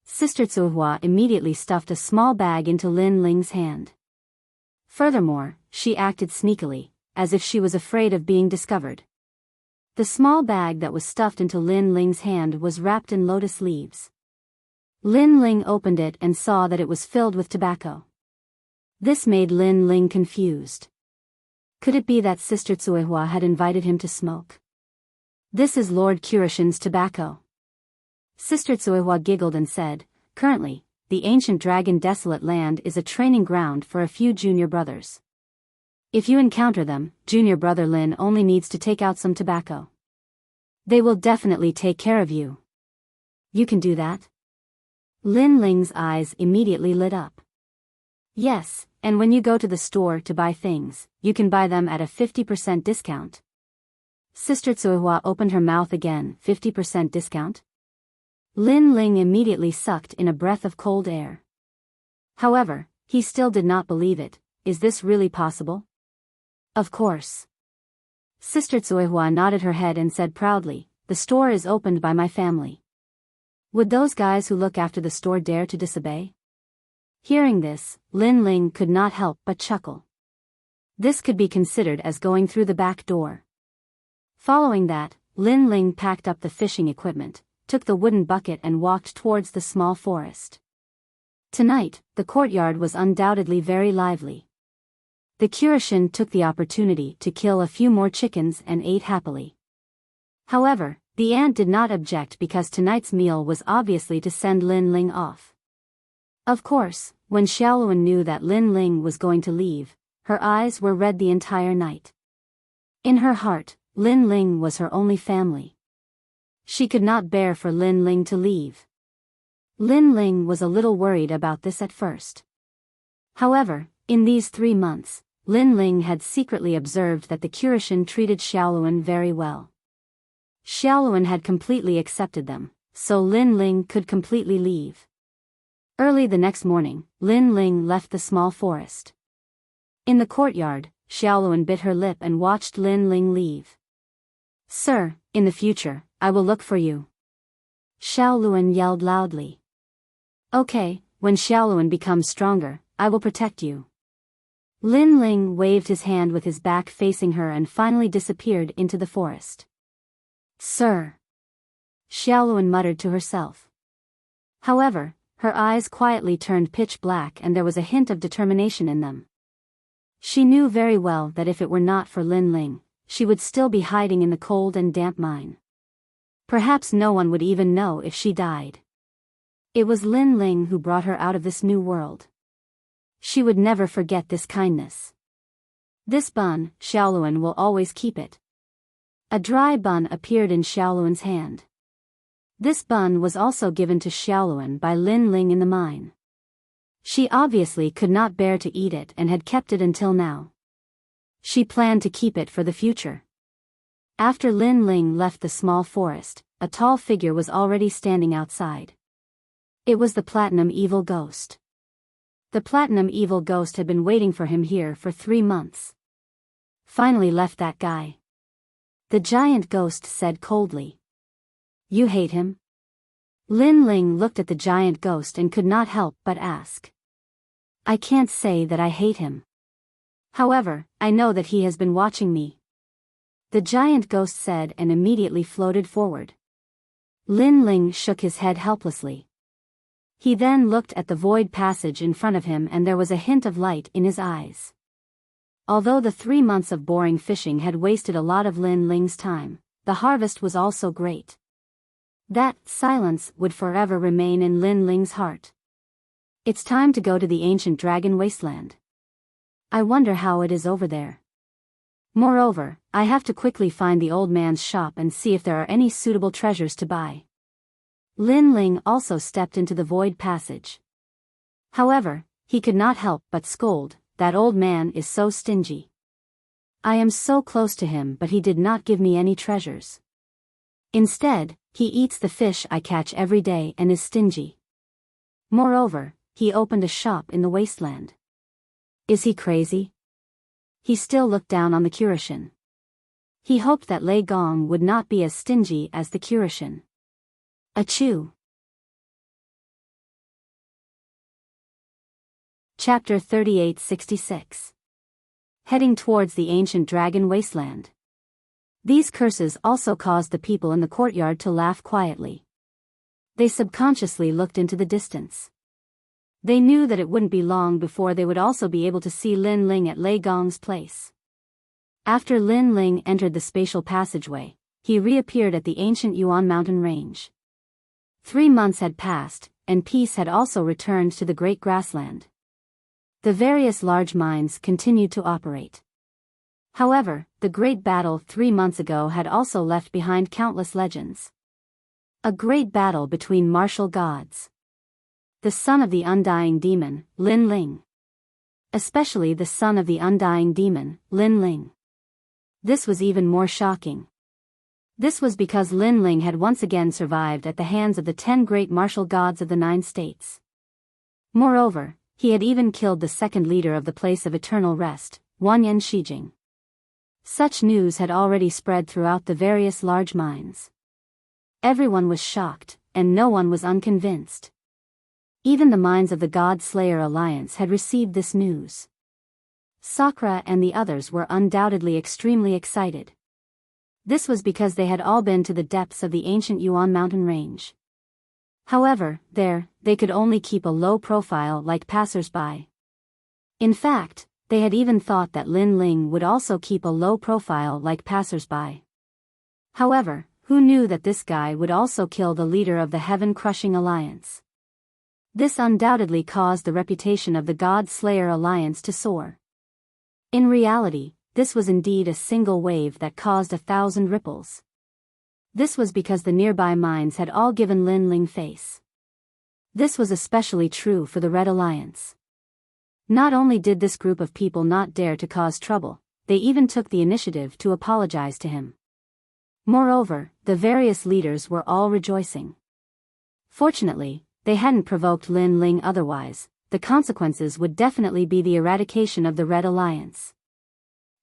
Sister Tsuehua immediately stuffed a small bag into Lin Ling's hand. Furthermore, she acted sneakily, as if she was afraid of being discovered. The small bag that was stuffed into Lin Ling's hand was wrapped in lotus leaves. Lin Ling opened it and saw that it was filled with tobacco. This made Lin Ling confused. Could it be that Sister Tsuehua had invited him to smoke? This is Lord Curishin's tobacco. Sister Tsuehua giggled and said, currently, the ancient dragon desolate land is a training ground for a few junior brothers. If you encounter them, junior brother Lin only needs to take out some tobacco. They will definitely take care of you. You can do that? Lin Ling's eyes immediately lit up. Yes, and when you go to the store to buy things, you can buy them at a 50% discount. Sister Tsuehua opened her mouth again. 50% discount? Lin Ling immediately sucked in a breath of cold air. However, he still did not believe it. Is this really possible? Of course. Sister Tsuehua nodded her head and said proudly, the store is opened by my family. Would those guys who look after the store dare to disobey? Hearing this, Lin Ling could not help but chuckle. This could be considered as going through the back door. Following that, Lin Ling packed up the fishing equipment, took the wooden bucket and walked towards the small forest. Tonight, the courtyard was undoubtedly very lively. The Curishin took the opportunity to kill a few more chickens and ate happily. However, the ant did not object because tonight's meal was obviously to send Lin Ling off. Of course, when Xiaoluan knew that Lin Ling was going to leave, her eyes were red the entire night. In her heart, Lin Ling was her only family. She could not bear for Lin Ling to leave. Lin Ling was a little worried about this at first. However, in these 3 months, Lin Ling had secretly observed that the Curishan treated Xiaoluan very well. Xiaoluan had completely accepted them, so Lin Ling could completely leave. Early the next morning, Lin Ling left the small forest. In the courtyard, Xiaoluan bit her lip and watched Lin Ling leave. "Sir, in the future, I will look for you." Xiaoluan yelled loudly. "Okay, when Xiaoluan becomes stronger, I will protect you." Lin Ling waved his hand with his back facing her and finally disappeared into the forest. "Sir," Xiaoluan muttered to herself. However, her eyes quietly turned pitch black and there was a hint of determination in them. She knew very well that if it were not for Lin Ling, she would still be hiding in the cold and damp mine. Perhaps no one would even know if she died. It was Lin Ling who brought her out of this new world. She would never forget this kindness. This bun, Xiaoluan will always keep it. A dry bun appeared in Xiaoluan's hand. This bun was also given to Xiaoluan by Lin Ling in the mine. She obviously could not bear to eat it and had kept it until now. She planned to keep it for the future. After Lin Ling left the small forest, a tall figure was already standing outside. It was the Platinum Evil Ghost. The Platinum Evil Ghost had been waiting for him here for 3 months. "Finally left that guy," the giant ghost said coldly. "You hate him?" Lin Ling looked at the giant ghost and could not help but ask. "I can't say that I hate him. However, I know that he has been watching me," the giant ghost said and immediately floated forward. Lin Ling shook his head helplessly. He then looked at the void passage in front of him and there was a hint of light in his eyes. Although the 3 months of boring fishing had wasted a lot of Lin Ling's time, the harvest was also great. That silence would forever remain in Lin Ling's heart. It's time to go to the ancient dragon wasteland. I wonder how it is over there. Moreover, I have to quickly find the old man's shop and see if there are any suitable treasures to buy. Lin Ling also stepped into the void passage. However, he could not help but scold, "That old man is so stingy. I am so close to him but he did not give me any treasures. Instead, he eats the fish I catch every day and is stingy. Moreover, he opened a shop in the wasteland. Is he crazy?" He still looked down on the Curishan. He hoped that Lei Gong would not be as stingy as the Curishan. Achoo! Chapter 3866. Heading towards the ancient dragon wasteland. These curses also caused the people in the courtyard to laugh quietly. They subconsciously looked into the distance. They knew that it wouldn't be long before they would also be able to see Lin Ling at Lei Gong's place. After Lin Ling entered the spatial passageway, he reappeared at the ancient Yuan mountain range. 3 months had passed, and peace had also returned to the great grassland. The various large mines continued to operate. However, the great battle 3 months ago had also left behind countless legends. A great battle between martial gods. The son of the undying demon, Lin Ling. Especially the son of the undying demon, Lin Ling. This was even more shocking. This was because Lin Ling had once again survived at the hands of the 10 great martial gods of the 9 states. Moreover, he had even killed the second leader of the place of eternal rest, Wanyan Shijing. Such news had already spread throughout the various large mines. Everyone was shocked, and no one was unconvinced. Even the mines of the God Slayer Alliance had received this news. Sakura and the others were undoubtedly extremely excited. This was because they had all been to the depths of the ancient Yuan mountain range. However, there, they could only keep a low profile like passers-by. In fact, they had even thought that Lin Ling would also keep a low profile like passers-by. However, who knew that this guy would also kill the leader of the Heaven-Crushing Alliance? This undoubtedly caused the reputation of the God Slayer Alliance to soar. In reality, this was indeed a single wave that caused 1,000 ripples. This was because the nearby mines had all given Lin Ling face. This was especially true for the Red Alliance. Not only did this group of people not dare to cause trouble, they even took the initiative to apologize to him. Moreover, the various leaders were all rejoicing. Fortunately, they hadn't provoked Lin Ling otherwise. The consequences would definitely be the eradication of the Red Alliance.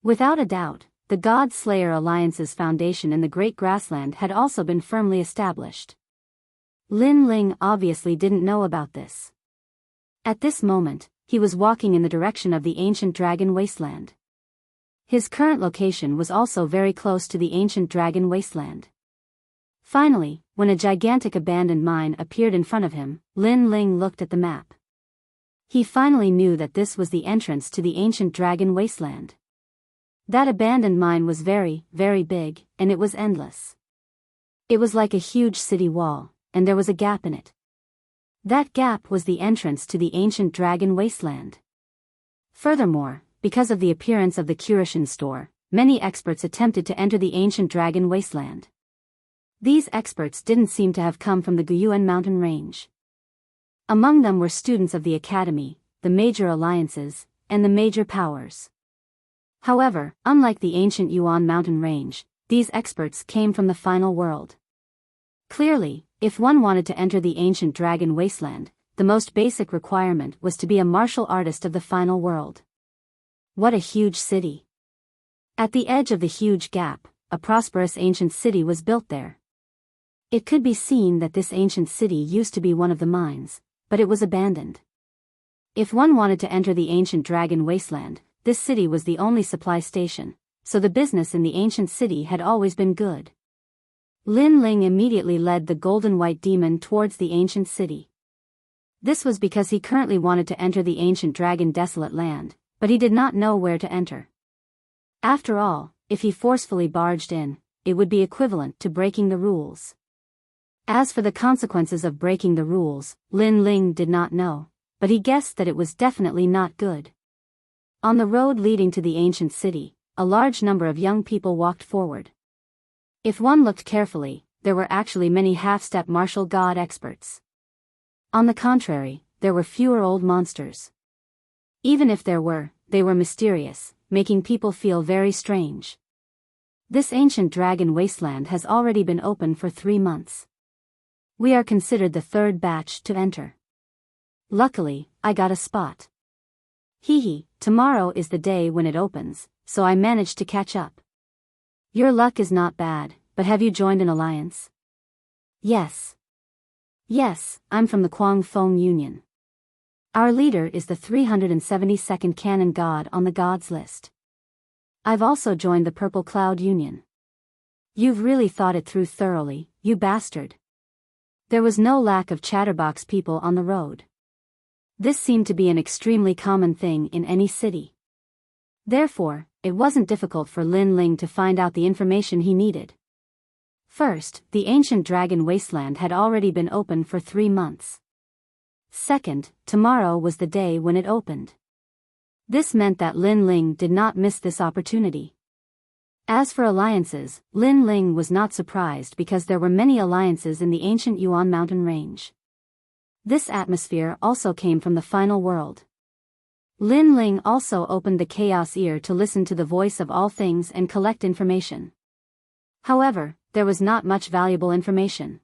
Without a doubt, the God Slayer Alliance's foundation in the Great Grassland had also been firmly established. Lin Ling obviously didn't know about this. At this moment, he was walking in the direction of the ancient dragon wasteland. His current location was also very close to the ancient dragon wasteland. Finally, when a gigantic abandoned mine appeared in front of him, Lin Ling looked at the map. He finally knew that this was the entrance to the ancient dragon wasteland. That abandoned mine was very, very big, and it was endless. It was like a huge city wall, and there was a gap in it. That gap was the entrance to the ancient dragon wasteland. Furthermore, because of the appearance of the Kurishin store, many experts attempted to enter the ancient dragon wasteland. These experts didn't seem to have come from the Guyuan mountain range. Among them were students of the academy, the major alliances, and the major powers. However, unlike the ancient Yuan mountain range, these experts came from the final world. Clearly, if one wanted to enter the ancient dragon wasteland, the most basic requirement was to be a martial artist of the final world. What a huge city! At the edge of the huge gap, a prosperous ancient city was built there. It could be seen that this ancient city used to be one of the mines, but it was abandoned. If one wanted to enter the ancient dragon wasteland, this city was the only supply station, so the business in the ancient city had always been good. Lin Ling immediately led the golden white demon towards the ancient city. This was because he currently wanted to enter the ancient dragon desolate land, but he did not know where to enter. After all, if he forcefully barged in, it would be equivalent to breaking the rules. As for the consequences of breaking the rules, Lin Ling did not know, but he guessed that it was definitely not good. On the road leading to the ancient city, a large number of young people walked forward. If one looked carefully, there were actually many half-step martial god experts. On the contrary, there were fewer old monsters. Even if there were, they were mysterious, making people feel very strange. This ancient dragon wasteland has already been open for 3 months. We are considered the third batch to enter. Luckily, I got a spot. Hee, tomorrow is the day when it opens, so I managed to catch up. Your luck is not bad, but have you joined an alliance? Yes. Yes, I'm from the Kuang Feng Union. Our leader is the 372nd canon god on the gods list. I've also joined the Purple Cloud Union. You've really thought it through thoroughly, you bastard. There was no lack of chatterbox people on the road. This seemed to be an extremely common thing in any city. Therefore, it wasn't difficult for Lin Ling to find out the information he needed. First, the ancient dragon wasteland had already been open for 3 months. Second, tomorrow was the day when it opened. This meant that Lin Ling did not miss this opportunity. As for alliances, Lin Ling was not surprised because there were many alliances in the ancient Yuan mountain range. This atmosphere also came from the final world. Lin Ling also opened the chaos ear to listen to the voice of all things and collect information. However, there was not much valuable information.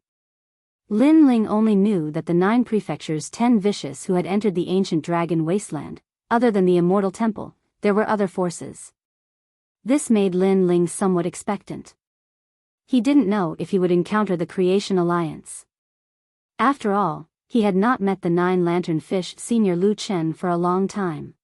Lin Ling only knew that the 9 prefectures 10 vicious who had entered the ancient dragon wasteland, other than the immortal temple, there were other forces. This made Lin Ling somewhat expectant. He didn't know if he would encounter the Creation Alliance. After all, he had not met the 9-lantern fish senior Lu Chen for a long time.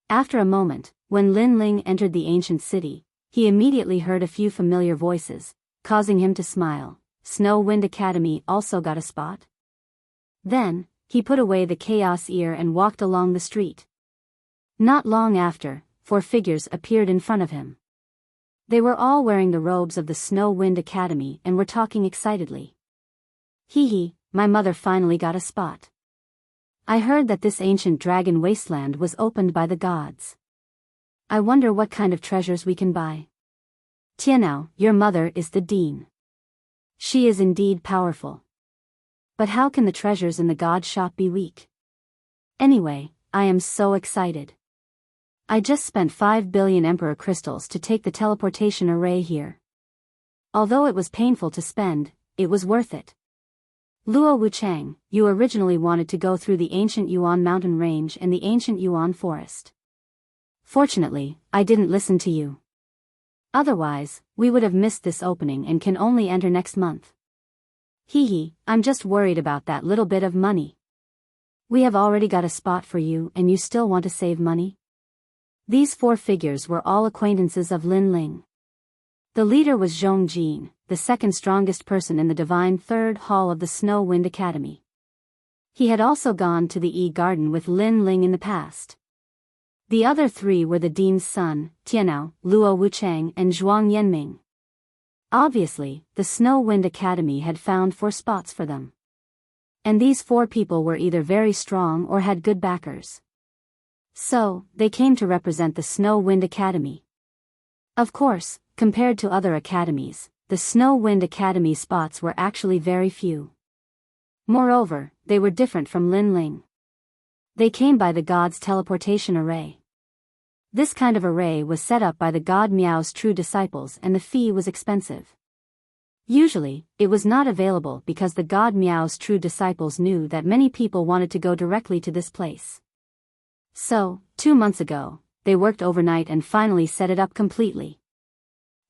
After a moment, when Lin Ling entered the ancient city, he immediately heard a few familiar voices, causing him to smile. Snow Wind Academy also got a spot? Then, he put away the chaos ear and walked along the street. Not long after, 4 figures appeared in front of him. They were all wearing the robes of the Snow Wind Academy and were talking excitedly. Hee, my mother finally got a spot. I heard that this ancient dragon wasteland was opened by the gods. I wonder what kind of treasures we can buy. Tianao, your mother is the dean. She is indeed powerful. But how can the treasures in the god shop be weak? Anyway, I am so excited. I just spent 5 billion Emperor crystals to take the teleportation array here. Although it was painful to spend, it was worth it. Luo Wuchang, you originally wanted to go through the ancient Yuan mountain range and the ancient Yuan forest. Fortunately, I didn't listen to you. Otherwise, we would have missed this opening and can only enter next month. Hee, I'm just worried about that little bit of money. We have already got a spot for you and you still want to save money? These 4 figures were all acquaintances of Lin Ling. The leader was Zhong Jin, the second strongest person in the divine third hall of the Snow Wind Academy. He had also gone to the Garden with Lin Ling in the past. The other 3 were the dean's son, Tianao, Luo Wuchang and Zhuang Yanming. Obviously, the Snow Wind Academy had found 4 spots for them. And these 4 people were either very strong or had good backers. So, they came to represent the Snow Wind Academy. Of course, compared to other academies, the Snow Wind Academy spots were actually very few. Moreover, they were different from Lin Ling. They came by the god's teleportation array. This kind of array was set up by the god Miao's true disciples and the fee was expensive. Usually, it was not available because the god Miao's true disciples knew that many people wanted to go directly to this place. So, 2 months ago, they worked overnight and finally set it up completely.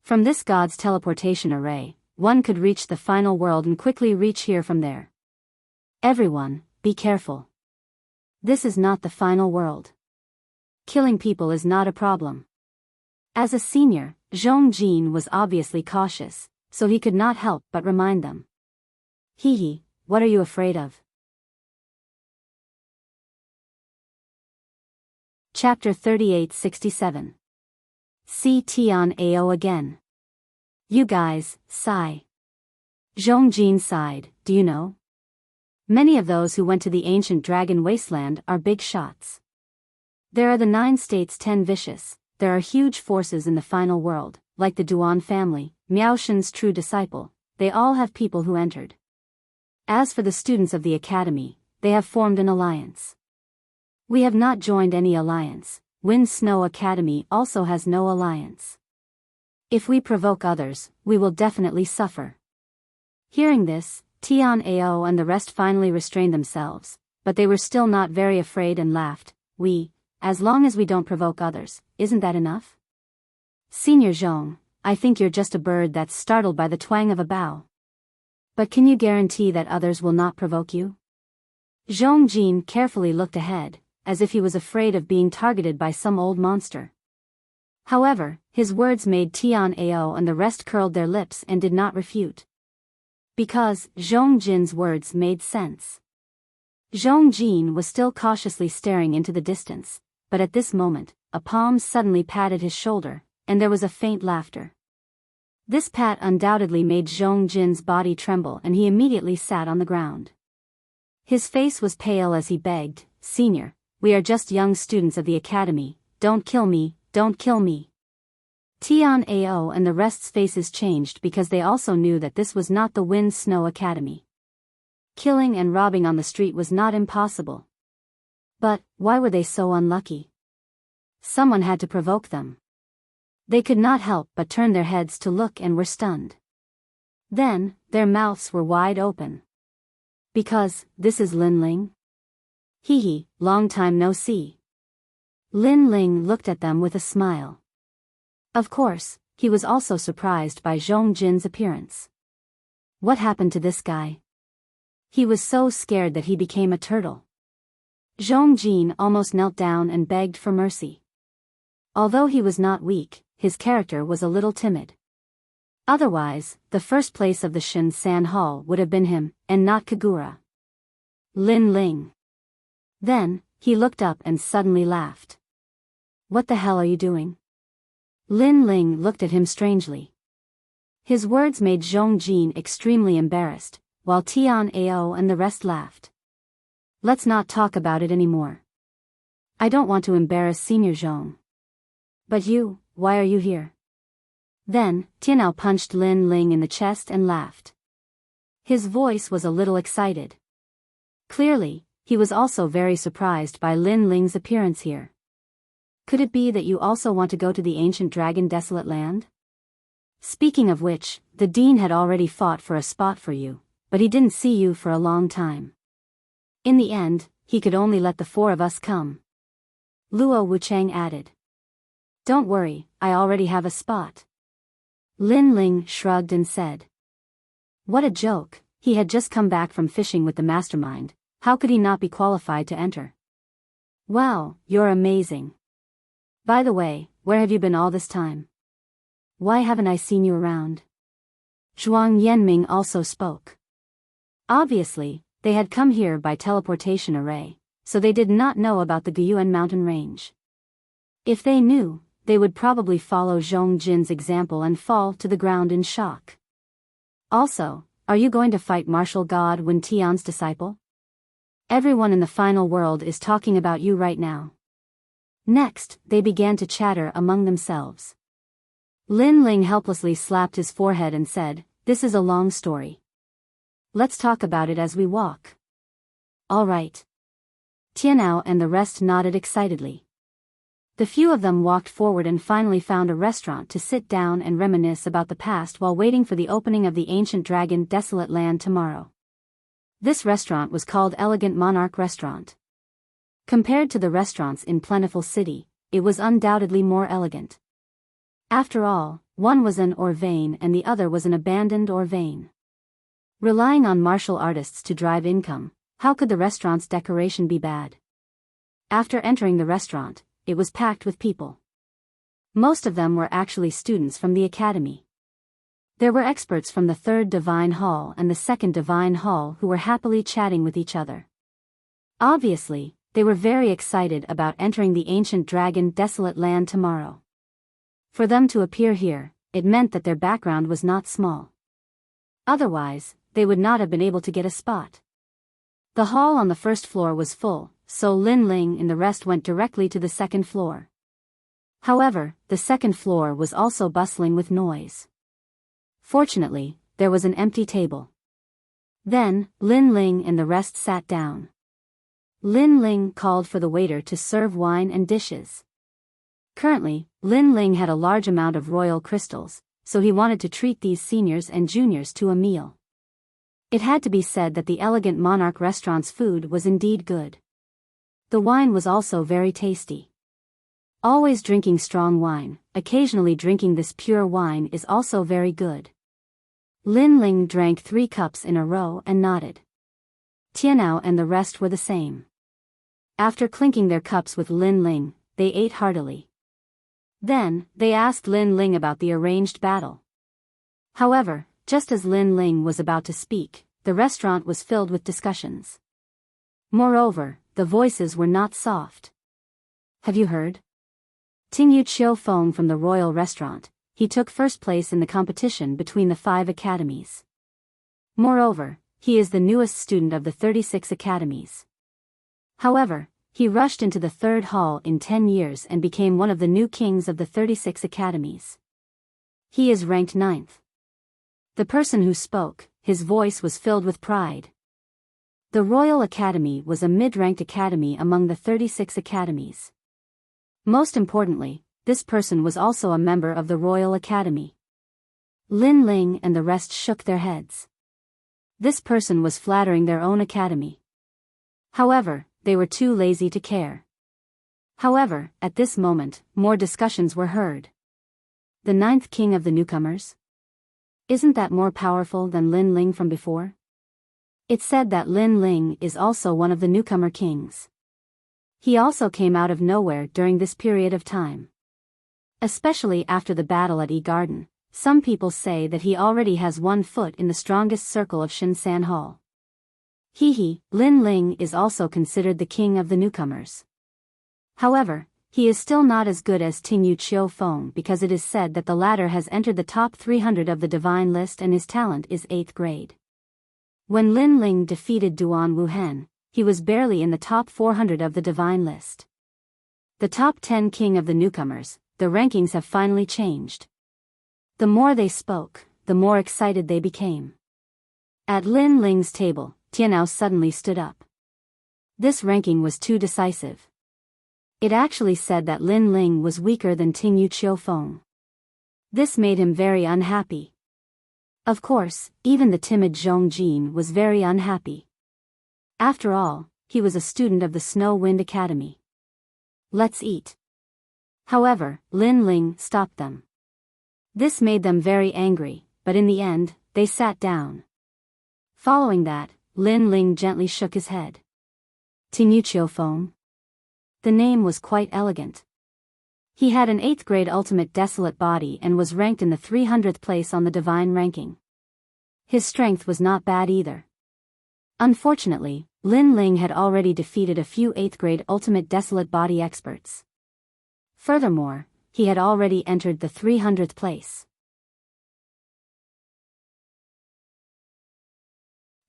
From this god's teleportation array, one could reach the final world and quickly reach here from there. Everyone, be careful. This is not the final world. Killing people is not a problem. As a senior, Zhong Jin was obviously cautious, so he could not help but remind them. Hee, what are you afraid of? Chapter 3867. See Tian Ao again. You guys, sigh. Zhong Jin sighed, do you know? Many of those who went to the ancient dragon wasteland are big shots. There are the 9 states 10 vicious, there are huge forces in the final world, like the Duan family, Miao Shen's true disciple, they all have people who entered. As for the students of the academy, they have formed an alliance. We have not joined any alliance, Wind Snow Academy also has no alliance. If we provoke others, we will definitely suffer. Hearing this, Tian Ao and the rest finally restrained themselves, but they were still not very afraid and laughed. As long as we don't provoke others, isn't that enough? Senior Zhong, I think you're just a bird that's startled by the twang of a bow. But can you guarantee that others will not provoke you? Zhong Jin carefully looked ahead, as if he was afraid of being targeted by some old monster. However, his words made Tian Ao and the rest curled their lips and did not refute. Because Zhong Jin's words made sense. Zhong Jin was still cautiously staring into the distance, but at this moment, a palm suddenly patted his shoulder, and there was a faint laughter. This pat undoubtedly made Zhong Jin's body tremble and he immediately sat on the ground. His face was pale as he begged, Senior, we are just young students of the academy, don't kill me, don't kill me. Tian Ao and the rest's faces changed because they also knew that this was not the Wind Snow Academy. Killing and robbing on the street was not impossible. But, why were they so unlucky? Someone had to provoke them. They could not help but turn their heads to look and were stunned. Then, their mouths were wide open. Because, this is Lin Ling? Hee, long time no see. Lin Ling looked at them with a smile. Of course, he was also surprised by Zhong Jin's appearance. What happened to this guy? He was so scared that he became a turtle. Zhong Jin almost knelt down and begged for mercy. Although he was not weak, his character was a little timid. Otherwise, the first place of the Shin San Hall would have been him, and not Kagura. Lin Ling. Then, he looked up and suddenly laughed. What the hell are you doing? Lin Ling looked at him strangely. His words made Zhong Jin extremely embarrassed, while Tian Ao and the rest laughed. Let's not talk about it anymore. I don't want to embarrass Senior Zhong. But you, why are you here? Then, Tianao punched Lin Ling in the chest and laughed. His voice was a little excited. Clearly, he was also very surprised by Lin Ling's appearance here. Could it be that you also want to go to the ancient dragon desolate land? Speaking of which, the dean had already fought for a spot for you, but he didn't see you for a long time. In the end, he could only let the four of us come. Luo Wuchang added. Don't worry, I already have a spot. Lin Ling shrugged and said. What a joke, he had just come back from fishing with the mastermind, how could he not be qualified to enter? Wow, you're amazing. By the way, where have you been all this time? Why haven't I seen you around? Zhuang Yanming also spoke. Obviously, they had come here by teleportation array, so they did not know about the Guyuan mountain range. If they knew, they would probably follow Zhong Jin's example and fall to the ground in shock. Also, are you going to fight martial god Wen Tian's disciple? Everyone in the final world is talking about you right now. Next, they began to chatter among themselves. Lin Ling helplessly slapped his forehead and said, this is a long story. Let's talk about it as we walk. All right. Tianao and the rest nodded excitedly. The few of them walked forward and finally found a restaurant to sit down and reminisce about the past while waiting for the opening of the ancient dragon desolate land tomorrow. This restaurant was called Elegant Monarch Restaurant. Compared to the restaurants in Plentiful City, it was undoubtedly more elegant. After all, one was an Orvain and the other was an abandoned Orvain. Relying on martial artists to drive income, how could the restaurant's decoration be bad? After entering the restaurant, it was packed with people. Most of them were actually students from the academy. There were experts from the third Divine Hall and the second Divine Hall who were happily chatting with each other. Obviously, they were very excited about entering the ancient dragon desolate land tomorrow. For them to appear here, it meant that their background was not small. Otherwise, they would not have been able to get a spot. The hall on the first floor was full, so Lin Ling and the rest went directly to the second floor. However, the second floor was also bustling with noise. Fortunately, there was an empty table. Then, Lin Ling and the rest sat down. Lin Ling called for the waiter to serve wine and dishes. Currently, Lin Ling had a large amount of royal crystals, so he wanted to treat these seniors and juniors to a meal. It had to be said that the Elegant Monarch restaurant's food was indeed good. The wine was also very tasty. Always drinking strong wine, occasionally drinking this pure wine is also very good. Lin Ling drank 3 cups in a row and nodded. Tianao and the rest were the same. After clinking their cups with Lin Ling, they ate heartily. Then, they asked Lin Ling about the arranged battle. However, just as Lin Ling was about to speak, the restaurant was filled with discussions. Moreover, the voices were not soft. Have you heard? Tingyu Qiufeng from the royal restaurant, he took first place in the competition between the 5 academies. Moreover, he is the newest student of the 36 academies. However, he rushed into the 3rd hall in 10 years and became one of the new kings of the 36 academies. He is ranked 9th. The person who spoke, his voice was filled with pride. The Royal Academy was a mid-ranked academy among the 36 academies. Most importantly, this person was also a member of the Royal Academy. Lin Ling and the rest shook their heads. This person was flattering their own academy. However, they were too lazy to care. However, at this moment, more discussions were heard. The 9th king of the newcomers? Isn't that more powerful than Lin Ling from before? It's said that Lin Ling is also one of the newcomer kings. He also came out of nowhere during this period of time. Especially after the battle at Garden, some people say that he already has 1 foot in the strongest circle of Shinsan Hall. Lin Ling is also considered the king of the newcomers. However, he is still not as good as Tingyu Qiufeng because it is said that the latter has entered the top 300 of the divine list and his talent is 8th grade. When Lin Ling defeated Duan Wuhen, he was barely in the top 400 of the divine list. The top 10 king of the newcomers, the rankings have finally changed. The more they spoke, the more excited they became. At Lin Ling's table, Tianao suddenly stood up. This ranking was too decisive. It actually said that Lin Ling was weaker than Ting Yu Qiufeng. This made him very unhappy. Of course, even the timid Zhong Jin was very unhappy. After all, he was a student of the Snow Wind Academy. Let's eat. However, Lin Ling stopped them. This made them very angry, but in the end, they sat down. Following that, Lin Ling gently shook his head. Ting Yu Qiufeng. The name was quite elegant. He had an 8th grade ultimate desolate body and was ranked in the 300th place on the divine ranking. His strength was not bad either. Unfortunately, Lin Ling had already defeated a few 8th grade ultimate desolate body experts. Furthermore, he had already entered the 300th place.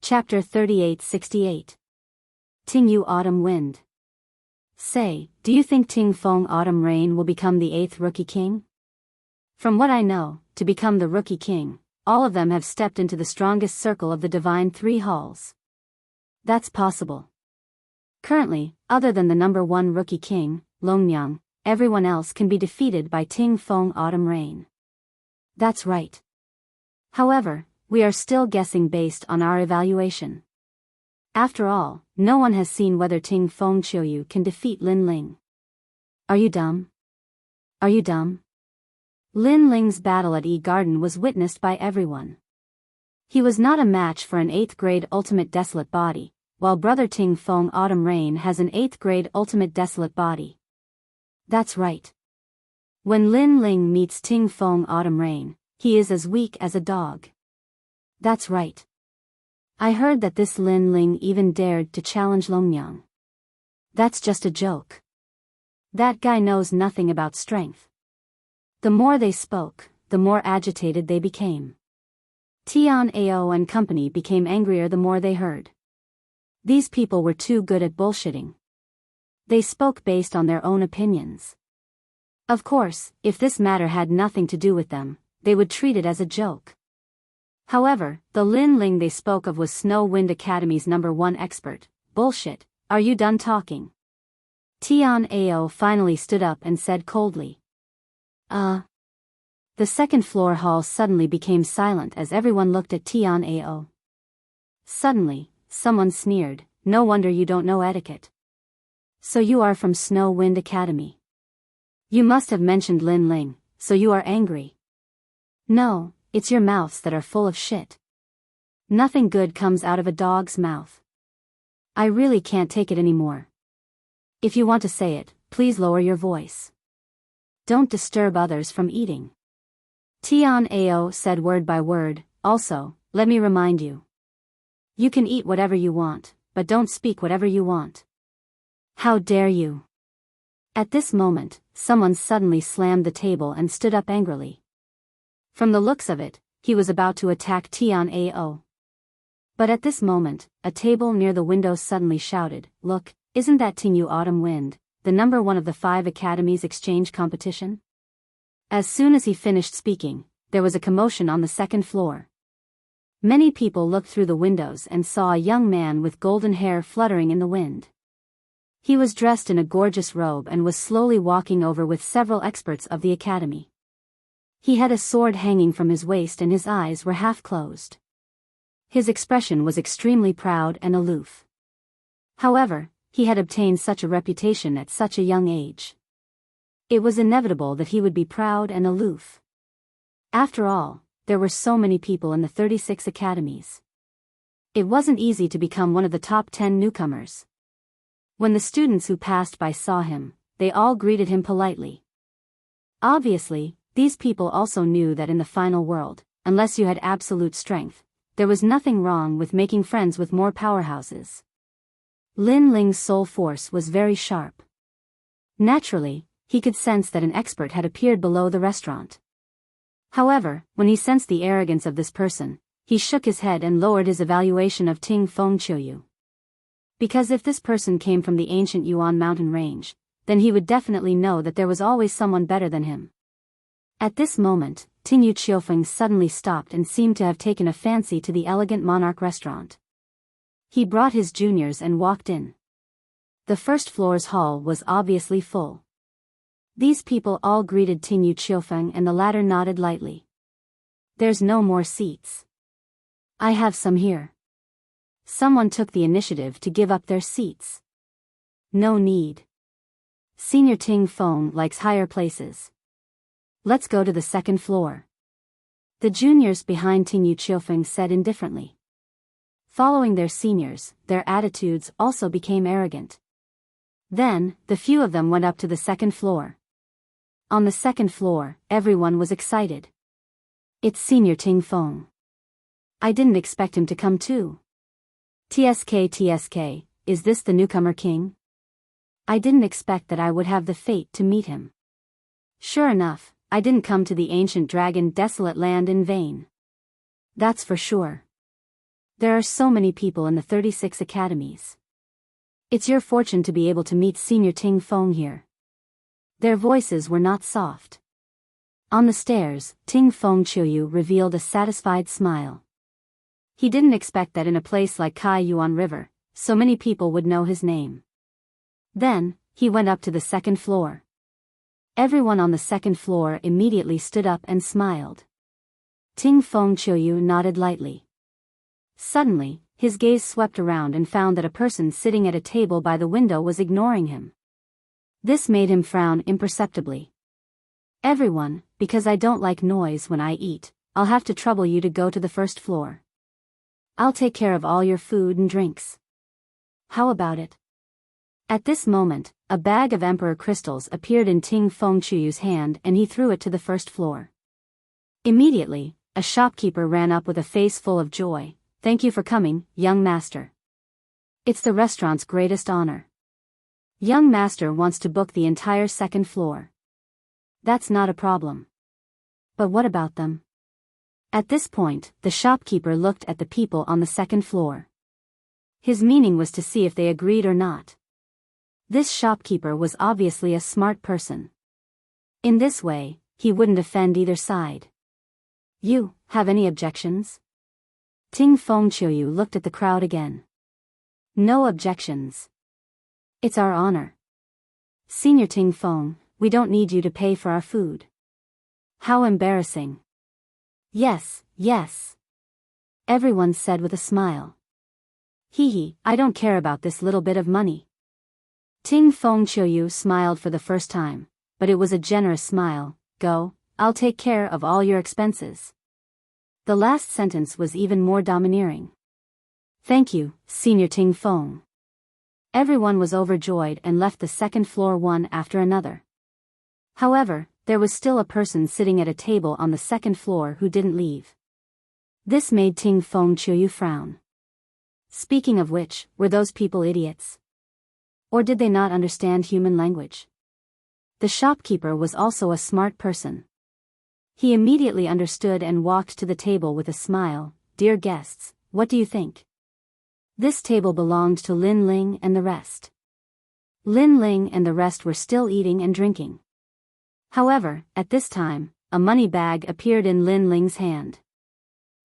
Chapter 3868. Ting Yu Autumn Wind. Say, do you think Ting Feng Autumn Rain will become the 8th Rookie King? From what I know, to become the Rookie King, all of them have stepped into the strongest circle of the Divine 3 Halls. That's possible. Currently, other than the number 1 Rookie King, Longyang, everyone else can be defeated by Ting Feng Autumn Rain. That's right. However, we are still guessing based on our evaluation. After all, no one has seen whether Ting Feng Qiuyu can defeat Lin Ling. Are you dumb? Are you dumb? Lin Ling's battle at E Garden was witnessed by everyone. He was not a match for an 8th grade ultimate desolate body, while brother Ting Feng Autumn Rain has an 8th grade ultimate desolate body. That's right. When Lin Ling meets Ting Feng Autumn Rain, he is as weak as a dog. That's right. I heard that this Lin Ling even dared to challenge Longyang. That's just a joke. That guy knows nothing about strength. The more they spoke, the more agitated they became. Tian Ao and company became angrier the more they heard. These people were too good at bullshitting. They spoke based on their own opinions. Of course, if this matter had nothing to do with them, they would treat it as a joke. However, the Lin Ling they spoke of was Snow Wind Academy's number 1 expert. Bullshit, are you done talking? Tian Ao finally stood up and said coldly. The 2nd floor hall suddenly became silent as everyone looked at Tian Ao. Suddenly, someone sneered, no wonder you don't know etiquette. So you are from Snow Wind Academy. You must have mentioned Lin Ling, so you are angry. No, it's your mouths that are full of shit. Nothing good comes out of a dog's mouth. I really can't take it anymore. If you want to say it, please lower your voice. Don't disturb others from eating. Tian Ao said word by word. Also, let me remind you. You can eat whatever you want, but don't speak whatever you want. How dare you? At this moment, someone suddenly slammed the table and stood up angrily. From the looks of it, he was about to attack Tian Ao. But at this moment, a table near the window suddenly shouted, "Look, isn't that Ting Yu Autumn Wind, the number 1 of the 5 academies exchange competition?" As soon as he finished speaking, there was a commotion on the 2nd floor. Many people looked through the windows and saw a young man with golden hair fluttering in the wind. He was dressed in a gorgeous robe and was slowly walking over with several experts of the academy. He had a sword hanging from his waist and his eyes were half closed. His expression was extremely proud and aloof. However, he had obtained such a reputation at such a young age. It was inevitable that he would be proud and aloof. After all, there were so many people in the 36 academies. It wasn't easy to become one of the top 10 newcomers. When the students who passed by saw him, they all greeted him politely. Obviously, these people also knew that in the final world, unless you had absolute strength, there was nothing wrong with making friends with more powerhouses. Lin Ling's soul force was very sharp. Naturally, he could sense that an expert had appeared below the restaurant. However, when he sensed the arrogance of this person, he shook his head and lowered his evaluation of Ting Feng Qiuyu. Because if this person came from the ancient Yuan mountain range, then he would definitely know that there was always someone better than him. At this moment, Tinyu Qiufeng suddenly stopped and seemed to have taken a fancy to the elegant monarch restaurant. He brought his juniors and walked in. The first floor's hall was obviously full. These people all greeted Tinyu Qiufeng and the latter nodded lightly. There's no more seats. I have some here. Someone took the initiative to give up their seats. No need. Senior Ting Feng likes higher places. Let's go to the second floor. The juniors behind Tinyu Qiufeng said indifferently. Following their seniors, their attitudes also became arrogant. Then, the few of them went up to the second floor. On the second floor, everyone was excited. It's Senior Ting Feng. I didn't expect him to come too. TSK, is this the newcomer king? I didn't expect that I would have the fate to meet him. Sure enough, I didn't come to the ancient dragon desolate land in vain. That's for sure. There are so many people in the 36 academies. It's your fortune to be able to meet Senior Ting Feng here. Their voices were not soft. On the stairs, Ting Feng Qiuyu revealed a satisfied smile. He didn't expect that in a place like Kai Yuan River, so many people would know his name. Then, he went up to the second floor. Everyone on the second floor immediately stood up and smiled. Ting Feng Qiuyu nodded lightly. Suddenly, his gaze swept around and found that a person sitting at a table by the window was ignoring him. This made him frown imperceptibly. Everyone, because I don't like noise when I eat, I'll have to trouble you to go to the first floor. I'll take care of all your food and drinks. How about it? At this moment, a bag of emperor crystals appeared in Ting Feng Qiuyu's hand and he threw it to the first floor. Immediately, a shopkeeper ran up with a face full of joy. Thank you for coming, young master. It's the restaurant's greatest honor. Young master wants to book the entire second floor. That's not a problem. But what about them? At this point, the shopkeeper looked at the people on the second floor. His meaning was to see if they agreed or not. This shopkeeper was obviously a smart person. In this way, he wouldn't offend either side. You, have any objections? Ting Feng Qiuyu looked at the crowd again. No objections. It's our honor. Senior Ting Feng, we don't need you to pay for our food. How embarrassing. Yes, yes. Everyone said with a smile. Hee, I don't care about this little bit of money. Ting Feng Qiuyu smiled for the first time, but it was a generous smile. Go, I'll take care of all your expenses. The last sentence was even more domineering. Thank you, Senior Ting Feng. Everyone was overjoyed and left the second floor one after another. However, there was still a person sitting at a table on the second floor who didn't leave. This made Ting Feng Qiuyu frown. Speaking of which, were those people idiots? Or did they not understand human language? The shopkeeper was also a smart person. He immediately understood and walked to the table with a smile. Dear guests, what do you think? This table belonged to Lin Ling and the rest. Lin Ling and the rest were still eating and drinking. However, at this time, a money bag appeared in Lin Ling's hand.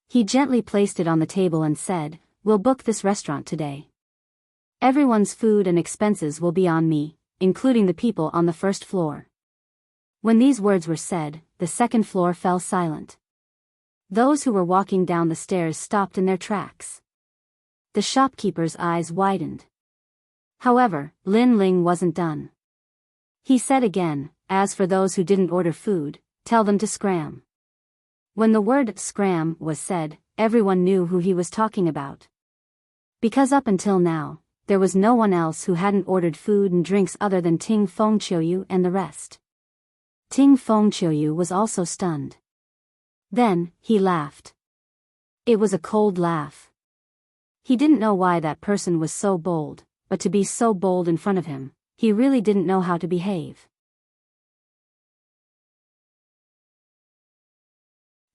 He gently placed it on the table and said, We'll book this restaurant today. Everyone's food and expenses will be on me, including the people on the first floor. When these words were said, the second floor fell silent. Those who were walking down the stairs stopped in their tracks. The shopkeeper's eyes widened. However, Lin Ling wasn't done. He said again, as for those who didn't order food, tell them to scram. When the word scram was said, everyone knew who he was talking about. Because up until now, there was no one else who hadn't ordered food and drinks other than Ting Feng Qiuyu and the rest. Ting Feng Qiuyu was also stunned. Then, he laughed. It was a cold laugh. He didn't know why that person was so bold, but to be so bold in front of him, he really didn't know how to behave.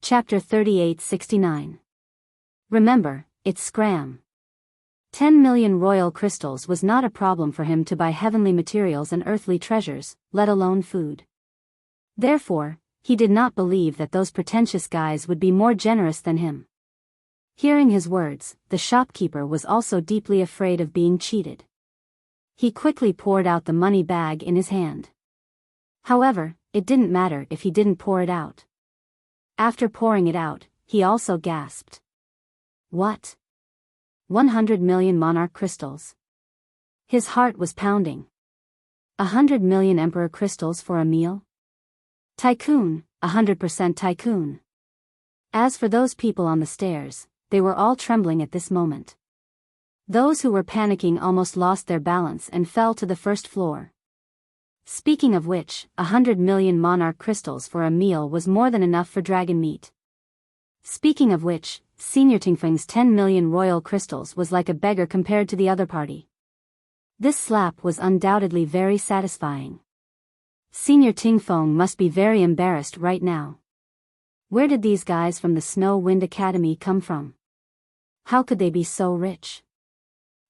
Chapter 3869. Remember, it's scram. 10 million royal crystals was not a problem for him to buy heavenly materials and earthly treasures, let alone food. Therefore, he did not believe that those pretentious guys would be more generous than him. Hearing his words, the shopkeeper was also deeply afraid of being cheated. He quickly poured out the money bag in his hand. However, it didn't matter if he didn't pour it out. After pouring it out, he also gasped. What? 100 million monarch crystals. His heart was pounding. 100 million emperor crystals for a meal? Tycoon, 100% tycoon. As for those people on the stairs, they were all trembling at this moment. Those who were panicking almost lost their balance and fell to the first floor. Speaking of which, 100 million monarch crystals for a meal was more than enough for dragon meat. Speaking of which, Senior Tingfeng's 10 million royal crystals was like a beggar compared to the other party. This slap was undoubtedly very satisfying. Senior Tingfeng must be very embarrassed right now. Where did these guys from the Snow Wind Academy come from? How could they be so rich?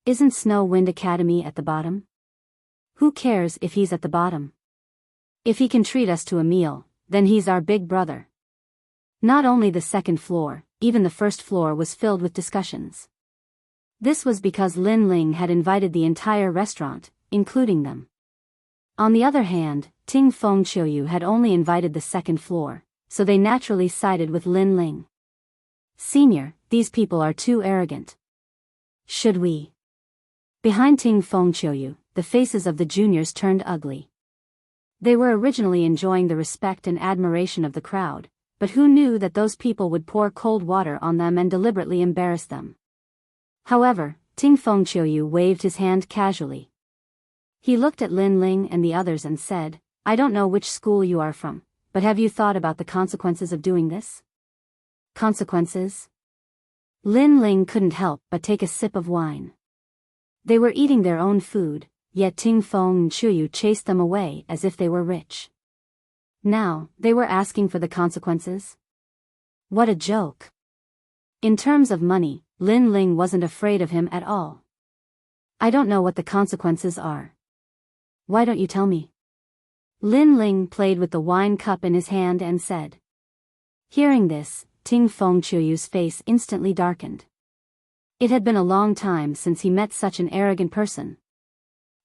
Isn't Snow Wind Academy at the bottom? Who cares if he's at the bottom? If he can treat us to a meal, then he's our big brother. Not only the second floor, even the first floor was filled with discussions. This was because Lin Ling had invited the entire restaurant, including them. On the other hand, Ting Feng Qiuyu had only invited the second floor, so they naturally sided with Lin Ling. Senior, these people are too arrogant. Should we? Behind Ting Feng Qiuyu, the faces of the juniors turned ugly. They were originally enjoying the respect and admiration of the crowd, but who knew that those people would pour cold water on them and deliberately embarrass them? However, Ting Feng Qiuyu waved his hand casually. He looked at Lin Ling and the others and said, I don't know which school you are from, but have you thought about the consequences of doing this? Consequences? Lin Ling couldn't help but take a sip of wine. They were eating their own food, yet Ting Feng Qiuyu chased them away as if they were rich. Now, they were asking for the consequences? What a joke. In terms of money, Lin Ling wasn't afraid of him at all. I don't know what the consequences are. Why don't you tell me? Lin Ling played with the wine cup in his hand and said. Hearing this, Ting Feng Qiuyu's face instantly darkened. It had been a long time since he met such an arrogant person.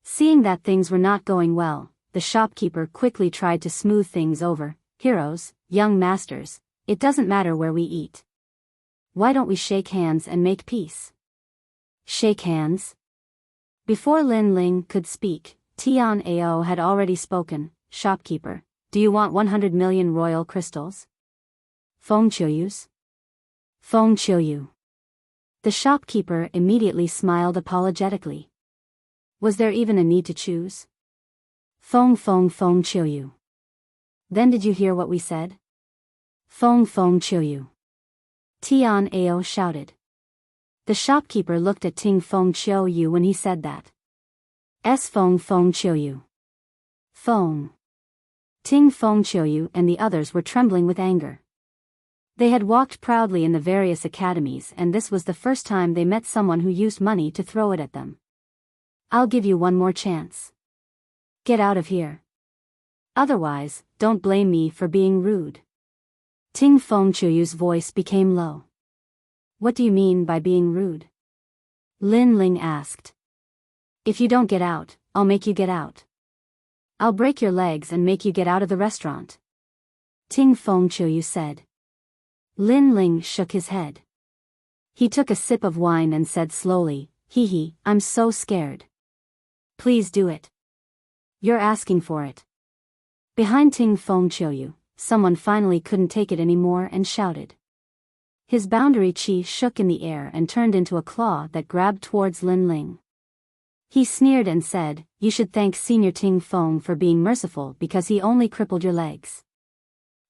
Seeing that things were not going well, the shopkeeper quickly tried to smooth things over. Heroes, young masters, it doesn't matter where we eat. Why don't we shake hands and make peace? Shake hands? Before Lin Ling could speak, Tian Ao had already spoken. Shopkeeper, do you want 100 million royal crystals? Feng Qiuyu's? Feng Qiuyu. The shopkeeper immediately smiled apologetically. Was there even a need to choose? Feng Qiuyu. Then did you hear what we said? Feng Qiuyu. Tian Ao shouted. The shopkeeper looked at Ting Feng Qiuyu when he said that. Feng Qiuyu. Feng. Ting Feng Qiuyu and the others were trembling with anger. They had walked proudly in the various academies and this was the first time they met someone who used money to throw it at them. I'll give you one more chance. Get out of here. Otherwise, don't blame me for being rude. Ting Feng Qiuyu's voice became low. What do you mean by being rude? Lin Ling asked. If you don't get out, I'll make you get out. I'll break your legs and make you get out of the restaurant. Ting Feng Qiuyu said. Lin Ling shook his head. He took a sip of wine and said slowly, Hee, I'm so scared. Please do it. You're asking for it. Behind Ting Feng Qiuyu, someone finally couldn't take it anymore and shouted. His boundary chi shook in the air and turned into a claw that grabbed towards Lin Ling. He sneered and said, You should thank Senior Ting Feng for being merciful because he only crippled your legs.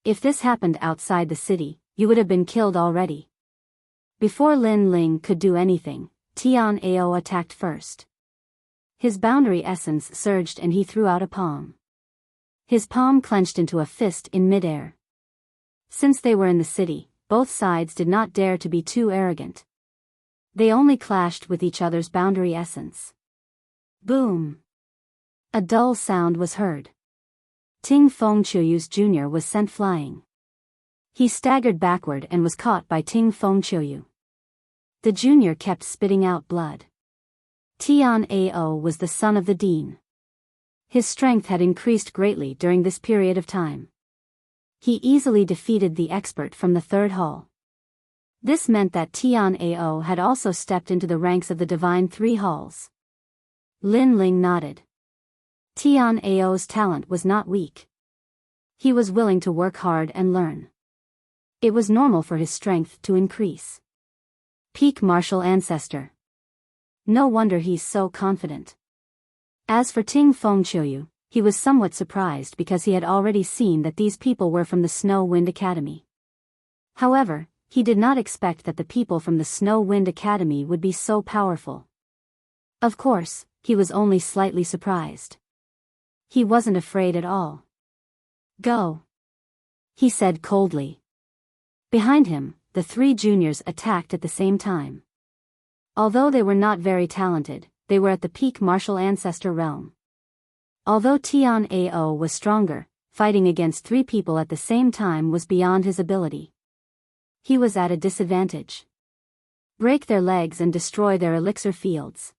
If this happened outside the city, you would have been killed already. Before Lin Ling could do anything, Tian Ao attacked first. His boundary essence surged and he threw out a palm. His palm clenched into a fist in midair. Since they were in the city, both sides did not dare to be too arrogant. They only clashed with each other's boundary essence. Boom! A dull sound was heard. Ting Fengqiuyu's junior was sent flying. He staggered backward and was caught by Ting Fengqiuyu. The junior kept spitting out blood. Tian Ao was the son of the dean. His strength had increased greatly during this period of time. He easily defeated the expert from the third hall. This meant that Tian Ao had also stepped into the ranks of the divine three halls. Lin Ling nodded. Tian Ao's talent was not weak. He was willing to work hard and learn. It was normal for his strength to increase. Peak martial ancestor. No wonder he's so confident. As for Ting Fengqiuyu, he was somewhat surprised because he had already seen that these people were from the Snow Wind Academy. However, he did not expect that the people from the Snow Wind Academy would be so powerful. Of course, he was only slightly surprised. He wasn't afraid at all. Go, he said coldly. Behind him, the three juniors attacked at the same time. Although they were not very talented, they were at the peak martial ancestor realm. Although Tian Ao was stronger, fighting against three people at the same time was beyond his ability. He was at a disadvantage. Break their legs and destroy their elixir fields.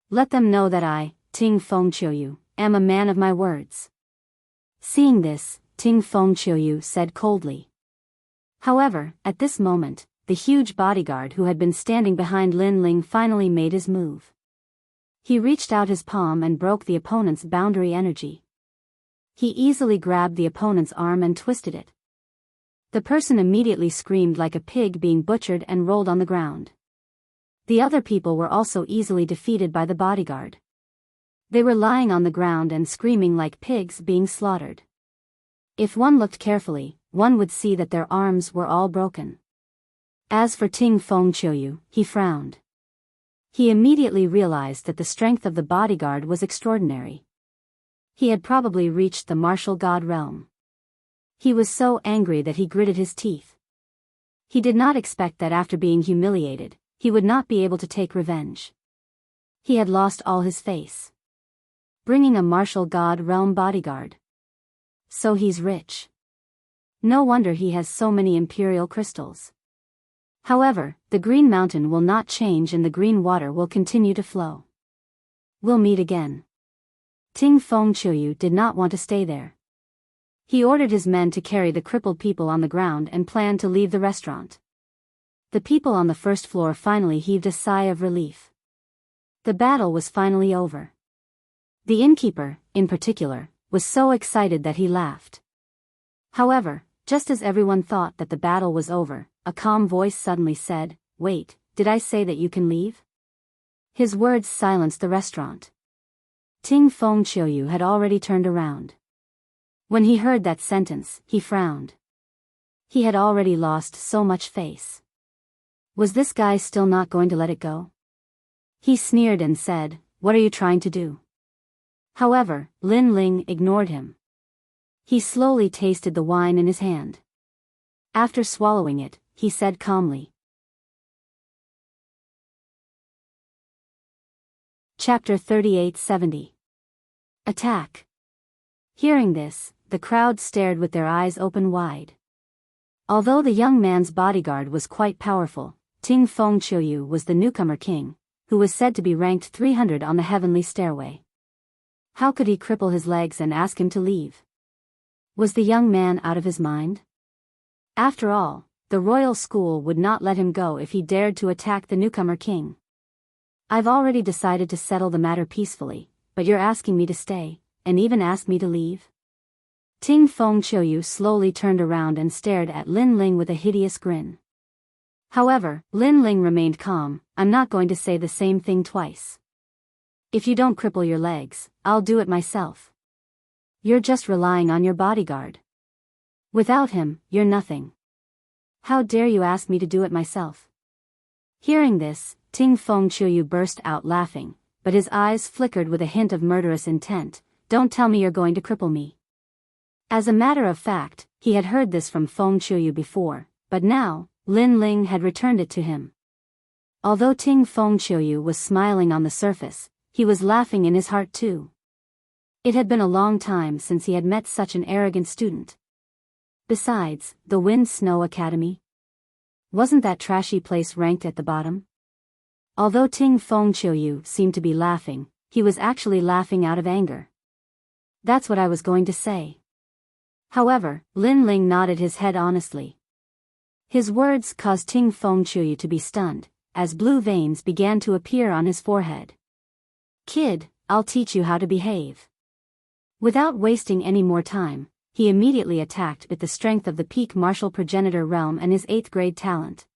Let them know that I, Ting Fengqiuyu, am a man of my words. Seeing this, Ting Fengqiuyu said coldly. However, at this moment, the huge bodyguard who had been standing behind Lin Ling finally made his move. He reached out his palm and broke the opponent's boundary energy. He easily grabbed the opponent's arm and twisted it. The person immediately screamed like a pig being butchered and rolled on the ground. The other people were also easily defeated by the bodyguard. They were lying on the ground and screaming like pigs being slaughtered. If one looked carefully, one would see that their arms were all broken. As for Ting Fengqiuyu, he frowned. He immediately realized that the strength of the bodyguard was extraordinary. He had probably reached the martial god realm. He was so angry that he gritted his teeth. He did not expect that after being humiliated, he would not be able to take revenge. He had lost all his face. Bringing a martial god realm bodyguard. So he's rich. No wonder he has so many imperial crystals. However, the green mountain will not change and the green water will continue to flow. We'll meet again. Ting Fengqiuyu did not want to stay there. He ordered his men to carry the crippled people on the ground and planned to leave the restaurant. The people on the first floor finally heaved a sigh of relief. The battle was finally over. The innkeeper, in particular, was so excited that he laughed. However, just as everyone thought that the battle was over, a calm voice suddenly said, "Wait, did I say that you can leave?" His words silenced the restaurant. Ting Fengqiuyu had already turned around. When he heard that sentence, he frowned. He had already lost so much face. Was this guy still not going to let it go? He sneered and said, "What are you trying to do?" However, Lin Ling ignored him. He slowly tasted the wine in his hand. After swallowing it, he said calmly. Chapter 3870. Attack. Hearing this, the crowd stared with their eyes open wide. Although the young man's bodyguard was quite powerful, Ting Fengqiuyu was the newcomer king, who was said to be ranked 300 on the heavenly stairway. How could he cripple his legs and ask him to leave? Was the young man out of his mind? After all, the royal school would not let him go if he dared to attack the newcomer king. I've already decided to settle the matter peacefully, but you're asking me to stay, and even ask me to leave? Ting Fengqiuyu slowly turned around and stared at Lin Ling with a hideous grin. However, Lin Ling remained calm. "I'm not going to say the same thing twice. If you don't cripple your legs, I'll do it myself. You're just relying on your bodyguard. Without him, you're nothing. How dare you ask me to do it myself?" Hearing this, Ting Fengqiuyu burst out laughing, but his eyes flickered with a hint of murderous intent. "Don't tell me you're going to cripple me." As a matter of fact, he had heard this from Fengqiuyu before, but now, Lin Ling had returned it to him. Although Ting Fengqiuyu was smiling on the surface, he was laughing in his heart too. It had been a long time since he had met such an arrogant student. Besides, the Wind Snow Academy? Wasn't that trashy place ranked at the bottom? Although Ting Fengqiuyu seemed to be laughing, he was actually laughing out of anger. That's what I was going to say. However, Lin Ling nodded his head honestly. His words caused Ting Fengqiuyu to be stunned, as blue veins began to appear on his forehead. Kid, I'll teach you how to behave. Without wasting any more time, he immediately attacked with the strength of the peak martial progenitor realm and his 8th grade talent.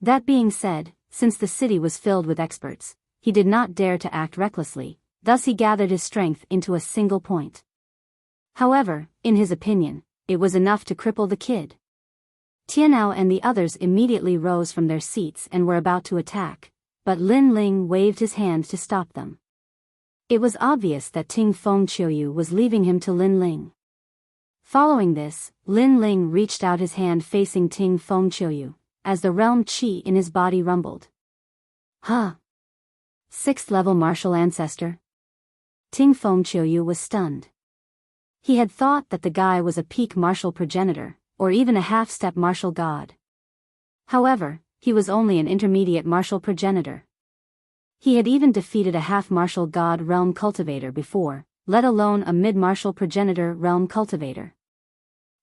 That being said, since the city was filled with experts, he did not dare to act recklessly, thus he gathered his strength into a single point. However, in his opinion, it was enough to cripple the kid. Tianao and the others immediately rose from their seats and were about to attack, but Lin Ling waved his hand to stop them. It was obvious that Ting Fengqiuyu was leaving him to Lin Ling. Following this, Lin Ling reached out his hand facing Ting Fengqiuyu, as the realm qi in his body rumbled. Huh? 6th level martial ancestor? Ting Fengqiuyu was stunned. He had thought that the guy was a peak martial progenitor, or even a half-step martial god. However, he was only an intermediate martial progenitor. He had even defeated a half-martial god realm cultivator before, let alone a mid-martial progenitor realm cultivator.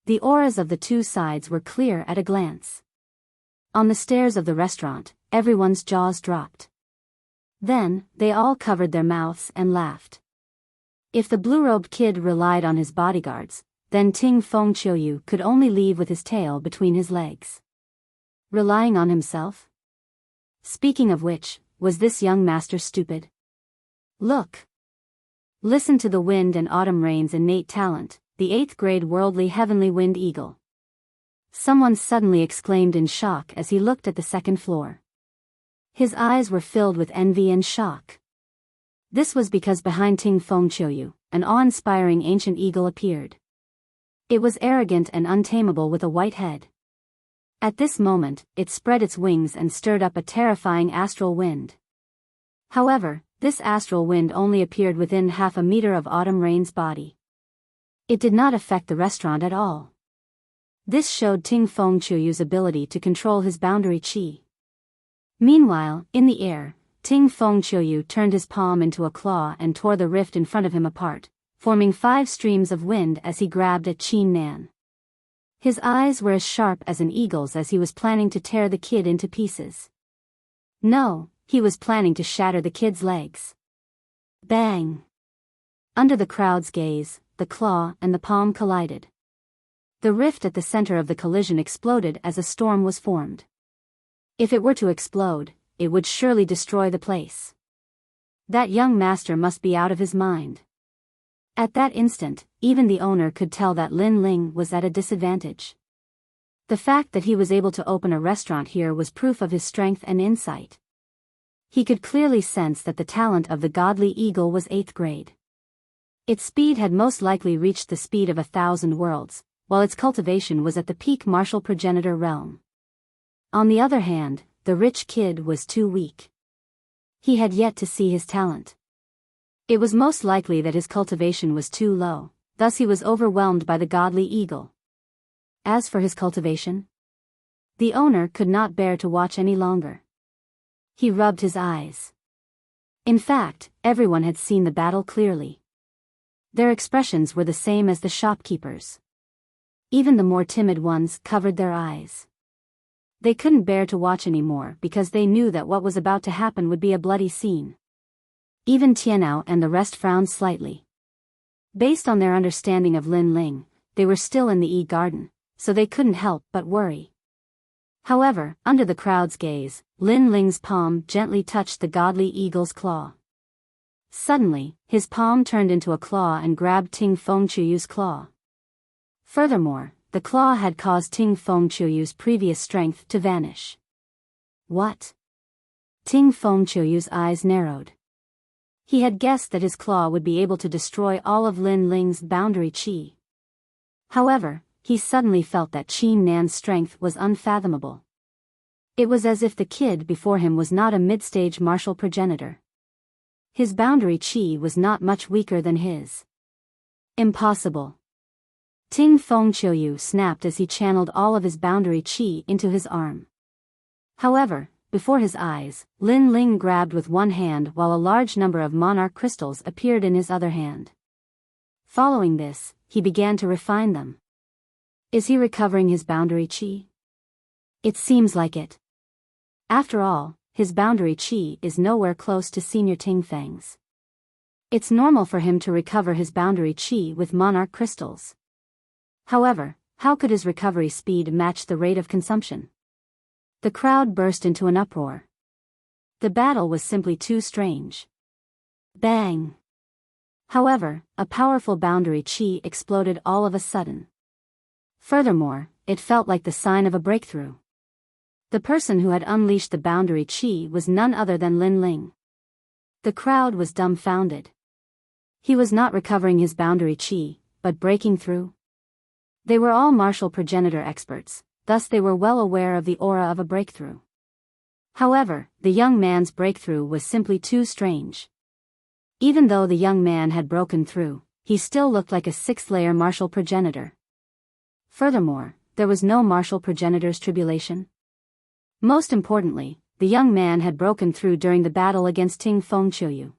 The auras of the two sides were clear at a glance. On the stairs of the restaurant, everyone's jaws dropped. Then, they all covered their mouths and laughed. If the blue-robed kid relied on his bodyguards, then Ting Fengqiuyu could only leave with his tail between his legs. Relying on himself? Speaking of which, was this young master stupid? Look! Listen to the wind and autumn rain's innate talent, the 8th grade worldly heavenly wind eagle. Someone suddenly exclaimed in shock as he looked at the second floor. His eyes were filled with envy and shock. This was because behind Ting Fengqiuyu, an awe-inspiring ancient eagle appeared. It was arrogant and untamable with a white head. At this moment, it spread its wings and stirred up a terrifying astral wind. However, this astral wind only appeared within half a meter of Autumn Rain's body. It did not affect the restaurant at all. This showed Ting Fengqiuyu's ability to control his boundary qi. Meanwhile, in the air, Ting Fengqiuyu turned his palm into a claw and tore the rift in front of him apart, forming 5 streams of wind as he grabbed at Qin Nan. His eyes were as sharp as an eagle's as he was planning to tear the kid into pieces. No, he was planning to shatter the kid's legs. Bang! Under the crowd's gaze, the claw and the palm collided. The rift at the center of the collision exploded as a storm was formed. If it were to explode, it would surely destroy the place. That young master must be out of his mind. At that instant, even the owner could tell that Lin Ling was at a disadvantage. The fact that he was able to open a restaurant here was proof of his strength and insight. He could clearly sense that the talent of the godly eagle was 8th grade. Its speed had most likely reached the speed of 1,000 worlds, while its cultivation was at the peak martial progenitor realm. On the other hand, the rich kid was too weak. He had yet to see his talent. It was most likely that his cultivation was too low, thus he was overwhelmed by the godly eagle. As for his cultivation, the owner could not bear to watch any longer. He rubbed his eyes. In fact, everyone had seen the battle clearly. Their expressions were the same as the shopkeepers. Even the more timid ones covered their eyes. They couldn't bear to watch anymore because they knew that what was about to happen would be a bloody scene. Even Tianao and the rest frowned slightly. Based on their understanding of Lin Ling, they were still in the garden, so they couldn't help but worry. However, under the crowd's gaze, Lin Ling's palm gently touched the godly eagle's claw. Suddenly, his palm turned into a claw and grabbed Ting Fengqiuyu's claw. Furthermore, the claw had caused Ting Fengqiuyu's previous strength to vanish. What? Ting Fengqiuyu's eyes narrowed. He had guessed that his claw would be able to destroy all of Lin Ling's boundary qi. However, he suddenly felt that Qin Nan's strength was unfathomable. It was as if the kid before him was not a mid-stage martial progenitor. His boundary chi was not much weaker than his. Impossible. Ting Fengqiuyu snapped as he channeled all of his boundary chi into his arm. However, before his eyes, Lin Ling grabbed with one hand while a large number of monarch crystals appeared in his other hand. Following this, he began to refine them. Is he recovering his boundary chi? It seems like it. After all, his boundary chi is nowhere close to Senior Ting Feng's. It's normal for him to recover his boundary chi with monarch crystals. However, how could his recovery speed match the rate of consumption? The crowd burst into an uproar. The battle was simply too strange. Bang! However, a powerful boundary chi exploded all of a sudden. Furthermore, it felt like the sign of a breakthrough. The person who had unleashed the boundary chi was none other than Lin Ling. The crowd was dumbfounded. He was not recovering his boundary chi, but breaking through. They were all martial progenitor experts, thus they were well aware of the aura of a breakthrough. However, the young man's breakthrough was simply too strange. Even though the young man had broken through, he still looked like a sixth-layer martial progenitor. Furthermore, there was no martial progenitor's tribulation. Most importantly, the young man had broken through during the battle against Ting Fengqiuyu.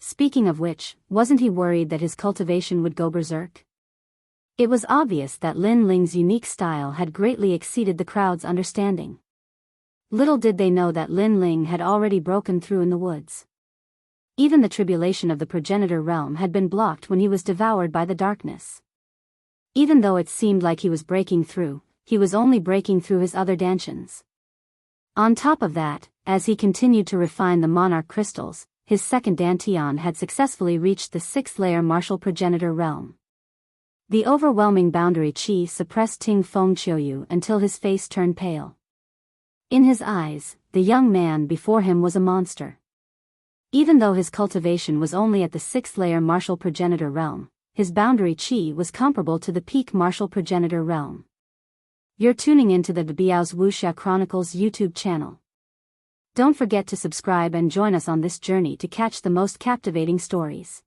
Speaking of which, wasn't he worried that his cultivation would go berserk? It was obvious that Lin Ling's unique style had greatly exceeded the crowd's understanding. Little did they know that Lin Ling had already broken through in the woods. Even the tribulation of the progenitor realm had been blocked when he was devoured by the darkness. Even though it seemed like he was breaking through, he was only breaking through his other dantians. On top of that, as he continued to refine the monarch crystals, his second dantian had successfully reached the sixth-layer martial progenitor realm. The overwhelming boundary chi suppressed Ting Fengqiuyu until his face turned pale. In his eyes, the young man before him was a monster. Even though his cultivation was only at the sixth-layer martial progenitor realm, his boundary chi was comparable to the peak martial progenitor realm. You're tuning into the Biyao's Wuxia Chronicles YouTube channel. Don't forget to subscribe and join us on this journey to catch the most captivating stories.